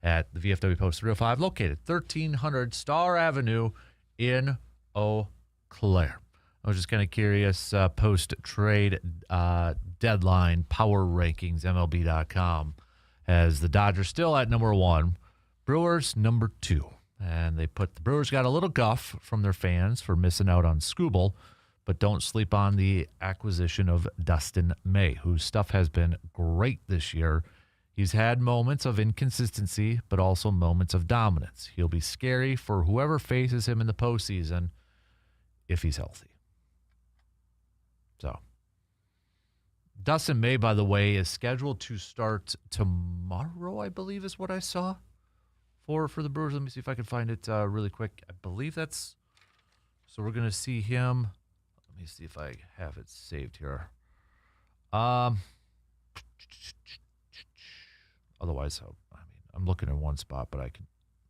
at the VFW Post 305, located 1300 Star Avenue in Eau Claire. I was just kind of curious, post-trade deadline power rankings, MLB.com, has the Dodgers still at number 1, Brewers number 2. And they put the Brewers got a little guff from their fans for missing out on Skubal, but don't sleep on the acquisition of Dustin May, whose stuff has been great this year. He's had moments of inconsistency, but also moments of dominance. He'll be scary for whoever faces him in the postseason if he's healthy. So, Dustin May, by the way, is scheduled to start tomorrow, I believe is what I saw for the Brewers. Let me see if I can find it really quick. I believe that's... So we're going to see him... Let me see if I have it saved here. Otherwise, I'm looking in one spot, but I can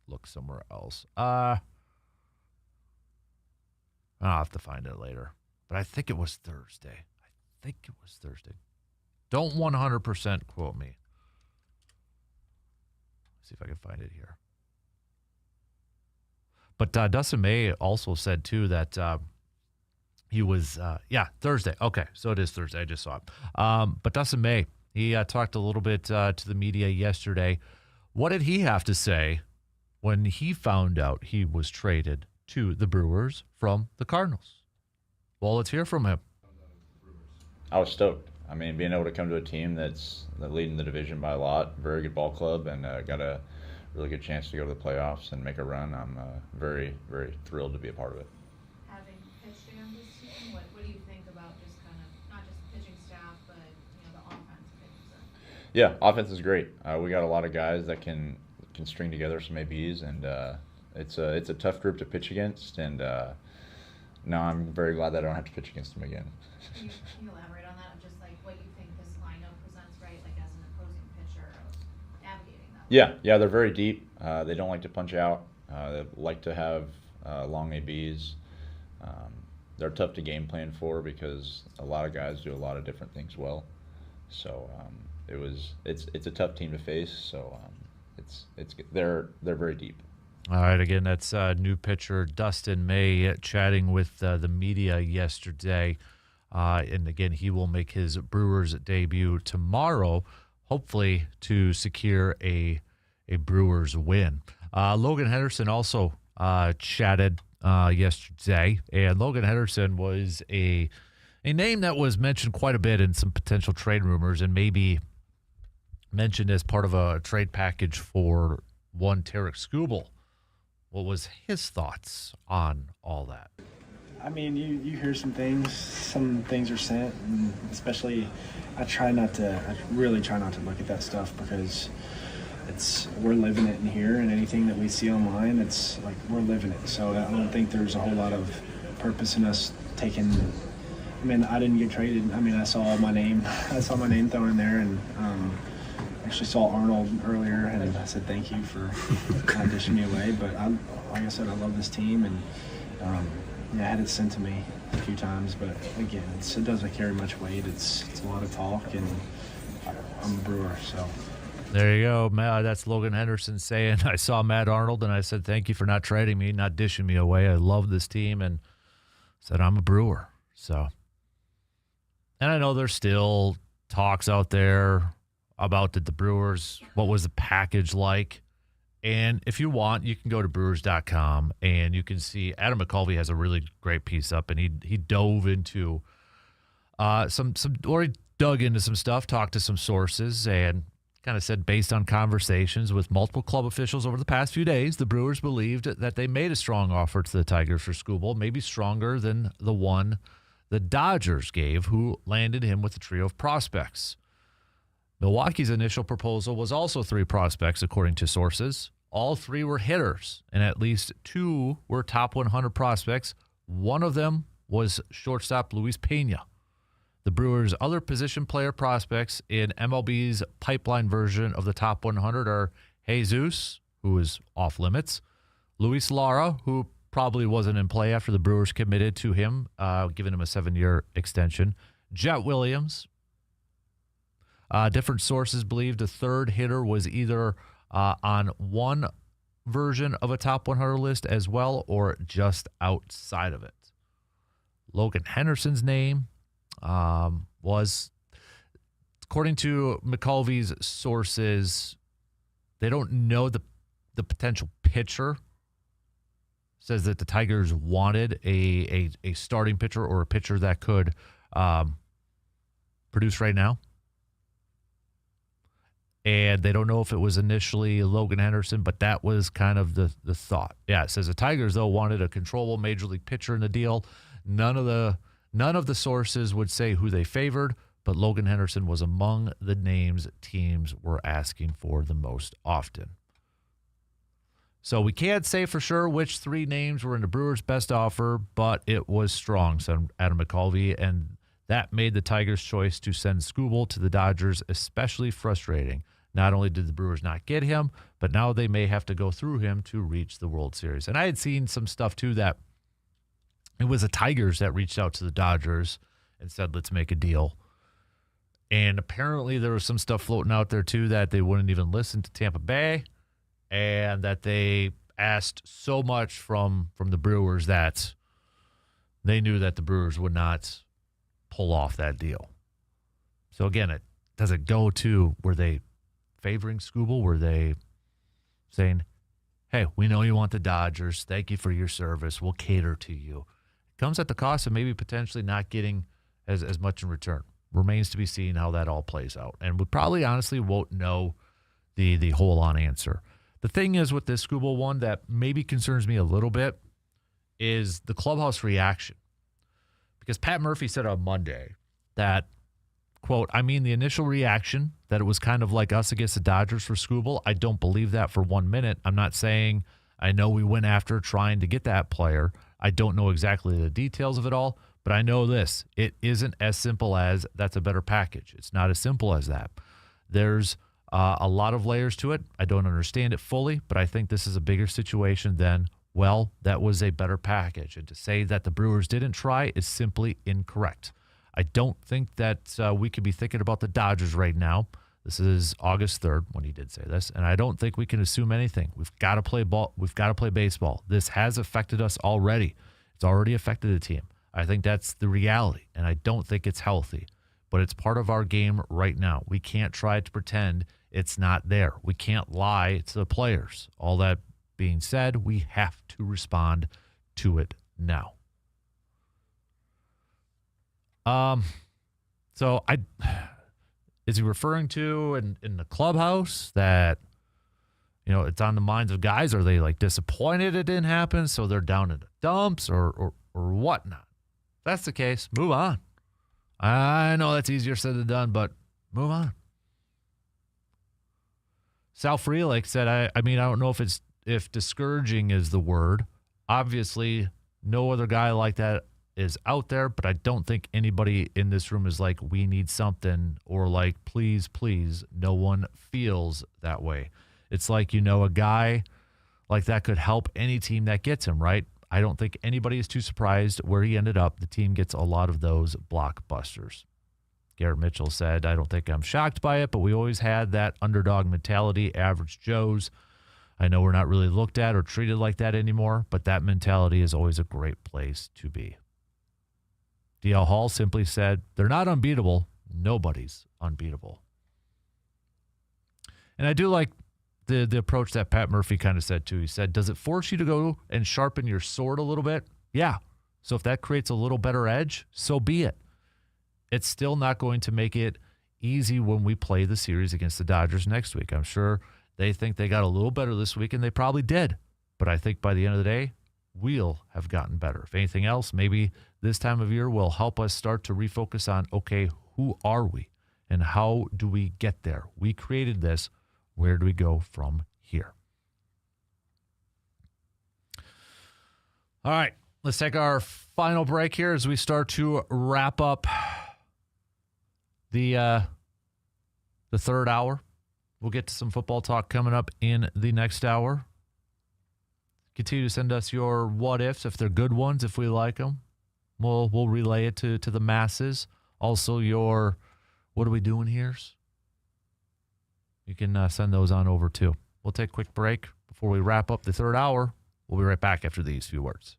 look somewhere else. I'll have to find it later. But I think it was Thursday. Don't 100% quote me. Let's see if I can find it here. But Dustin May also said, too, that... He was, Thursday. Okay, so it is Thursday. I just saw it. But Dustin May, he talked a little bit to the media yesterday. What did he have to say when he found out he was traded to the Brewers from the Cardinals? Well, let's hear from him. I was stoked. I mean, being able to come to a team that's leading the division by a lot, very good ball club, and got a really good chance to go to the playoffs and make a run. I'm very, very thrilled to be a part of it. Yeah, offense is great. We got a lot of guys that can string together some ABs, and it's a tough group to pitch against. And now I'm very glad that I don't have to pitch against them again. Can you elaborate on that, of just like what you think this lineup presents, right? Like as an opposing pitcher, of navigating that. Yeah, they're very deep. They don't like to punch out. They like to have long ABs. They're tough to game plan for because a lot of guys do a lot of different things well. So. It's a tough team to face, so they're very deep. All right, again, that's new pitcher Dustin May chatting with the media yesterday, and again, he will make his Brewers debut tomorrow, hopefully to secure a Brewers win. Logan Henderson also chatted yesterday, and Logan Henderson was a name that was mentioned quite a bit in some potential trade rumors, and maybe mentioned as part of a trade package for one Tarek Skubal. What was his thoughts on all that? I mean, you hear some things are sent, and especially I really try not to look at that stuff because we're living it in here, and anything that we see online, it's like we're living it. So I don't think there's a whole lot of purpose in us taking. I mean, I didn't get traded. I mean, I saw my name thrown in there, and actually saw Arnold earlier, and I said thank you for not dishing me away. But like I said, I love this team, and I had it sent to me a few times. But again, it doesn't carry much weight. It's a lot of talk, and I'm a Brewer, so. There you go. That's Logan Henderson saying, I saw Matt Arnold, and I said thank you for not trading me, not dishing me away. I love this team, and said I'm a Brewer. So. And I know there's still talks out there about the Brewers, what was the package like. And if you want, you can go to Brewers.com and you can see Adam McCulvey has a really great piece up, and he dove into he dug into some stuff, talked to some sources, and kind of said based on conversations with multiple club officials over the past few days, the Brewers believed that they made a strong offer to the Tigers for Skubal, maybe stronger than the one the Dodgers gave, who landed him with a trio of prospects. Milwaukee's initial proposal was also 3 prospects, according to sources. All 3 were hitters, and at least 2 were top 100 prospects. One of them was shortstop Luis Pena. The Brewers' other position player prospects in MLB's pipeline version of the top 100 are Jesus, who is off limits, Luis Lara, who probably wasn't in play after the Brewers committed to him, giving him a 7-year extension, Jet Williams. Different sources believed a third hitter was either on one version of a top 100 list as well or just outside of it. Logan Henderson's name was, according to McCulvey's sources, they don't know the potential pitcher. Says that the Tigers wanted a starting pitcher or a pitcher that could produce right now. And they don't know if it was initially Logan Henderson, but that was kind of the thought. Yeah, it says the Tigers, though, wanted a controllable major league pitcher in the deal. None of the sources would say who they favored, but Logan Henderson was among the names teams were asking for the most often. So we can't say for sure which 3 names were in the Brewers' best offer, but it was strong, said Adam McCulvey, and that made the Tigers' choice to send Skubal to the Dodgers especially frustrating. Not only did the Brewers not get him, but now they may have to go through him to reach the World Series. And I had seen some stuff, too, that it was the Tigers that reached out to the Dodgers and said, let's make a deal. And apparently there was some stuff floating out there, too, that they wouldn't even listen to Tampa Bay and that they asked so much from the Brewers that they knew that the Brewers would not pull off that deal. So, again, does it go to, were they favoring Skubal? Were they saying, hey, we know you want the Dodgers. Thank you for your service. We'll cater to you. It comes at the cost of maybe potentially not getting as much in return. Remains to be seen how that all plays out. And we probably honestly won't know the whole-on answer. The thing is with this Skubal one that maybe concerns me a little bit is the clubhouse reaction. Because Pat Murphy said on Monday that, quote, I mean, the initial reaction that it was kind of like us against the Dodgers for Skubal, I don't believe that for 1 minute. I'm not saying I know we went after trying to get that player. I don't know exactly the details of it all, but I know this. It isn't as simple as that's a better package. It's not as simple as that. There's a lot of layers to it. I don't understand it fully, but I think this is a bigger situation than, well, that was a better package. And to say that the Brewers didn't try is simply incorrect. I don't think that we could be thinking about the Dodgers right now. This is August 3rd when he did say this, and I don't think we can assume anything. We've got to play ball. We've got to play baseball. This has affected us already. It's already affected the team. I think that's the reality, and I don't think it's healthy. But it's part of our game right now. We can't try to pretend it's not there. We can't lie to the players. All that being said, we have to respond to it now. So is he referring to in the clubhouse that, you know, it's on the minds of guys? Are they like disappointed it didn't happen, so they're down in the dumps or whatnot? If that's the case, move on. I know that's easier said than done, but move on. Sal Frelick said, I mean, I don't know if discouraging is the word. Obviously, no other guy like that is out there, but I don't think anybody in this room is like, we need something, or like, please, please. No one feels that way. It's like, you know, a guy like that could help any team that gets him, right? I don't think anybody is too surprised where he ended up. The team gets a lot of those blockbusters. Garrett Mitchell said, I don't think I'm shocked by it, but we always had that underdog mentality, average Joes. I know we're not really looked at or treated like that anymore, but that mentality is always a great place to be. DL Hall simply said, they're not unbeatable. Nobody's unbeatable. And I do like the approach that Pat Murphy kind of said too. He said, does it force you to go and sharpen your sword a little bit? Yeah. So if that creates a little better edge, so be it. It's still not going to make it easy when we play the series against the Dodgers next week. I'm sure they think they got a little better this week, and they probably did. But I think by the end of the day, we'll have gotten better. If anything else, maybe this time of year will help us start to refocus on, okay, who are we? and how do we get there? We created this. Where do we go from here? All right, let's take our final break here as we start to wrap up the third hour. We'll get to some football talk coming up in the next hour. Continue to send us your what ifs if they're good ones, if we like them. We'll relay it to the masses. Also, your what are we doing here's. You can send those on over too. We'll take a quick break before we wrap up the third hour. We'll be right back after these few words.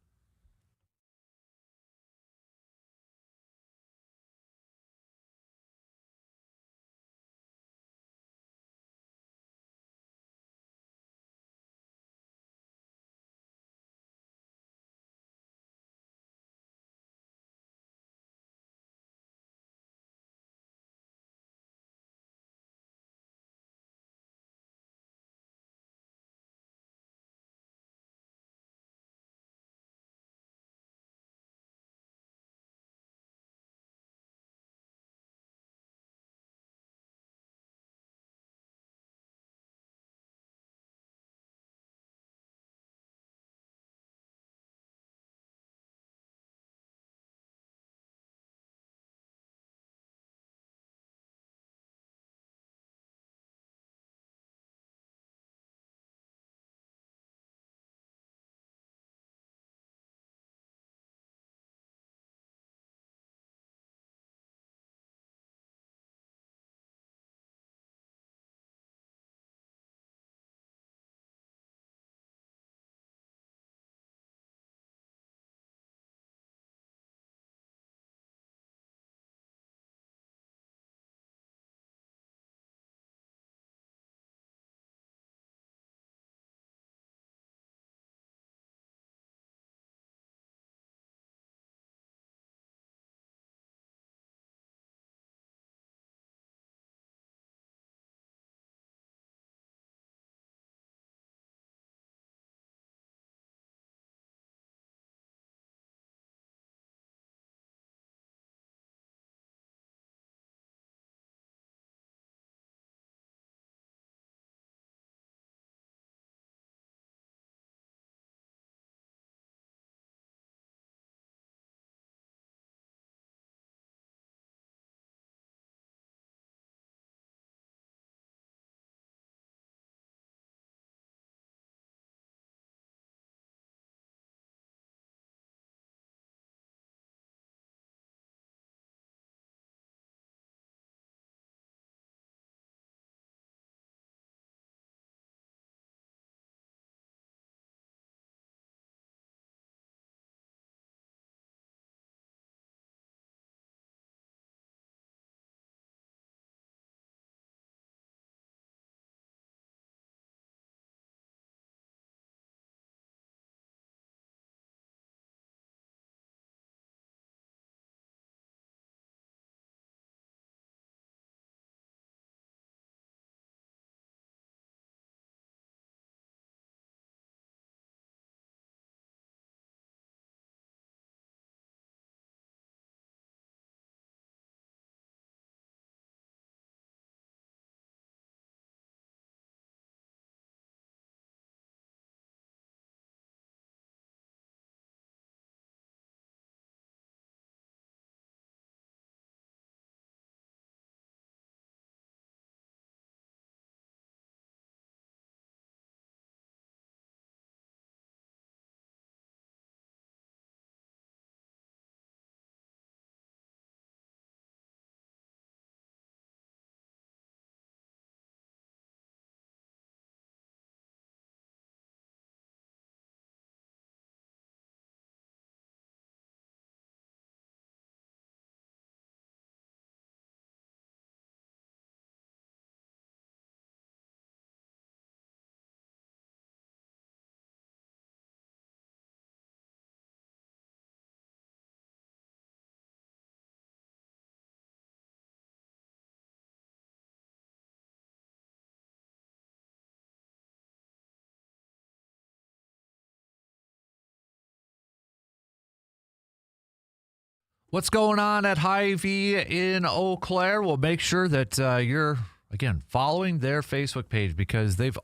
What's going on at Hy-Vee in Eau Claire? Well, make sure that you're, again, following their Facebook page because they've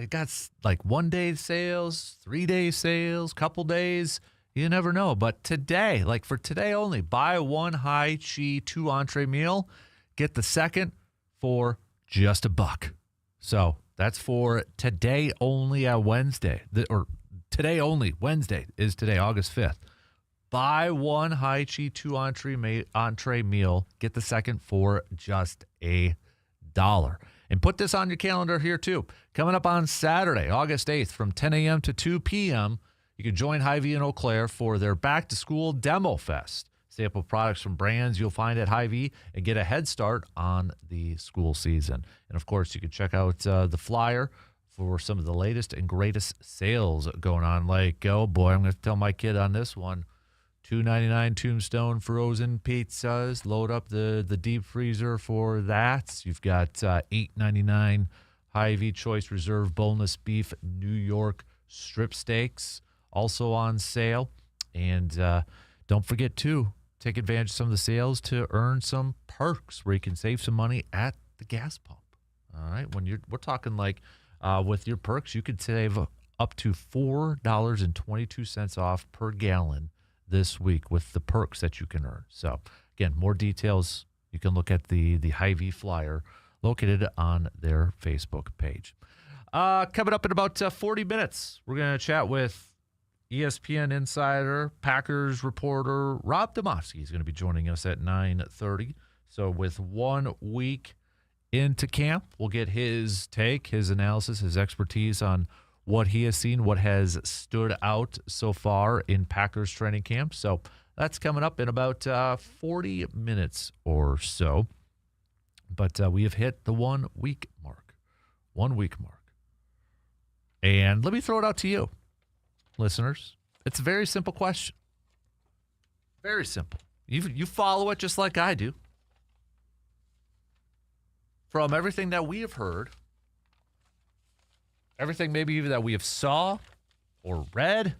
got like 1-day sales, 3-day sales, couple days. You never know. But today, like for today only, buy one high chi 2 entree meal, get the second for just $1. So that's for today only at Wednesday. Today only, Wednesday is today, August 5th. Buy one high chi 2 entree meal, get the second for just $1. And put this on your calendar here too. Coming up on Saturday, August 8th from 10 a.m. to 2 p.m., you can join Hy-Vee in Eau Claire for their back-to-school Demo Fest. Sample products from brands you'll find at Hy-Vee and get a head start on the school season. And, of course, you can check out the flyer for some of the latest and greatest sales going on. Like, oh, boy, I'm going to tell my kid on this one. $2.99 Tombstone frozen pizzas. Load up the deep freezer for that. You've got $8.99 Hy-Vee Choice Reserve Boneless Beef New York strip steaks also on sale. And don't forget to take advantage of some of the sales to earn some perks where you can save some money at the gas pump. All right, we're talking like with your perks, you could save up to $4.22 off per gallon this week with the perks that you can earn. So, again, more details, you can look at the Hy-Vee flyer located on their Facebook page. Coming up in about 40 minutes, we're going to chat with ESPN insider, Packers reporter, Rob Demovsky. He's going to be joining us at 9:30. So with 1 week into camp, we'll get his take, his analysis, his expertise on what he has seen, what has stood out so far in Packers training camp. So that's coming up in about 40 minutes or so. But we have hit the 1 week mark. 1 week mark. And let me throw it out to you, listeners. It's a very simple question. Very simple. You follow it just like I do. From everything that we have heard, everything maybe even that we have saw or read,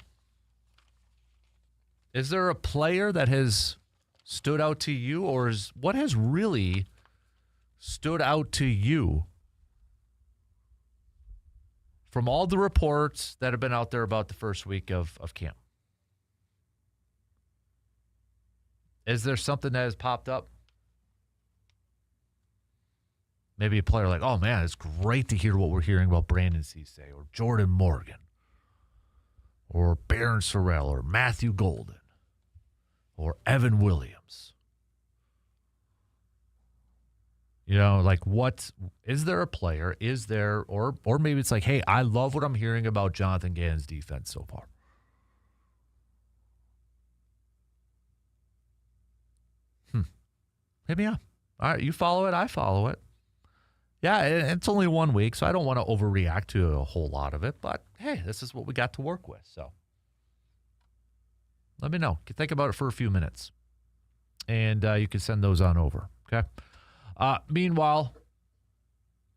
is there a player that has stood out to you, or what has really stood out to you from all the reports that have been out there about the first week of camp? Is there something that has popped up? Maybe a player like, oh, man, it's great to hear what we're hearing about Brandon Cisse or Jordan Morgan or Barron Sorrell or Matthew Golden or Evan Williams. You know, like what is there a player? Is there or maybe it's like, hey, I love what I'm hearing about Jonathan Gannon's defense so far. Maybe yeah. All right, you follow it, I follow it. Yeah, it's only 1 week, so I don't want to overreact to a whole lot of it. But, hey, this is what we got to work with. So let me know. You can think about it for a few minutes. And you can send those on over, okay? Meanwhile,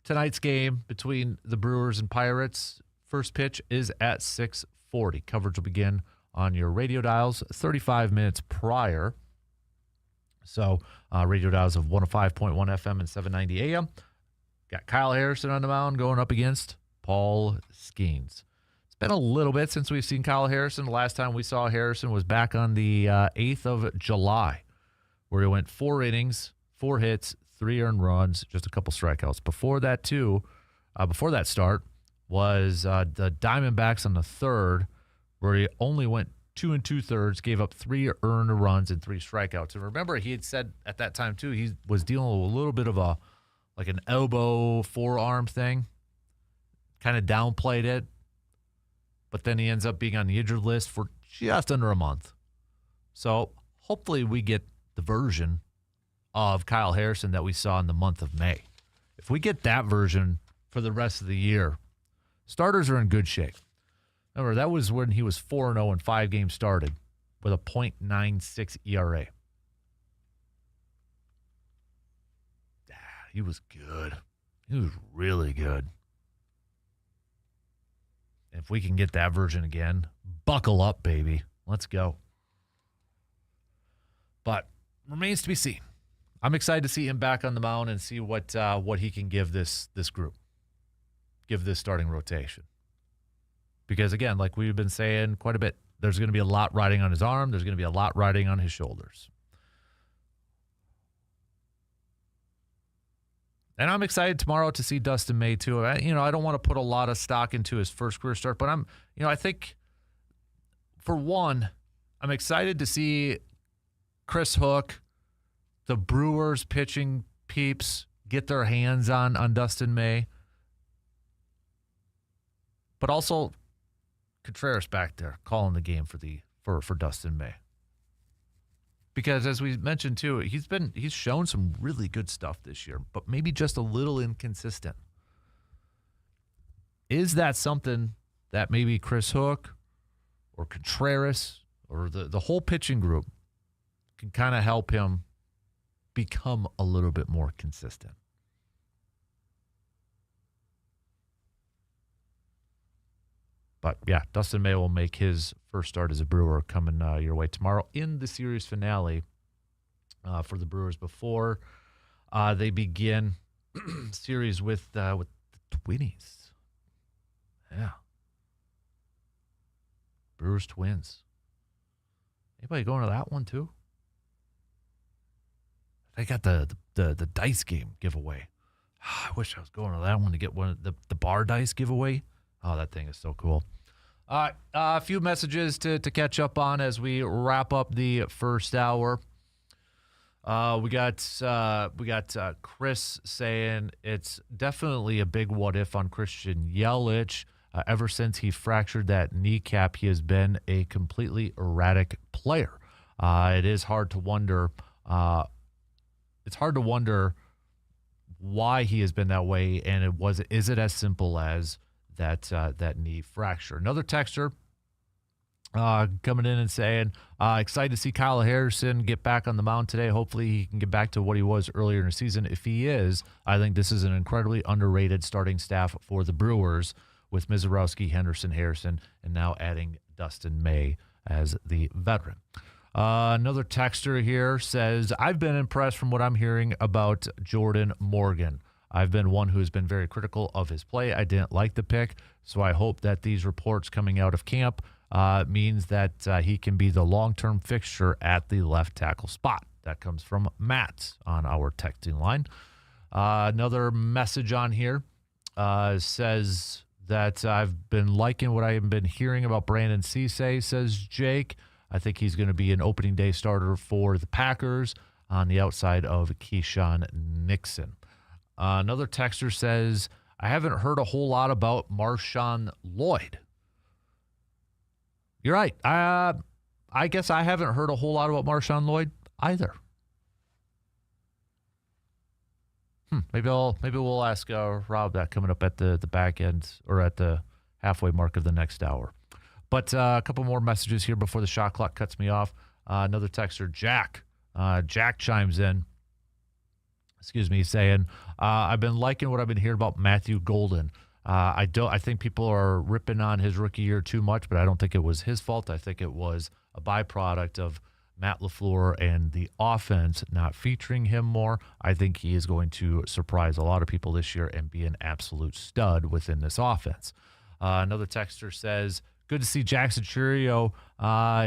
tonight's game between the Brewers and Pirates, first pitch is at 6:40. Coverage will begin on your radio dials 35 minutes prior. So radio dials of 105.1 FM and 790 AM. Got Kyle Harrison on the mound going up against Paul Skeens. It's been a little bit since we've seen Kyle Harrison. The last time we saw Harrison was back on the 8th of July, where he went 4 innings, 4 hits, 3 earned runs, just a couple strikeouts. Before that, before that start, was the Diamondbacks on the 3rd, where he only went 2 2/3, gave up 3 earned runs and 3 strikeouts. And remember, he had said at that time, too, he was dealing with a little bit of like an elbow, forearm thing, kind of downplayed it, but then he ends up being on the injured list for just under a month. So hopefully we get the version of Kyle Harrison that we saw in the month of May. If we get that version for the rest of the year, starters are in good shape. Remember, that was when he was 4-0 in 5 games started with a .96 ERA. He was good. He was really good. If we can get that version again, buckle up, baby. Let's go. remains to be seen. I'm excited to see him back on the mound and see what he can give this group, give this starting rotation. Because, again, like we've been saying quite a bit, there's going to be a lot riding on his arm. There's going to be a lot riding on his shoulders. And I'm excited tomorrow to see Dustin May, too. I don't want to put a lot of stock into his first career start, but I think, for one, I'm excited to see Chris Hook, the Brewers pitching peeps, get their hands on Dustin May. But also Contreras back there calling the game for Dustin May. Because as we mentioned too, he's shown some really good stuff this year, but maybe just a little inconsistent. Is that something that maybe Chris Hook or Contreras or the whole pitching group can kind of help him become a little bit more consistent? But, yeah, Dustin May will make his first start as a Brewer coming your way tomorrow in the series finale for the Brewers before they begin series with the Twinnies. Yeah. Brewers Twins. Anybody going to that one, too? They got the dice game giveaway. I wish I was going to that one to get one of the bar dice giveaway. Oh, that thing is so cool. All right, a few messages to catch up on as we wrap up the first hour. We got Chris saying it's definitely a big what if on Christian Yelich. Ever since he fractured that kneecap, he has been a completely erratic player. It is hard to wonder. It's hard to wonder why he has been that way, and is it as simple as that knee fracture? Another texter coming in and saying, excited to see Kyle Harrison get back on the mound today. Hopefully he can get back to what he was earlier in the season. If he is, I think this is an incredibly underrated starting staff for the Brewers with Mizorowski, Henderson, Harrison, and now adding Dustin May as the veteran. Another texter here says, I've been impressed from what I'm hearing about Jordan Morgan. I've been one who has been very critical of his play. I didn't like the pick, so I hope that these reports coming out of camp means that he can be the long-term fixture at the left tackle spot. That comes from Matt on our texting line. Another message on here says that I've been liking what I've been hearing about Brandon Cisse, says Jake. I think he's going to be an opening day starter for the Packers on the outside of Keyshawn Nixon. Another texter says, I haven't heard a whole lot about Marshawn Lloyd. You're right. I guess I haven't heard a whole lot about Marshawn Lloyd either. Maybe we'll ask Rob that coming up at the back end or at the halfway mark of the next hour. But a couple more messages here before the shot clock cuts me off. Another texter, Jack. Jack chimes in. Saying, I've been liking what I've been hearing about Matthew Golden. I think people are ripping on his rookie year too much, but I don't think it was his fault. I think it was a byproduct of Matt LaFleur and the offense not featuring him more. I think he is going to surprise a lot of people this year and be an absolute stud within this offense. Another texter says, good to see Jackson Churio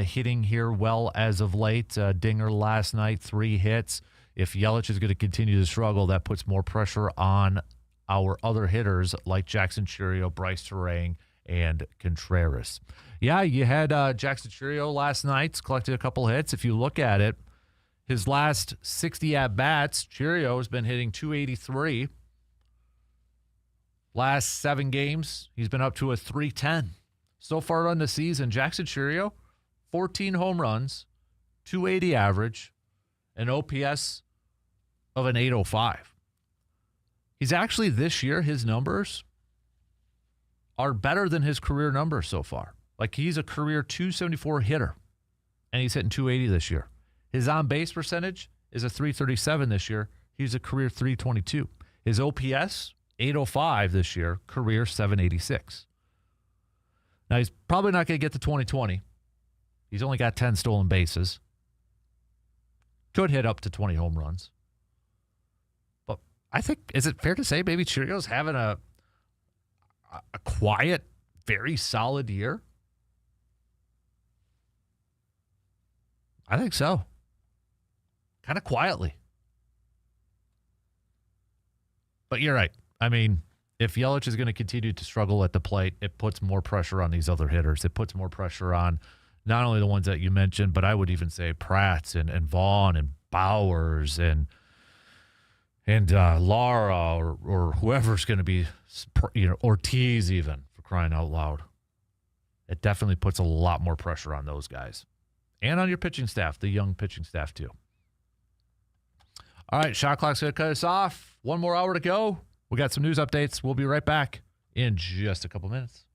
hitting here well as of late. Dinger last night, 3 hits. If Yelich is going to continue to struggle, that puts more pressure on our other hitters like Jackson Churio, Bryce Terang, and Contreras. Yeah, you had Jackson Churio last night, collected a couple hits. If you look at it, his last 60 at-bats, Churio has been hitting .283. Last 7 games, he's been up to a .310. So far on the season, Jackson Churio, 14 home runs, .280 average, an OPS of an .805. He's actually, this year, his numbers are better than his career numbers so far. Like, he's a career .274 hitter, and he's hitting .280 this year. His on-base percentage is a .337 this year. He's a career .322. His OPS, .805 this year, career .786. Now, he's probably not going to get to 2020. He's only got 10 stolen bases. Could hit up to 20 home runs. But I think, is it fair to say maybe Chirico's having a quiet, very solid year? I think so. Kind of quietly. But you're right. I mean, if Yelich is going to continue to struggle at the plate, it puts more pressure on these other hitters. It puts more pressure on not only the ones that you mentioned, but I would even say Pratt and Vaughn and Bowers and Lara or whoever's going to be, Ortiz even, for crying out loud. It definitely puts a lot more pressure on those guys. And on your pitching staff, the young pitching staff too. All right, shot clock's going to cut us off. One more hour to go. We got some news updates. We'll be right back in just a couple minutes.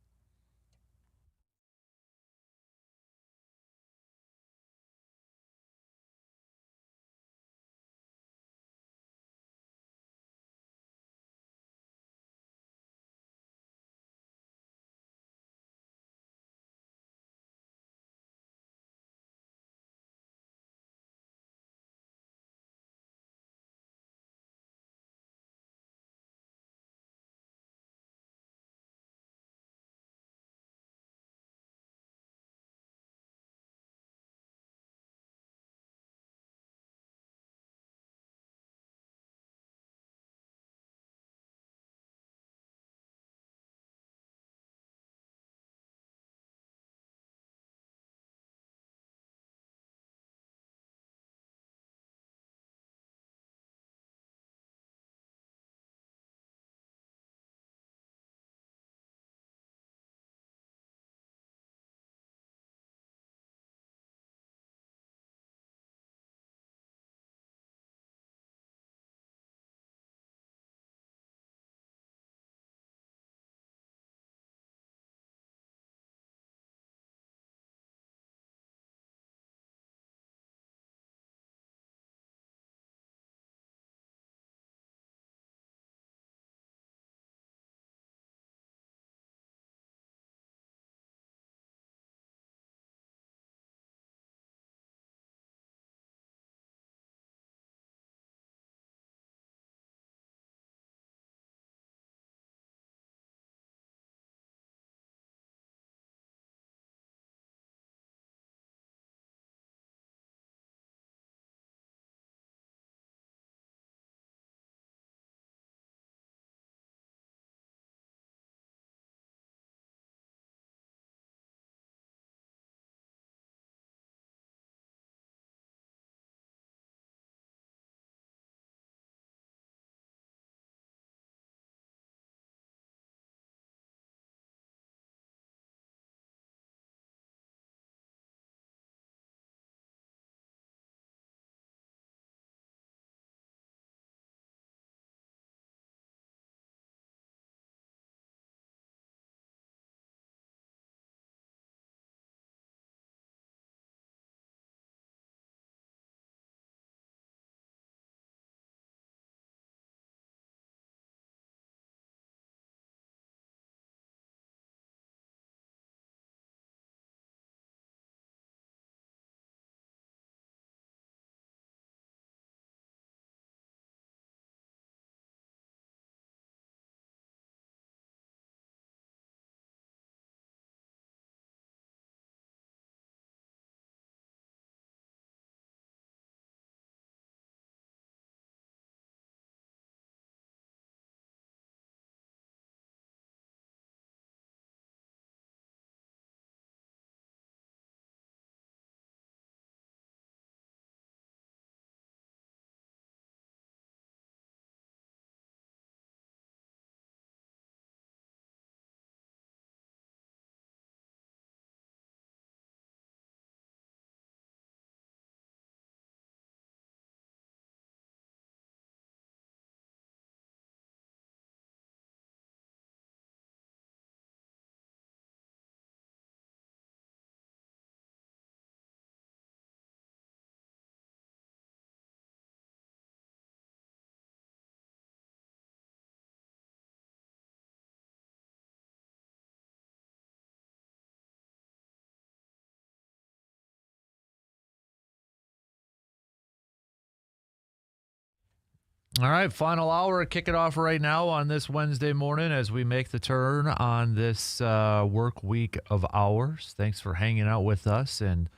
All right, final hour. Kick it off right now on this Wednesday morning as we make the turn on this work week of ours. Thanks for hanging out with us and,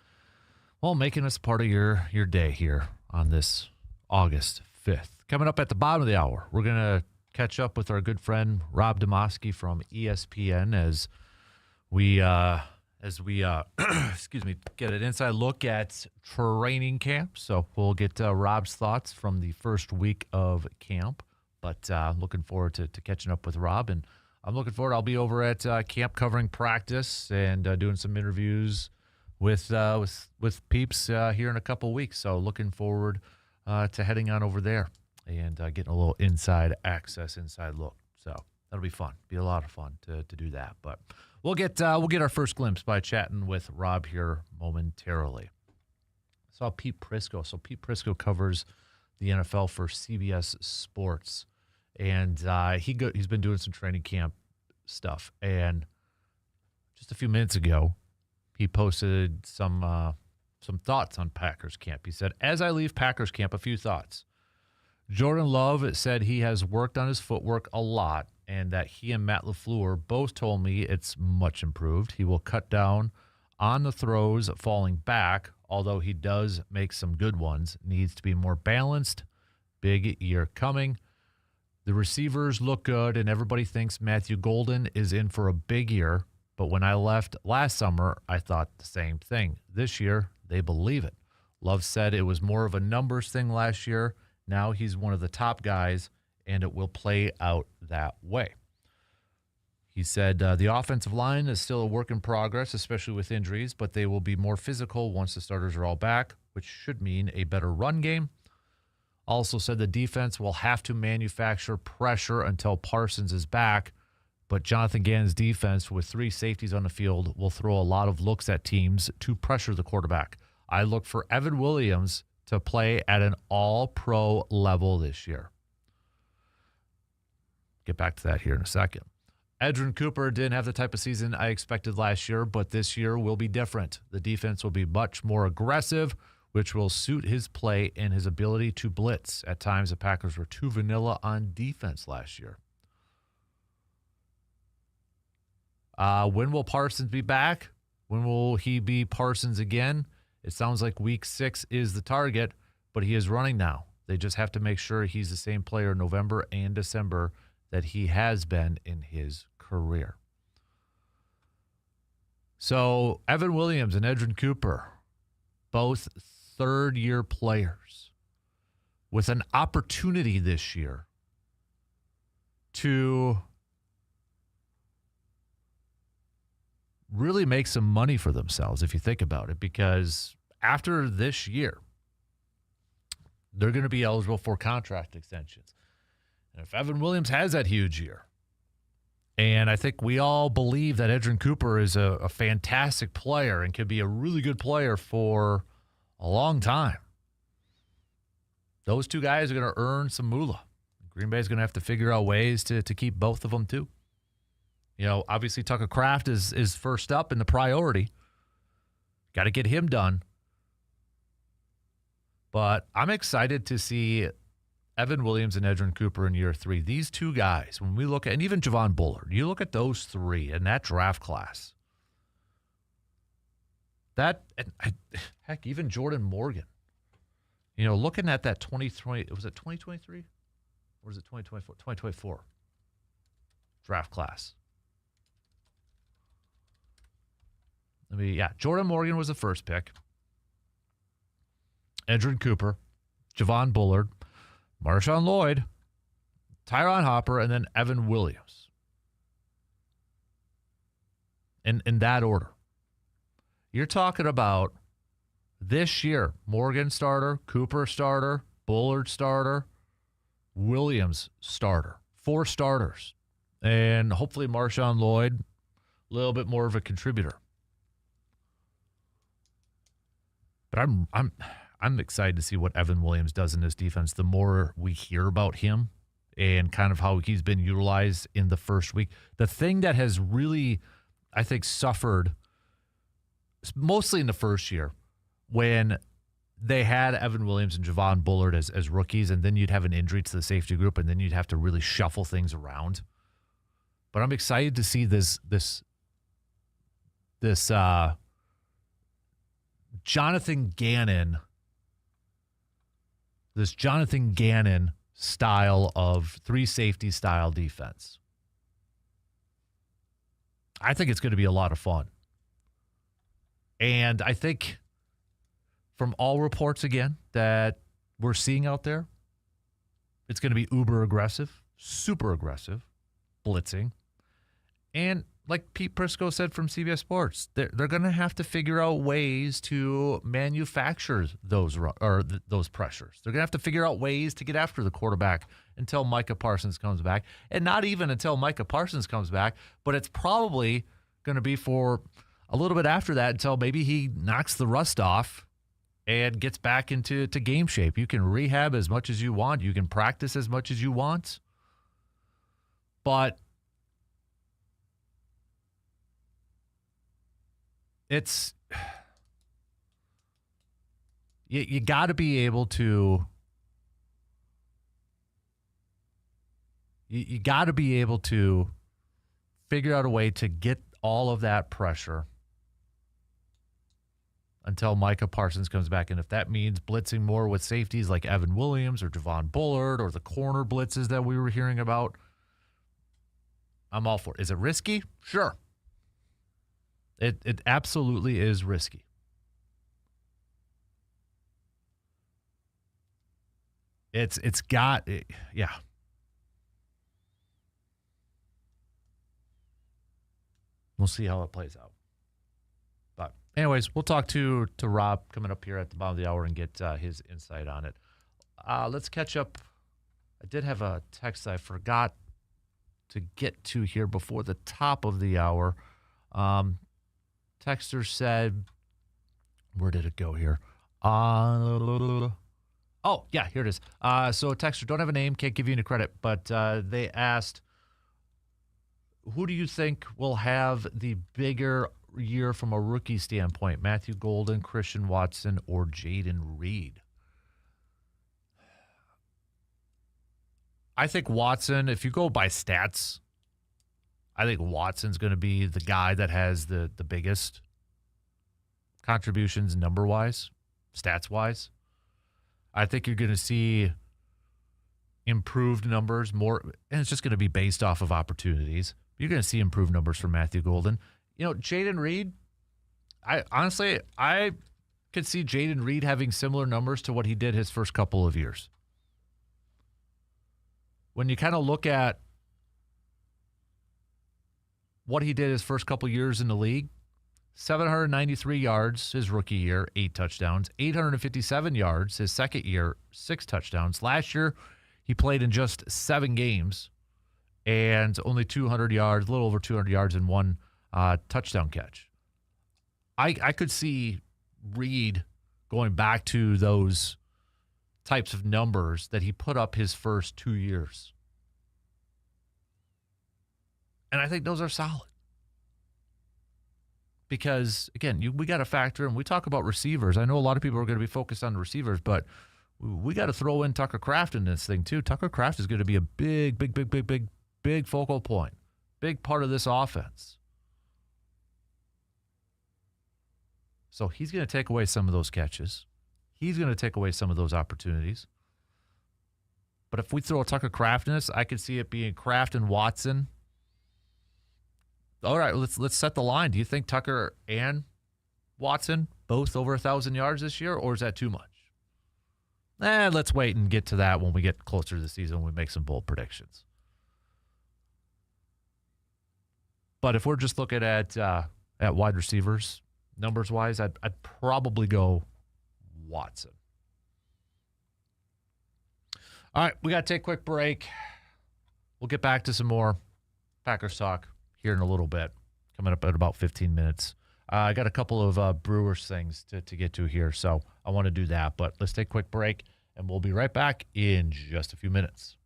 well, making us part of your day here on this August 5th. Coming up at the bottom of the hour, we're going to catch up with our good friend Rob Demovsky from ESPN as we excuse me, get an inside look at training camp. So we'll get Rob's thoughts from the first week of camp. But looking forward to catching up with Rob. And I'm looking forward. I'll be over at camp covering practice and doing some interviews with peeps here in a couple weeks. So looking forward to heading on over there and getting a little inside look. So that'll be fun. Be a lot of fun to do that. But we'll get our first glimpse by chatting with Rob here momentarily. I saw Pete Prisco. So Pete Prisco covers the NFL for CBS Sports, and he's been doing some training camp stuff. And just a few minutes ago, he posted some thoughts on Packers camp. He said, "As I leave Packers camp, a few thoughts. Jordan Love said he has worked on his footwork a lot, and that he and Matt LaFleur both told me it's much improved. He will cut down on the throws falling back, although he does make some good ones. Needs to be more balanced. Big year coming. The receivers look good, and everybody thinks Matthew Golden is in for a big year. But when I left last summer, I thought the same thing. This year, they believe it. Love said it was more of a numbers thing last year. Now he's one of the top guys, and it will play out that way." He said the offensive line is still a work in progress, especially with injuries, but they will be more physical once the starters are all back, which should mean a better run game. Also said the defense will have to manufacture pressure until Parsons is back, but Jonathan Gannon's defense with 3 safeties on the field will throw a lot of looks at teams to pressure the quarterback. I look for Evan Williams to play at an all-pro level this year. Get back to that here in a second. Edgerrin Cooper didn't have the type of season I expected last year, but this year will be different. The defense will be much more aggressive, which will suit his play and his ability to blitz. At times, the Packers were too vanilla on defense last year. When will Parsons be back? When will he be Parsons again? It sounds like week 6 is the target, but he is running now. They just have to make sure he's the same player in November and December that he has been in his career. So Evan Williams and Edgerrin Cooper, both third-year players with an opportunity this year to really make some money for themselves, if you think about it, because after this year, they're going to be eligible for contract extensions. And if Evan Williams has that huge year, and I think we all believe that Edgerrin Cooper is a fantastic player and could be a really good player for a long time, those two guys are going to earn some moolah. Green Bay is going to have to figure out ways to keep both of them too. You know, obviously Tucker Kraft is first up in the priority. Got to get him done. But I'm excited to see Evan Williams and Edgerrin Cooper in year 3. These two guys, when we look at, and even Javon Bullard, you look at those 3 in that draft class. Heck, even Jordan Morgan. You know, looking at that 2020, was it 2023? Or was it 2024? 2024 draft class. Jordan Morgan was the first pick. Edgerrin Cooper, Javon Bullard, Marshawn Lloyd, Tyron Hopper, and then Evan Williams. In that order. You're talking about this year, Morgan starter, Cooper starter, Bullard starter, Williams starter. 4 starters. And hopefully Marshawn Lloyd, a little bit more of a contributor. But I'm excited to see what Evan Williams does in this defense. The more we hear about him and kind of how he's been utilized in the first week. The thing that has really, I think, suffered mostly in the first year when they had Evan Williams and Javon Bullard as rookies, and then you'd have an injury to the safety group, and then you'd have to really shuffle things around. But I'm excited to see this Jonathan Gannon style of three safety style defense. I think it's going to be a lot of fun. And I think from all reports, again, that we're seeing out there, it's going to be uber aggressive, super aggressive, blitzing. And like Pete Prisco said from CBS Sports, they're going to have to figure out ways to manufacture those pressures. They're going to have to figure out ways to get after the quarterback until Micah Parsons comes back. And not even until Micah Parsons comes back, but it's probably going to be for a little bit after that until maybe he knocks the rust off and gets back into game shape. You can rehab as much as you want. You can practice as much as you want. But it's you got to be able to you got to be able to figure out a way to get all of that pressure until Micah Parsons comes back. And if that means blitzing more with safeties like Evan Williams or Javon Bullard or the corner blitzes that we were hearing about, I'm all for it. Is it risky? Sure. It absolutely is risky. Yeah. We'll see how it plays out. But anyways, we'll talk to Rob coming up here at the bottom of the hour and get his insight on it. Let's catch up. I did have a text I forgot to get to here before the top of the hour. Texter said, where did it go here? Oh, yeah, here it is. So Texter, don't have a name, can't give you any credit, but they asked, who do you think will have the bigger year from a rookie standpoint? Matthew Golden, Christian Watson, or Jaden Reed? I think Watson, if you go by stats, I think Watson's going to be the guy that has the biggest contributions number-wise, stats-wise. I think you're going to see improved numbers more, and it's just going to be based off of opportunities. You're going to see improved numbers from Matthew Golden. You know, Jaden Reed, I could see Jaden Reed having similar numbers to what he did his first couple of years. When you kind of look at what he did his first couple years in the league, 793 yards his rookie year, 8 touchdowns, 857 yards his second year, 6 touchdowns. Last year, he played in just 7 games and only 200 yards, a little over 200 yards in 1 touchdown catch. I could see Reed going back to those types of numbers that he put up his first 2 years. And I think those are solid. Because, again, we got to factor in, we talk about receivers. I know a lot of people are going to be focused on the receivers, but we got to throw in Tucker Kraft in this thing too. Tucker Kraft is going to be a big focal point, big part of this offense. So he's going to take away some of those catches. He's going to take away some of those opportunities. But if we throw a Tucker Kraft in this, I could see it being Kraft and Watson. All right, let's set the line. Do you think Tucker and Watson both over 1,000 yards this year, or is that too much? Let's wait and get to that when we get closer to the season. We make some bold predictions. But if we're just looking at wide receivers, numbers wise, I'd probably go Watson. All right, we got to take a quick break. We'll get back to some more Packers talk here in a little bit, coming up at about 15 minutes. I got a couple of Brewers things to get to here, so I want to do that. But let's take a quick break, and we'll be right back in just a few minutes.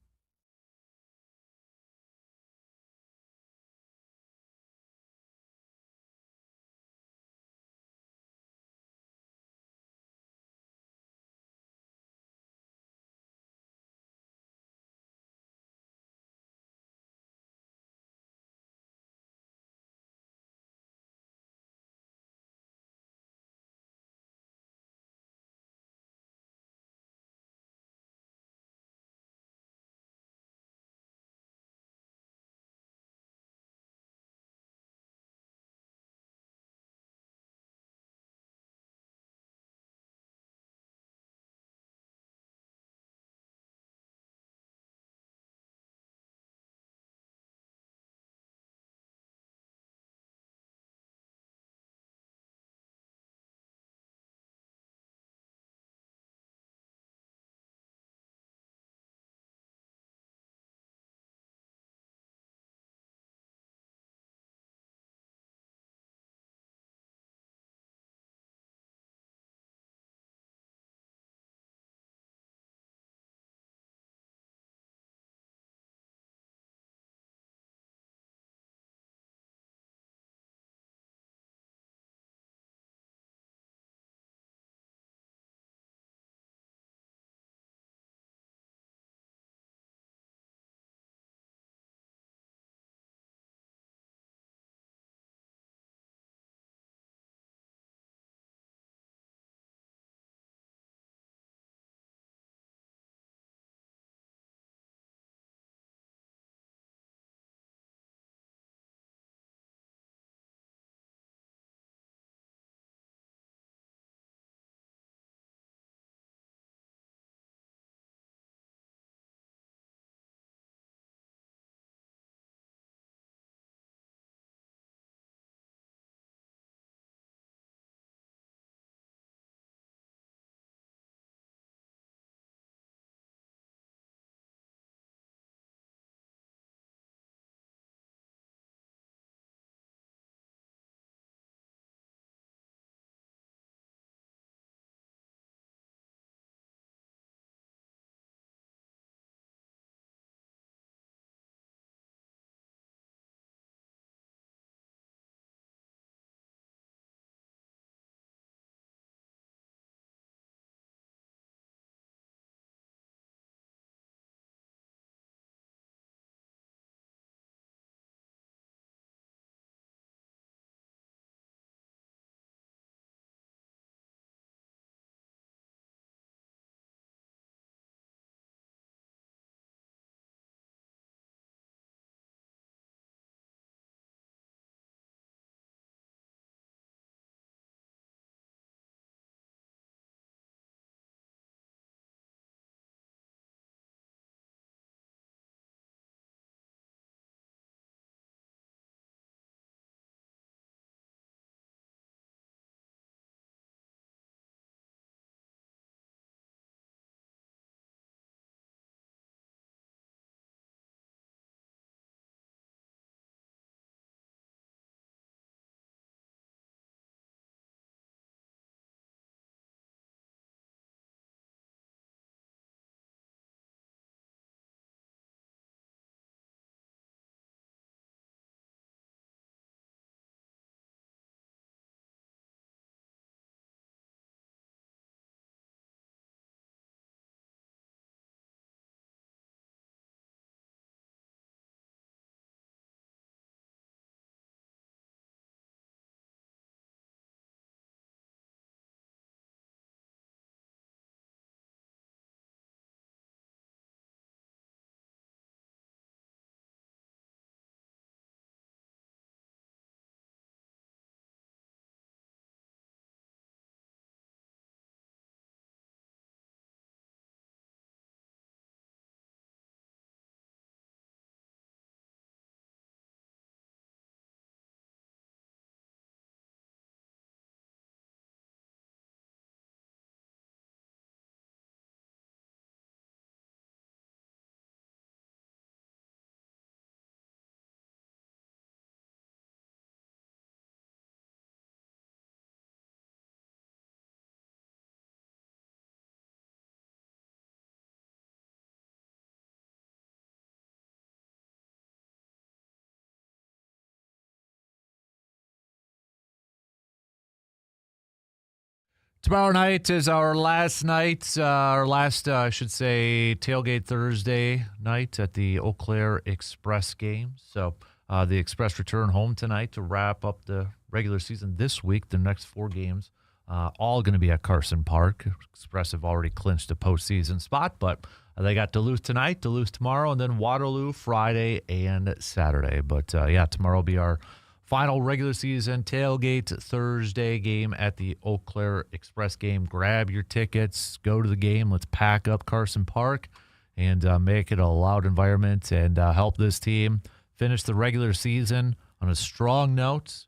Tomorrow night is our last night, I should say, tailgate Thursday night at the Eau Claire Express game. So the Express return home tonight to wrap up the regular season this week. The next 4 games, all going to be at Carson Park. Express have already clinched a postseason spot, but they got Duluth tonight, Duluth tomorrow, and then Waterloo Friday and Saturday. But, tomorrow will be our final regular season tailgate Thursday game at the Eau Claire Express game. Grab your tickets, go to the game. Let's pack up Carson Park and make it a loud environment and help this team finish the regular season on a strong note,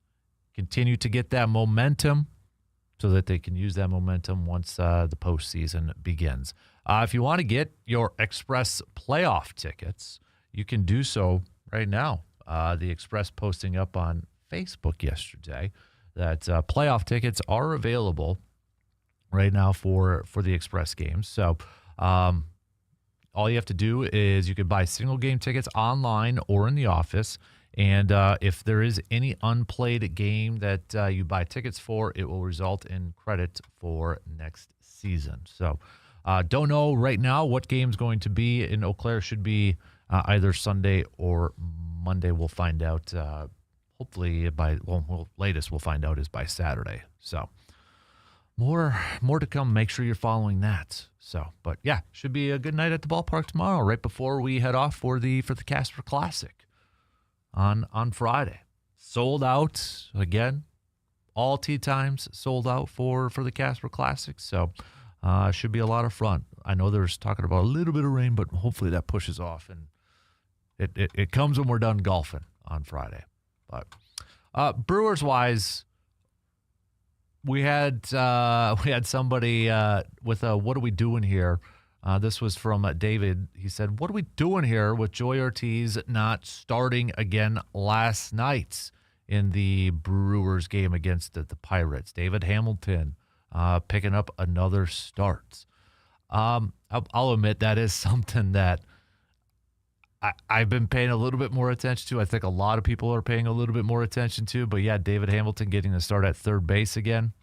continue to get that momentum so that they can use that momentum once the postseason begins. If you want to get your Express playoff tickets, you can do so right now. The Express posting up on Facebook yesterday that playoff tickets are available right now for the Express games. So all you have to do is you can buy single game tickets online or in the office. And if there is any unplayed game that you buy tickets for, it will result in credit for next season. So don't know right now what game's going to be in Eau Claire. Should be either Sunday or Monday. We'll find out. Hopefully latest we'll find out is by Saturday. So more to come. Make sure you're following that. So, but yeah, should be a good night at the ballpark tomorrow, right before we head off for the Kasper Classic on Friday. Sold out again. All tee times sold out for the Kasper Classic. So should be a lot of fun. I know there's talking about a little bit of rain, but hopefully that pushes off and it comes when we're done golfing on Friday. But Brewers wise, we had somebody with a "What are we doing here?" This was from David. He said, "What are we doing here with Joey Ortiz not starting again last night in the Brewers game against the Pirates?" David Hamilton picking up another start. I'll admit that is something that I've been paying a little bit more attention to. I think a lot of people are paying a little bit more attention to. But, yeah, David Hamilton getting the start at third base again.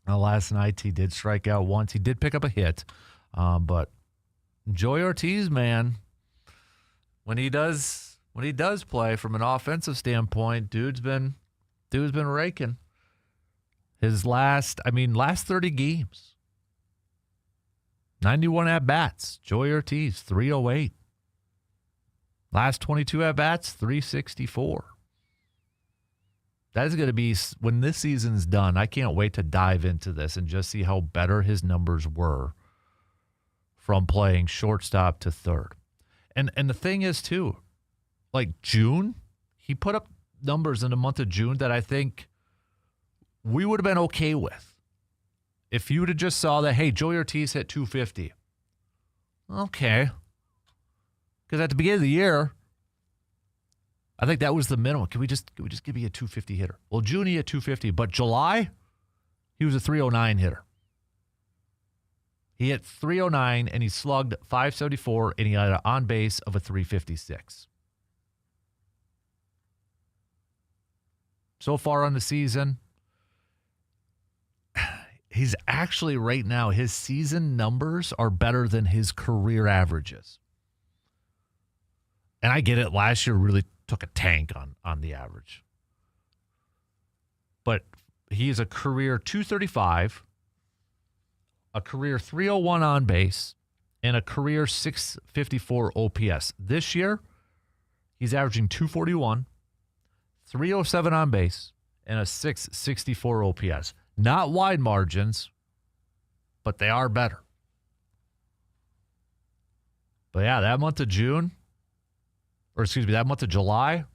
Last night he did strike out once. He did pick up a hit. But Joey Ortiz, man, when he does play from an offensive standpoint, dude's been raking. His last 30 games, 91 at-bats. Joey Ortiz, 308. Last 22 at-bats, 364. That is going to be, when this season's done, I can't wait to dive into this and just see how better his numbers were from playing shortstop to third. And the thing is, too, like June, he put up numbers in the month of June that I think we would have been okay with. If you would have just saw that, hey, Joey Ortiz hit 250. Okay. Because at the beginning of the year, I think that was the minimum. Can we just give you a 250 hitter? Well, June he hit 250, but July, he was a 309 hitter. He hit 309 and he slugged 574 and he had an on base of a 356. So far on the season, he's actually right now, his season numbers are better than his career averages. And I get it. Last year really took a tank on the average. But he is a career 235, a career 301 on base, and a career 654 OPS. This year, he's averaging 241, 307 on base, and a 664 OPS. Not wide margins, but they are better. But yeah, that month of July,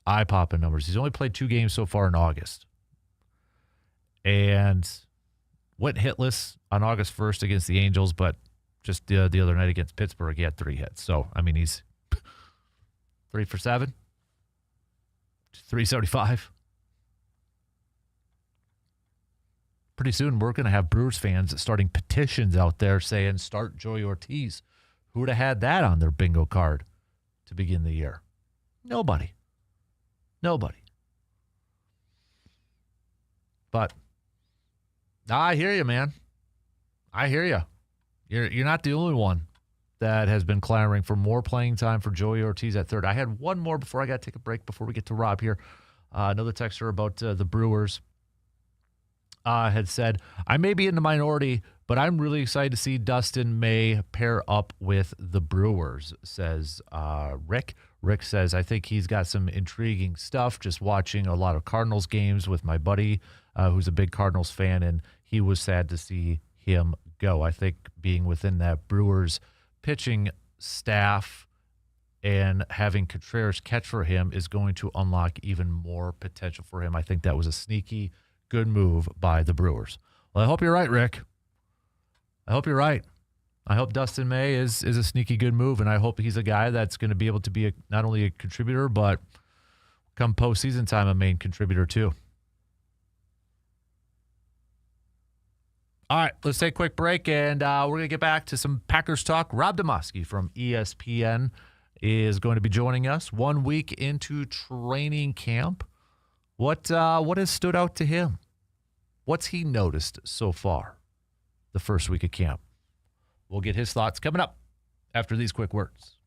eye-popping numbers. He's only played 2 games so far in August. And went hitless on August 1st against the Angels, but just the other night against Pittsburgh, he had 3 hits. So, I mean, he's 3 for 7, 375. Pretty soon, we're going to have Brewers fans starting petitions out there saying, start Joey Ortiz. Who would have had that on their bingo card to begin the year? Nobody. But I hear you, man. I hear you. You're not the only one that has been clamoring for more playing time for Joey Ortiz at third. I had one more before I got to take a break before we get to Rob here. Another texter about the Brewers had said, I may be in the minority, but I'm really excited to see Dustin May pair up with the Brewers, says Rick. Rick says, I think he's got some intriguing stuff, just watching a lot of Cardinals games with my buddy who's a big Cardinals fan, and he was sad to see him go. I think being within that Brewers pitching staff and having Contreras catch for him is going to unlock even more potential for him. I think that was a sneaky good move by the Brewers. Well, I hope you're right, Rick. I hope you're right. I hope Dustin May is a sneaky good move, and I hope he's a guy that's going to be able to be not only a contributor, but come postseason time, a main contributor too. All right, let's take a quick break, and we're going to get back to some Packers talk. Rob Demovsky from ESPN is going to be joining us 1 week into training camp. What has stood out to him? What's he noticed so far the first week of camp? We'll get his thoughts coming up after these quick words.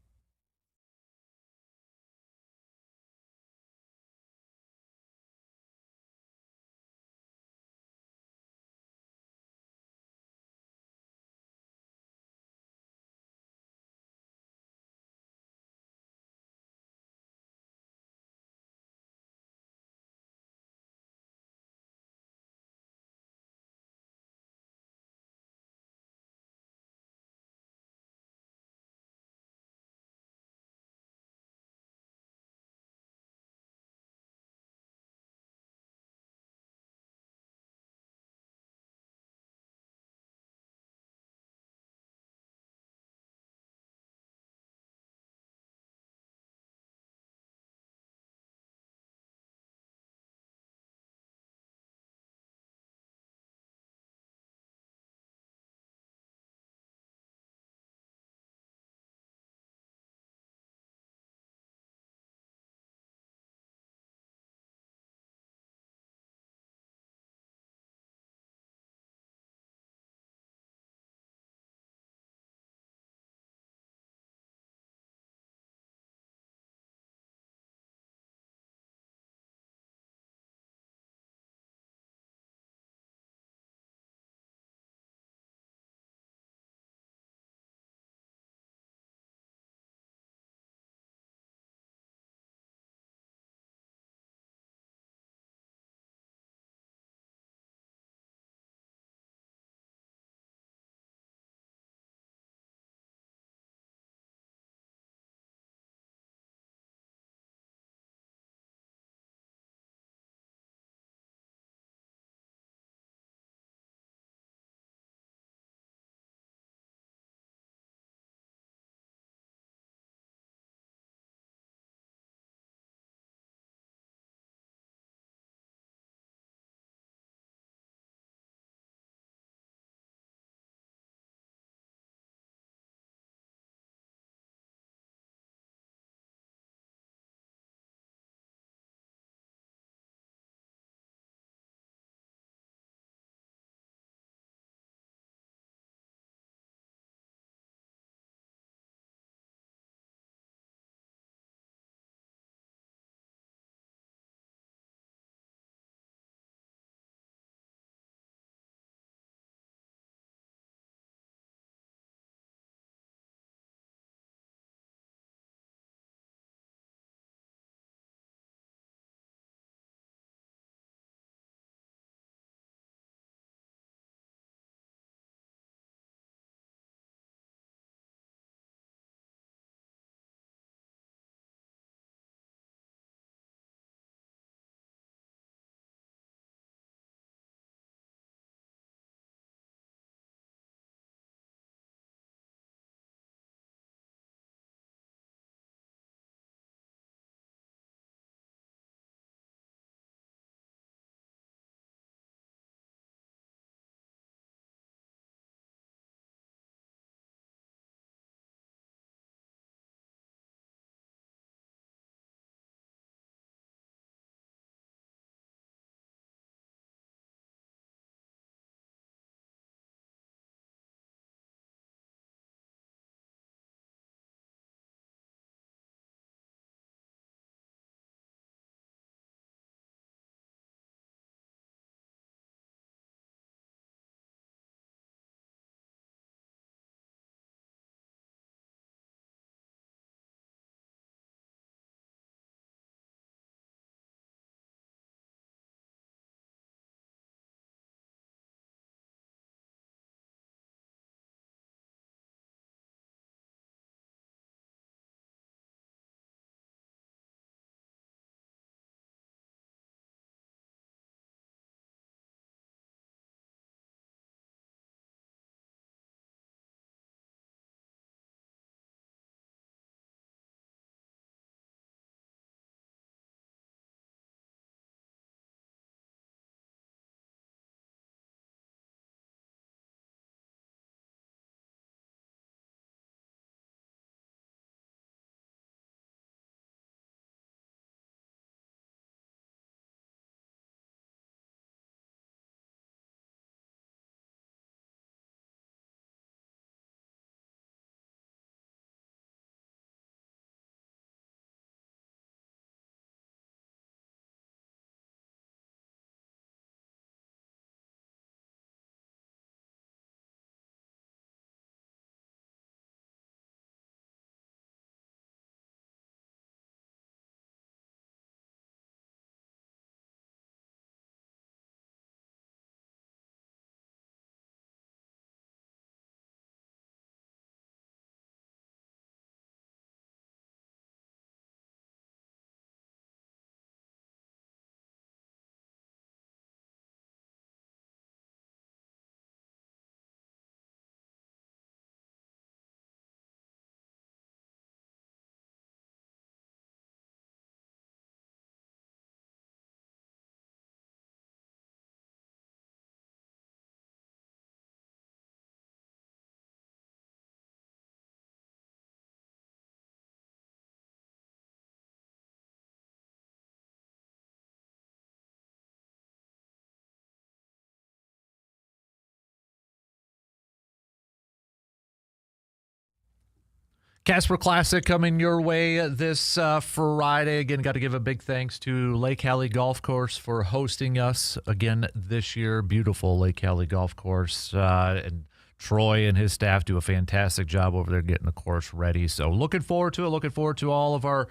Kasper Classic coming your way this Friday. Again, got to give a big thanks to Lake Hallie Golf Course for hosting us again this year. Beautiful Lake Hallie Golf Course. And Troy and his staff do a fantastic job over there getting the course ready. So looking forward to it. Looking forward to all of our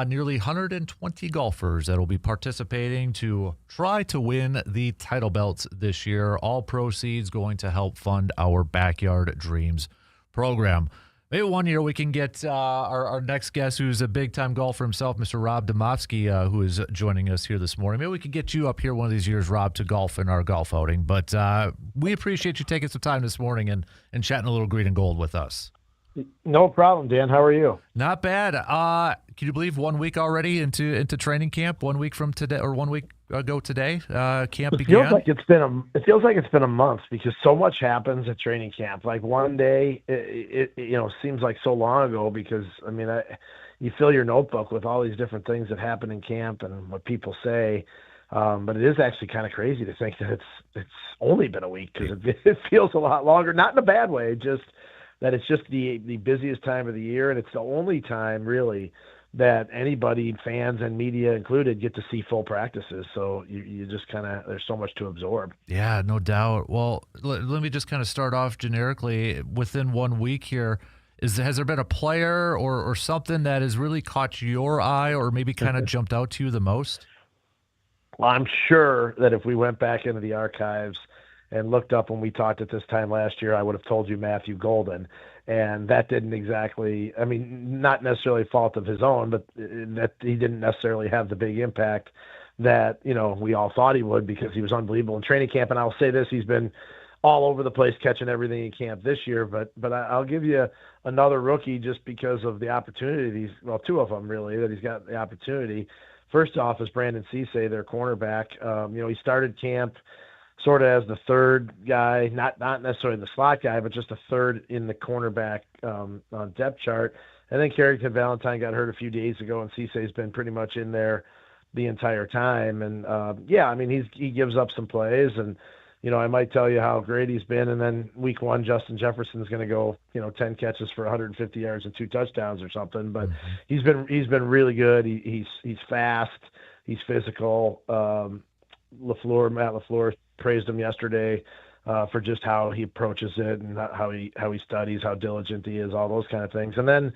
nearly 120 golfers that will be participating to try to win the title belts this year. All proceeds going to help fund our Backyard Dreams program. Maybe one year we can get our next guest, who's a big-time golfer himself, Mr. Rob Demovsky, who is joining us here this morning. Maybe we could get you up here one of these years, Rob, to golf in our golf outing. But we appreciate you taking some time this morning and chatting a little green and gold with us. No problem, Dan. How are you? Not bad. Can you believe 1 week already into training camp? 1 week from today, or 1 week ago today, camp began? It feels like it's been a month because so much happens at training camp. Like one day, it seems like so long ago because you fill your notebook with all these different things that happen in camp and what people say. But it is actually kind of crazy to think that it's only been a week because it feels a lot longer. Not in a bad way, just that it's just the busiest time of the year, and it's the only time really that anybody, fans and media included, get to see full practices. So you just there's so much to absorb. Yeah, no doubt. Well, let me just kind of start off generically. Within 1 week here, has there been a player or something that has really caught your eye or maybe kind of jumped out to you the most? Well, I'm sure that if we went back into the archives and looked up when we talked at this time last year, I would have told you Matthew Golden. And that didn't exactly, not necessarily fault of his own, but that he didn't necessarily have the big impact that, we all thought he would because he was unbelievable in training camp. And I'll say this, he's been all over the place catching everything in camp this year. But I'll give you another rookie just because of the opportunity. Two of them really, that he's got the opportunity. First off is Brandon Cisse, their cornerback. He started camp sort of as the third guy, not necessarily the slot guy, but just a third in the cornerback on depth chart. And then Carrington Valentine got hurt a few days ago, and Cisse's been pretty much in there the entire time. And he gives up some plays, and I might tell you how great he's been. And then week one, Justin Jefferson's going to go 10 catches for 150 yards and 2 touchdowns or something. But he's been really good. He's fast. He's physical. Matt LaFleur praised him yesterday for just how he approaches it and how he studies, how diligent he is, all those kind of things. And then,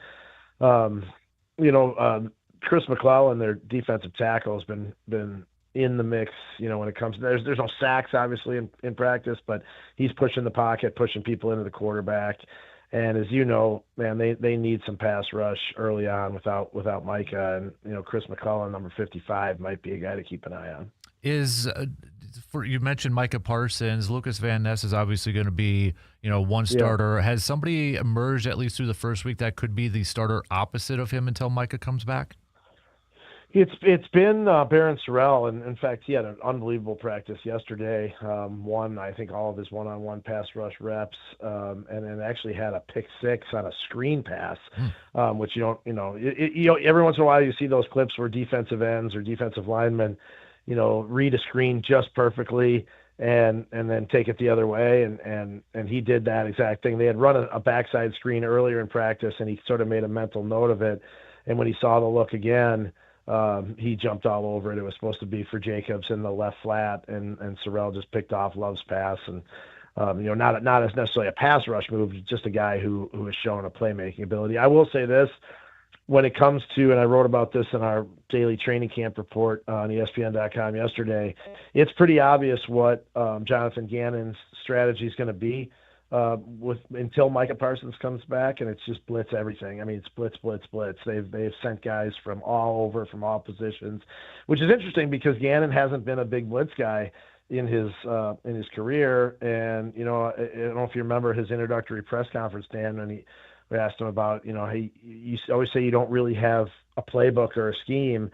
Chris McClellan, their defensive tackle, has been in the mix. When it comes to there's no sacks obviously in practice, but he's pushing the pocket, pushing people into the quarterback. And as you know, man, they need some pass rush early on without Micah. And Chris McClellan, number 55, might be a guy to keep an eye on. You mentioned Micah Parsons. Lucas Van Ness is obviously going to be, one starter. Yeah. Has somebody emerged at least through the first week that could be the starter opposite of him until Micah comes back? It's been Barron Sorrell, and in fact, he had an unbelievable practice yesterday. Won, I think, all of his one-on-one pass rush reps, and then actually had a pick six on a screen pass, which you don't, every once in a while you see those clips where defensive ends or defensive linemen, read a screen just perfectly and then take it the other way, and he did that exact thing. They had run a backside screen earlier in practice, and he sort of made a mental note of it, and when he saw the look again, he jumped all over it. It was supposed to be for Jacobs in the left flat, and Sorrell just picked off Love's pass. And, not as necessarily a pass rush move, just a guy who has shown a playmaking ability. I will say this, when it comes to, and I wrote about this in our daily training camp report on ESPN.com yesterday, it's pretty obvious what Jonathan Gannon's strategy is going to be until Micah Parsons comes back, and it's just blitz everything. It's blitz. They've sent guys from all over, from all positions, which is interesting because Gannon hasn't been a big blitz guy in his career. And I don't know if you remember his introductory press conference, Dan, when we asked him about, hey, you always say you don't really have a playbook or a scheme.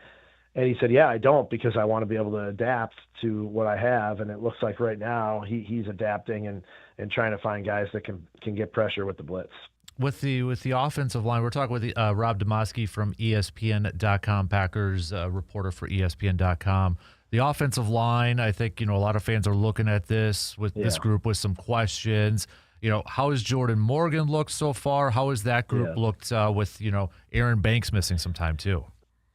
And he said, yeah, I don't, because I want to be able to adapt to what I have. And it looks like right now he's adapting and trying to find guys that can get pressure with the blitz. With the offensive line, we're talking with Rob Demovsky from ESPN.com, Packers reporter for ESPN.com. The offensive line, I think, a lot of fans are looking at this group with some questions. how has Jordan Morgan looked so far? How has that group looked with, Aaron Banks missing some time too?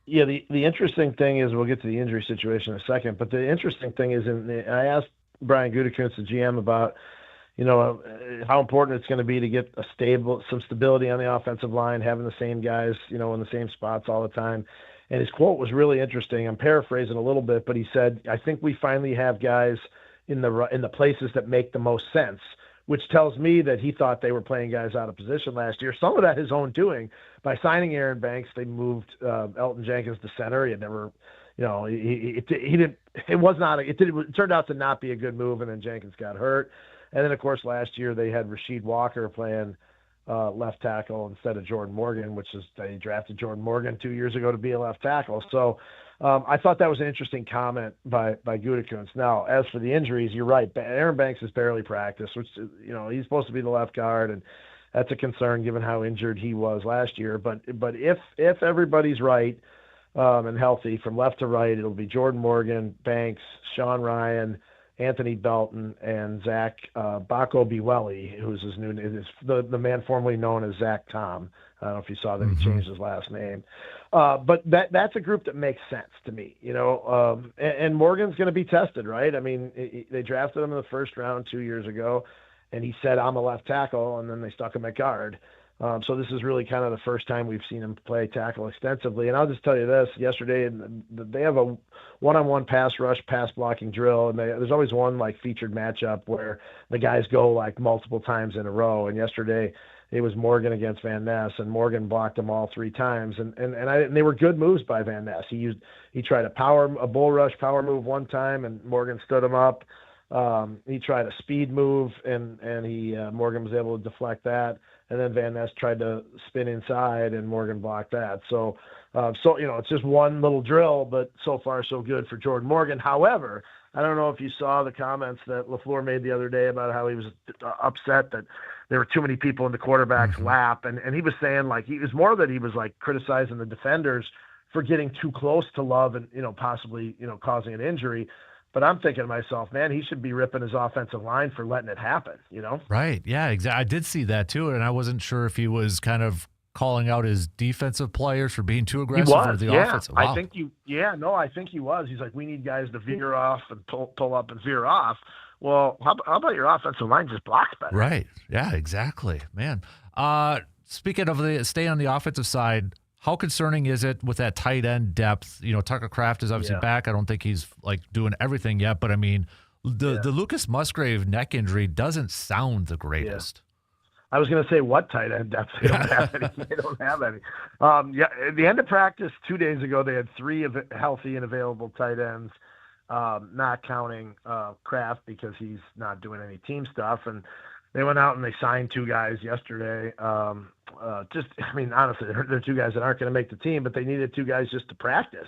Yeah, the interesting thing is, we'll get to the injury situation in a second, but the interesting thing is, I asked Brian Gutekunst, the GM, about, how important it's going to be to get some stability on the offensive line, having the same guys, in the same spots all the time. And his quote was really interesting. I'm paraphrasing a little bit, but he said, "I think we finally have guys in the places that make the most sense," which tells me that he thought they were playing guys out of position last year. Some of that his own doing. By signing Aaron Banks, they moved Elton Jenkins to center. He had never, he didn't. It turned out to not be a good move, and then Jenkins got hurt. And then, of course, last year they had Rasheed Walker playing left tackle instead of Jordan Morgan, they drafted Jordan Morgan 2 years ago to be a left tackle. So I thought that was an interesting comment by Gutekunst. Now, as for the injuries, you're right. Aaron Banks has barely practiced, which, he's supposed to be the left guard, and that's a concern given how injured he was last year. But if everybody's right and healthy from left to right, it'll be Jordan Morgan, Banks, Sean Ryan, Anthony Belton, and Zach Bacco Biwelli, who's his new name, the man formerly known as Zach Tom. I don't know if you saw that he changed his last name. But that's a group that makes sense to me, and Morgan's going to be tested, right? I mean, they drafted him in the first round 2 years ago, and he said, "I'm a left tackle," and then they stuck him at guard. So this is really kind of the first time we've seen him play tackle extensively. And I'll just tell you this, yesterday they have a one-on-one pass rush, pass blocking drill, and there's always one featured matchup where the guys go multiple times in a row. And yesterday it was Morgan against Van Ness, and Morgan blocked them all 3 times. And they were good moves by Van Ness. He tried a bull rush power move one time, and Morgan stood him up. He tried a speed move, and Morgan was able to deflect that. And then Van Ness tried to spin inside, and Morgan blocked that. So it's just one little drill, but so far so good for Jordan Morgan. However, I don't know if you saw the comments that LaFleur made the other day about how he was upset that there were too many people in the quarterback's lap. And he was saying he was criticizing the defenders for getting too close to Love and, possibly, causing an injury. But I'm thinking to myself, man, he should be ripping his offensive line for letting it happen, Right. Yeah, exactly. I did see that too, and I wasn't sure if he was kind of calling out his defensive players for being too aggressive or the offensive. Wow. I think he was. He's like, we need guys to veer off and pull up and veer off. Well, how about your offensive line just blocks better? Right. Yeah, exactly. Man. Speaking of stay on the offensive side, how concerning is it with that tight end depth? Tucker Kraft is obviously back. I don't think he's doing everything yet, but I mean, the Lucas Musgrave neck injury doesn't sound the greatest. I was going to say, what tight end depth? They don't have any. They don't have any. At the end of practice 2 days ago, they had 3 healthy and available tight ends, not counting Kraft because he's not doing any team stuff. And they went out and they signed 2 guys yesterday. Honestly, they're 2 guys that aren't going to make the team, but they needed 2 guys just to practice.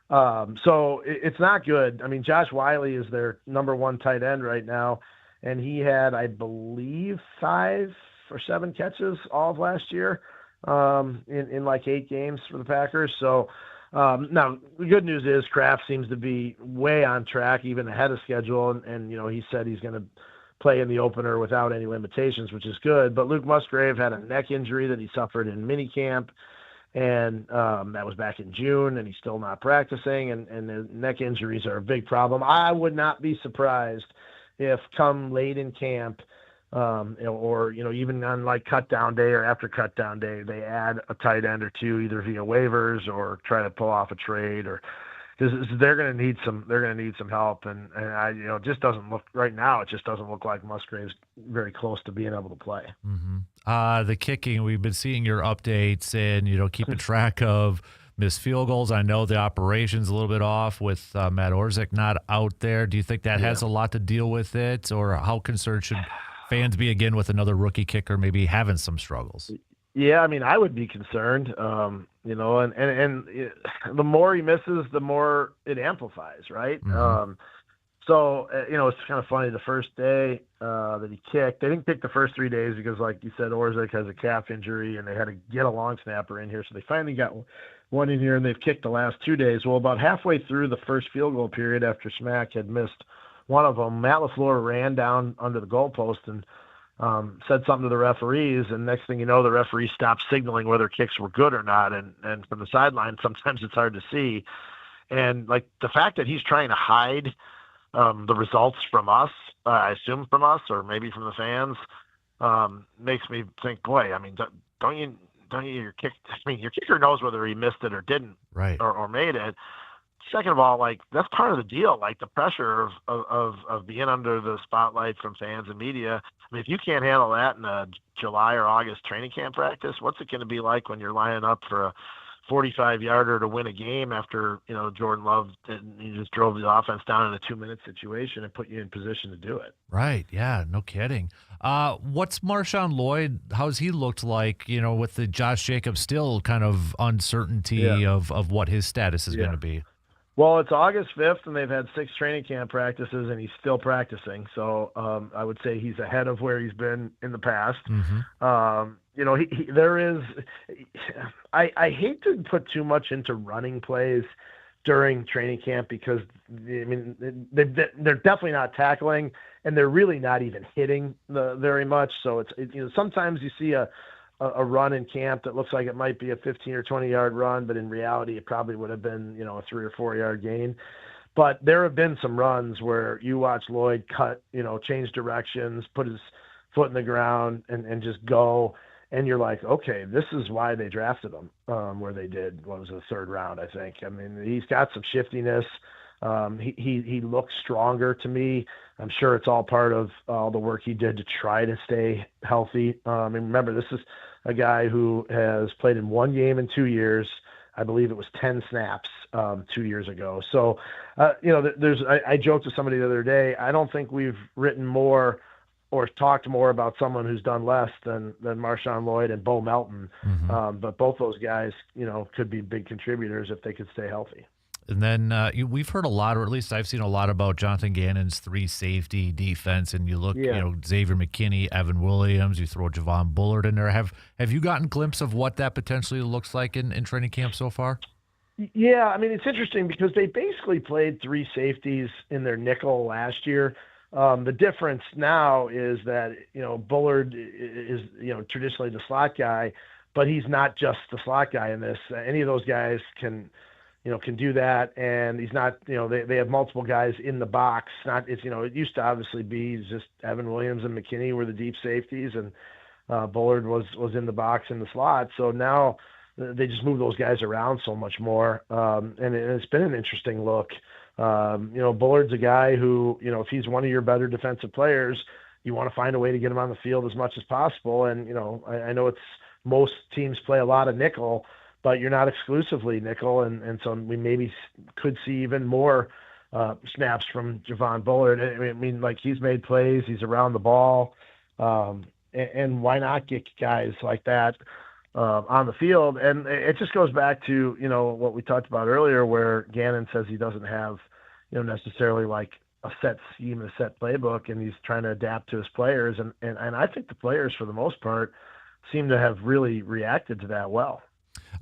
So it's not good. I mean, Josh Wiley is their number 1 tight end right now, and he had, I believe, 5 or 7 catches all of last year in 8 games for the Packers. So now the good news is Kraft seems to be way on track, even ahead of schedule, and he said he's going to play in the opener without any limitations, which is good. But Luke Musgrave had a neck injury that he suffered in minicamp, and that was back in June, and he's still not practicing, and the neck injuries are a big problem. I would not be surprised if come late in camp, or even on cut down day or after cut down day, they add a tight end or 2 either via waivers or try to pull off a trade, or because they're going to need some help, and it just doesn't look right now. It just doesn't look like Musgrave's very close to being able to play. Mm-hmm. The kicking, we've been seeing your updates and keeping track of missed field goals. I know the operation's a little bit off with Matt Orzik not out there. Do you think that has a lot to deal with it, or how concerned should fans be again with another rookie kicker maybe having some struggles? Yeah, I mean, I would be concerned, and the more he misses, the more it amplifies, right? Mm-hmm. So it's kind of funny. The first day that he kicked, they didn't kick the first 3 days because, like you said, Orzik has a calf injury, and they had to get a long snapper in here. So they finally got one in here, and they've kicked the last 2 days. Well, about halfway through the first field goal period after Smack had missed one of them, Matt LaFleur ran down under the goalpost and said something to the referees, and next thing you know, the referees stopped signaling whether kicks were good or not. And from the sideline, sometimes it's hard to see. And like the fact that he's trying to hide the results from us, I assume from us or maybe from the fans, makes me think, boy, I mean, don't you your kicker knows whether he missed it or didn't, right, or made it. Second of all, like that's part of the deal, like the pressure of being under the spotlight from fans and media. I mean, if you can't handle that in a July or August training camp practice, what's it going to be like when you're lining up for a 45-yarder to win a game after, Jordan Love he just drove the offense down in a 2-minute situation and put you in position to do it. Right. Yeah, no kidding. What's Marshawn Lloyd? How's he looked like, with the Josh Jacobs still kind of uncertainty of what his status is going to be? Well, it's August 5th, and they've had 6 training camp practices, and he's still practicing. So I would say he's ahead of where he's been in the past. Mm-hmm. I hate to put too much into running plays during training camp because, I mean, they're definitely not tackling, and they're really not even hitting very much. So sometimes you see a run in camp that looks like it might be a 15 or 20-yard run, but in reality, it probably would have been, a 3 or 4-yard gain. But there have been some runs where you watch Lloyd cut, change directions, put his foot in the ground and just go. And you're like, okay, this is why they drafted him where they did. What was it, the 3rd round, I think. I mean, he's got some shiftiness. He looks stronger to me. I'm sure it's all part of all the work he did to try to stay healthy. And remember, this is a guy who has played in 1 game in 2 years. I believe it was 10 snaps 2 years ago. So, I joked to somebody the other day, I don't think we've written more or talked more about someone who's done less than Marshawn Lloyd and Bo Melton. Mm-hmm. But both those guys, could be big contributors if they could stay healthy. And then we've heard a lot, or at least I've seen a lot about Jonathan Gannon's 3 safety defense. And you look, Xavier McKinney, Evan Williams, you throw Javon Bullard in there. Have you gotten a glimpse of what that potentially looks like in training camp so far? Yeah, I mean, it's interesting because they basically played 3 safeties in their nickel last year. The difference now is that, Bullard is, traditionally the slot guy, but he's not just the slot guy in this. Any of those guys can do that. And he's not, they have multiple guys in the box. It used to obviously be just Evan Williams and McKinney were the deep safeties, and Bullard was in the box in the slot. So now they just move those guys around so much more. And it's been an interesting look. Bullard's a guy who, if he's one of your better defensive players, you want to find a way to get him on the field as much as possible. And, I know most teams play a lot of nickel, but you're not exclusively nickel. And so we maybe could see even more snaps from Javon Bullard. I mean, like he's made plays, he's around the ball. And why not get guys like that on the field? And it just goes back to, what we talked about earlier, where Gannon says he doesn't have, necessarily like a set scheme, a set playbook, and he's trying to adapt to his players. And I think the players, for the most part, seem to have really reacted to that well.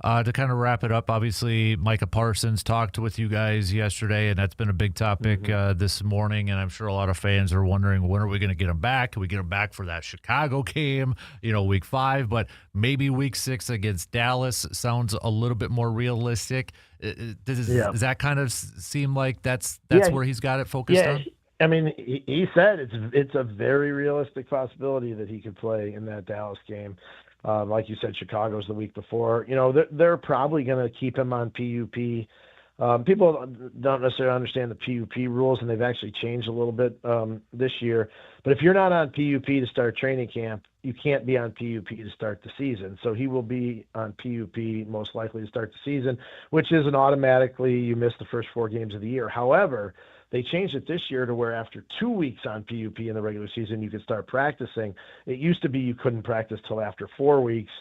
To kind of wrap it up, obviously, Micah Parsons talked with you guys yesterday, and that's been a big topic this morning, and I'm sure a lot of fans are wondering, when are we going to get him back? Can we get him back for that Chicago game, week 5, but maybe week 6 against Dallas sounds a little bit more realistic. Does that kind of seem like that's where he's got it focused on? I mean, he said it's a very realistic possibility that he could play in that Dallas game. Like you said, Chicago's the week before. They're probably going to keep him on PUP. People don't necessarily understand the PUP rules, and they've actually changed a little bit this year. But if you're not on PUP to start training camp, you can't be on PUP to start the season. So he will be on PUP most likely to start the season, which isn't automatically you miss the first 4 games of the year. However, they changed it this year to where after 2 weeks on PUP in the regular season, you could start practicing. It used to be you couldn't practice till after 4 weeks.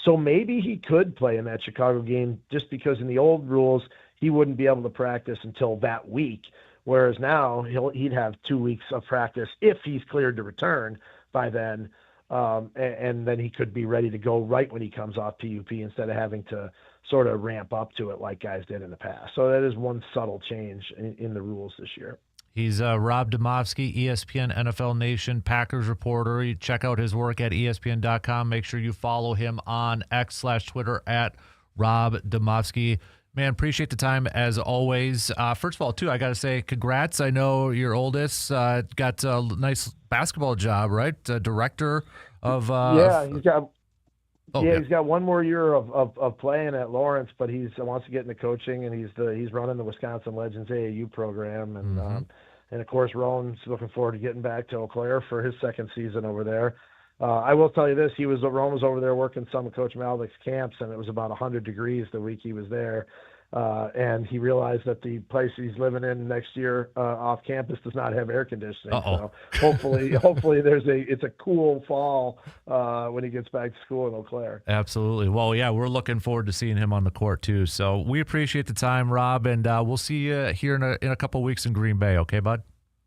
So maybe he could play in that Chicago game just because in the old rules, he wouldn't be able to practice until that week. Whereas now he'd have 2 weeks of practice if he's cleared to return by then. And then he could be ready to go right when he comes off PUP instead of having to sort of ramp up to it like guys did in the past. So that is one subtle change in the rules this year. He's Rob Demovsky, ESPN NFL Nation Packers reporter. You check out his work at ESPN.com. Make sure you follow him on X/Twitter at Rob Demovsky. Man, appreciate the time as always. First of all, too, I got to say congrats. I know your oldest got a nice basketball job, right? Director of. He's got. He's got one more year of playing at Lawrence, but he wants to get into coaching, and he's running the Wisconsin Legends AAU program, and and of course Rowan's looking forward to getting back to Eau Claire for his second season over there. I will tell you this: Rowan was over there working some of Coach Malik's camps, and it was about 100 degrees the week he was there. And he realized that the place he's living in next year off campus does not have air conditioning. So hopefully it's a cool fall when he gets back to school in Eau Claire. Absolutely. Well, yeah, we're looking forward to seeing him on the court too. So we appreciate the time, Rob, and we'll see you here in a couple of weeks in Green Bay. Okay, bud?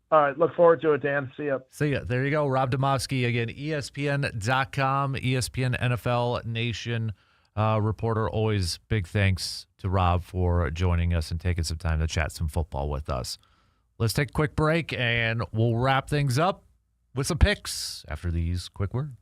All right. Look forward to it, Dan. See ya. See ya. There you go. Rob Demovsky, again, ESPN.com, ESPN NFL Nation reporter. Always big thanks to Rob for joining us and taking some time to chat some football with us. Let's take a quick break, and we'll wrap things up with some picks after these quick words.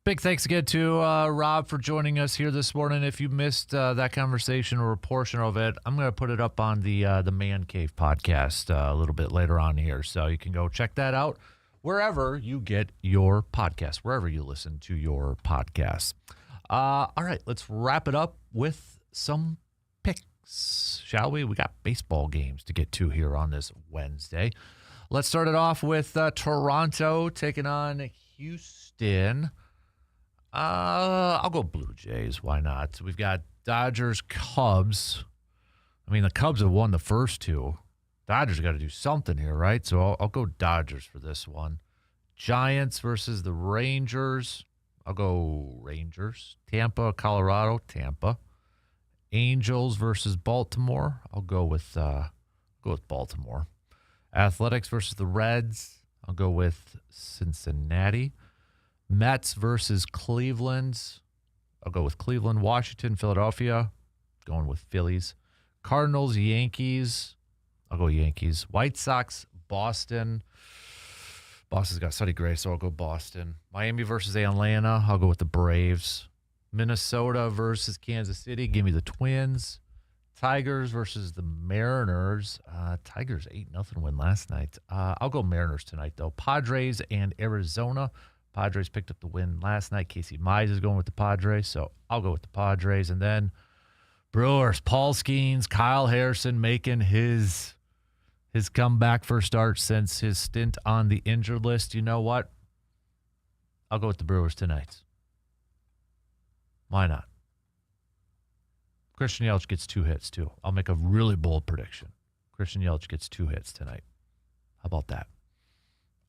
Big thanks again to Rob for joining us here this morning. If you missed that conversation or a portion of it, I'm going to put it up on the Man Cave podcast a little bit later on here, so you can go check that out wherever you get your podcast, wherever you listen to your podcasts. All right, let's wrap it up with some picks, shall we? We got baseball games to get to here on this Wednesday. Let's start it off with Toronto taking on Houston. I'll go Blue Jays. Why not? We've got Dodgers, Cubs. I mean, the Cubs have won the first two. Dodgers got to do something here, right? So I'll go Dodgers for this one. Giants versus the Rangers. I'll go Rangers. Tampa, Colorado, Tampa. Angels versus Baltimore. I'll go with Baltimore. Athletics versus the Reds. I'll go with Cincinnati. Mets versus Cleveland. I'll go with Cleveland. Washington, Philadelphia. Going with Phillies. Cardinals, Yankees. I'll go Yankees. White Sox, Boston. Boston's got Sonny Gray, so I'll go Boston. Miami versus Atlanta. I'll go with the Braves. Minnesota versus Kansas City. Give me the Twins. Tigers versus the Mariners. Tigers 8-0 win last night. I'll go Mariners tonight, though. Padres and Arizona. Padres picked up the win last night. Casey Mize is going with the Padres, so I'll go with the Padres. And then Brewers, Paul Skeens, Kyle Harrison making his comeback for start since his stint on the injured list. You know what? I'll go with the Brewers tonight. Why not? Christian Yelich gets 2 hits, too. I'll make a really bold prediction. Christian Yelich gets 2 hits tonight. How about that?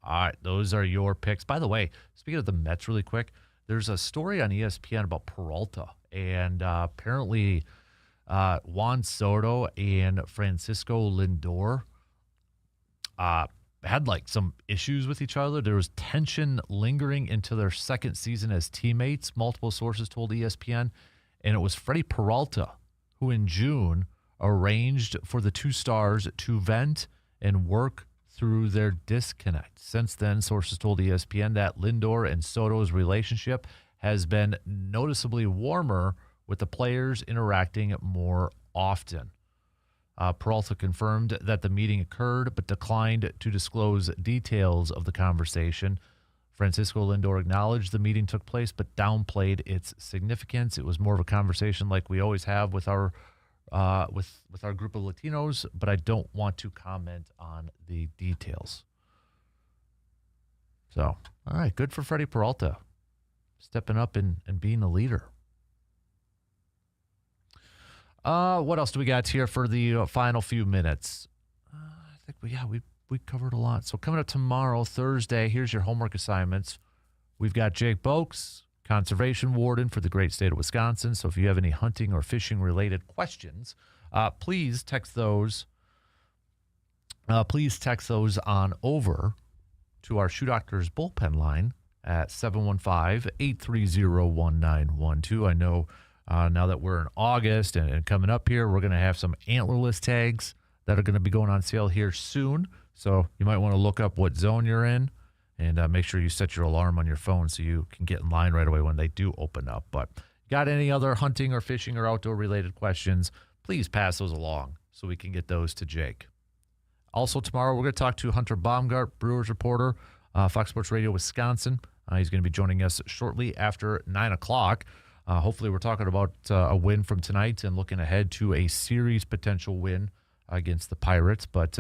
All right, those are your picks. By the way, speaking of the Mets really quick, there's a story on ESPN about Peralta. And apparently Juan Soto and Francisco Lindor had like some issues with each other. There was tension lingering into their second season as teammates, multiple sources told ESPN. And it was Freddie Peralta who in June arranged for the two stars to vent and work through their disconnect. Since then, sources told ESPN that Lindor and Soto's relationship has been noticeably warmer, with the players interacting more often. Peralta confirmed that the meeting occurred but declined to disclose details of the conversation. Francisco Lindor acknowledged the meeting took place but downplayed its significance. It was more of a conversation like we always have with our with our group of Latinos, but I don't want to comment on the details. So, all right, good for Freddie Peralta, stepping up and being a leader. What else do we got here for the final few minutes? I think we covered a lot. So coming up tomorrow, Thursday, here's your homework assignments. We've got Jake Boakes, conservation warden for the great state of Wisconsin. So if you have any hunting or fishing related questions, please text those. On over to our Shoe Doctors bullpen line at 715-830-1912. I know now that we're in August and coming up here, we're going to have some antlerless tags that are going to be going on sale here soon. So you might want to look up what zone you're in and make sure you set your alarm on your phone so you can get in line right away when they do open up. But got any other hunting or fishing or outdoor related questions, please pass those along so we can get those to Jake. Also tomorrow, we're going to talk to Hunter Baumgart, Brewers reporter, Fox Sports Radio Wisconsin. He's going to be joining us shortly after 9 o'clock. Hopefully we're talking about a win from tonight and looking ahead to a series potential win against the Pirates. But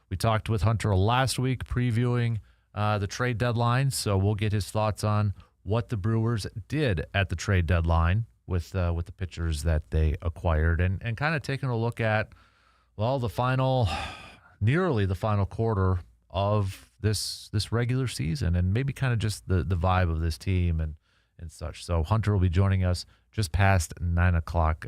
we talked with Hunter last week previewing the trade deadline, so we'll get his thoughts on what the Brewers did at the trade deadline with the pitchers that they acquired and kind of taking a look at, well, nearly the final quarter of this regular season and maybe kind of just the vibe of this team and such. So Hunter will be joining us just past 9 o'clock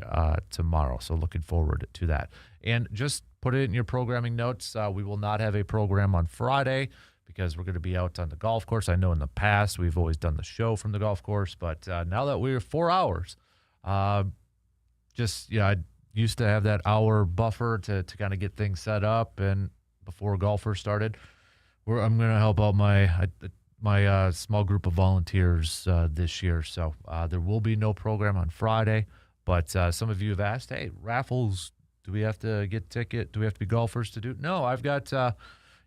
tomorrow. So looking forward to that. And just put it in your programming notes. We will not have a program on Friday because we're going to be out on the golf course. I know in the past we've always done the show from the golf course, but now that we're 4 hours, I used to have that hour buffer to kind of get things set up and before golfers started. I'm going to help out my my small group of volunteers this year. So there will be no program on Friday. But some of you have asked, hey, raffles, do we have to get ticket? Do we have to be golfers to do it? No, I've got,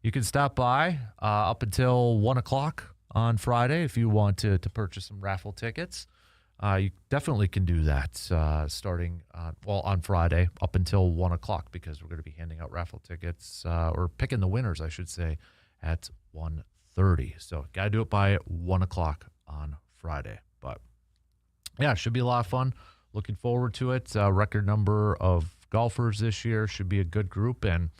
you can stop by up until 1 o'clock on Friday if you want to purchase some raffle tickets. You definitely can do that starting on Friday up until 1 o'clock because we're going to be handing out raffle tickets or picking the winners, I should say, at 1:30. So got to do it by 1 o'clock on Friday. But, yeah, it should be a lot of fun. Looking forward to it. Record number of golfers this year. Should be a good group. And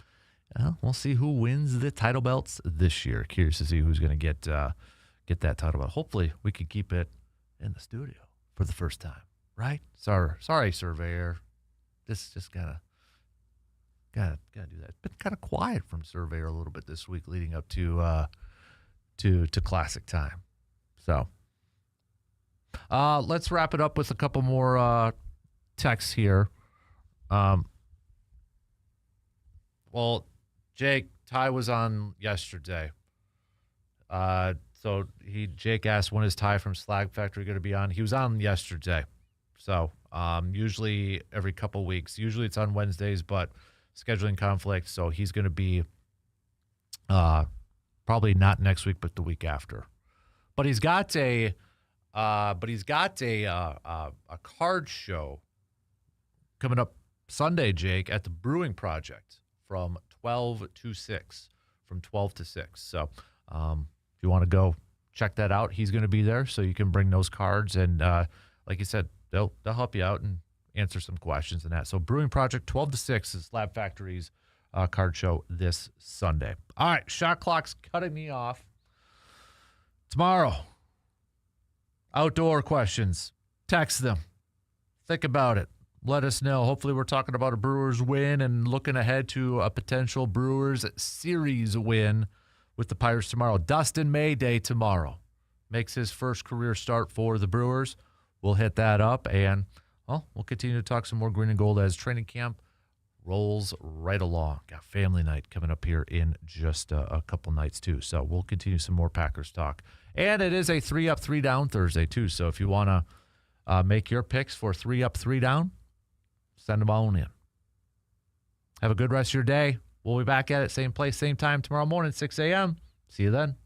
we'll see who wins the title belts this year. Curious to see who's going to get that title belt. Hopefully we can keep it in the studio for the first time, right? Sorry, surveyor. Just gotta do that. Been kind of quiet from surveyor a little bit this week, leading up to classic time. So let's wrap it up with a couple more texts here. Well, Jake, Ty was on yesterday. So Jake asked when is Ty from Slag Factory going to be on. He was on yesterday. So usually every couple weeks. Usually it's on Wednesdays, but scheduling conflict. So he's going to be probably not next week, but the week after. But he's got a card show coming up Sunday, Jake, at the Brewing Project from 12 to 6. From 12 to 6. So if you want to go check that out, he's going to be there, so you can bring those cards. And like you said, they'll help you out and answer some questions and that. So Brewing Project, 12 to 6 is Lab Factory's card show this Sunday. All right, shot clock's cutting me off. Tomorrow, outdoor questions. Text them. Think about it. Let us know. Hopefully we're talking about a Brewers win and looking ahead to a potential Brewers series win with the Pirates tomorrow. Dustin Mayday tomorrow makes his first career start for the Brewers. We'll hit that up, and we'll continue to talk some more green and gold as training camp rolls right along. Got family night coming up here in just a couple nights, too. So we'll continue some more Packers talk. And it is a 3-up, 3-down Thursday, too. So if you want to make your picks for 3-up, 3-down, send them on in. Have a good rest of your day. We'll be back at it, same place, same time tomorrow morning, 6 a.m. See you then.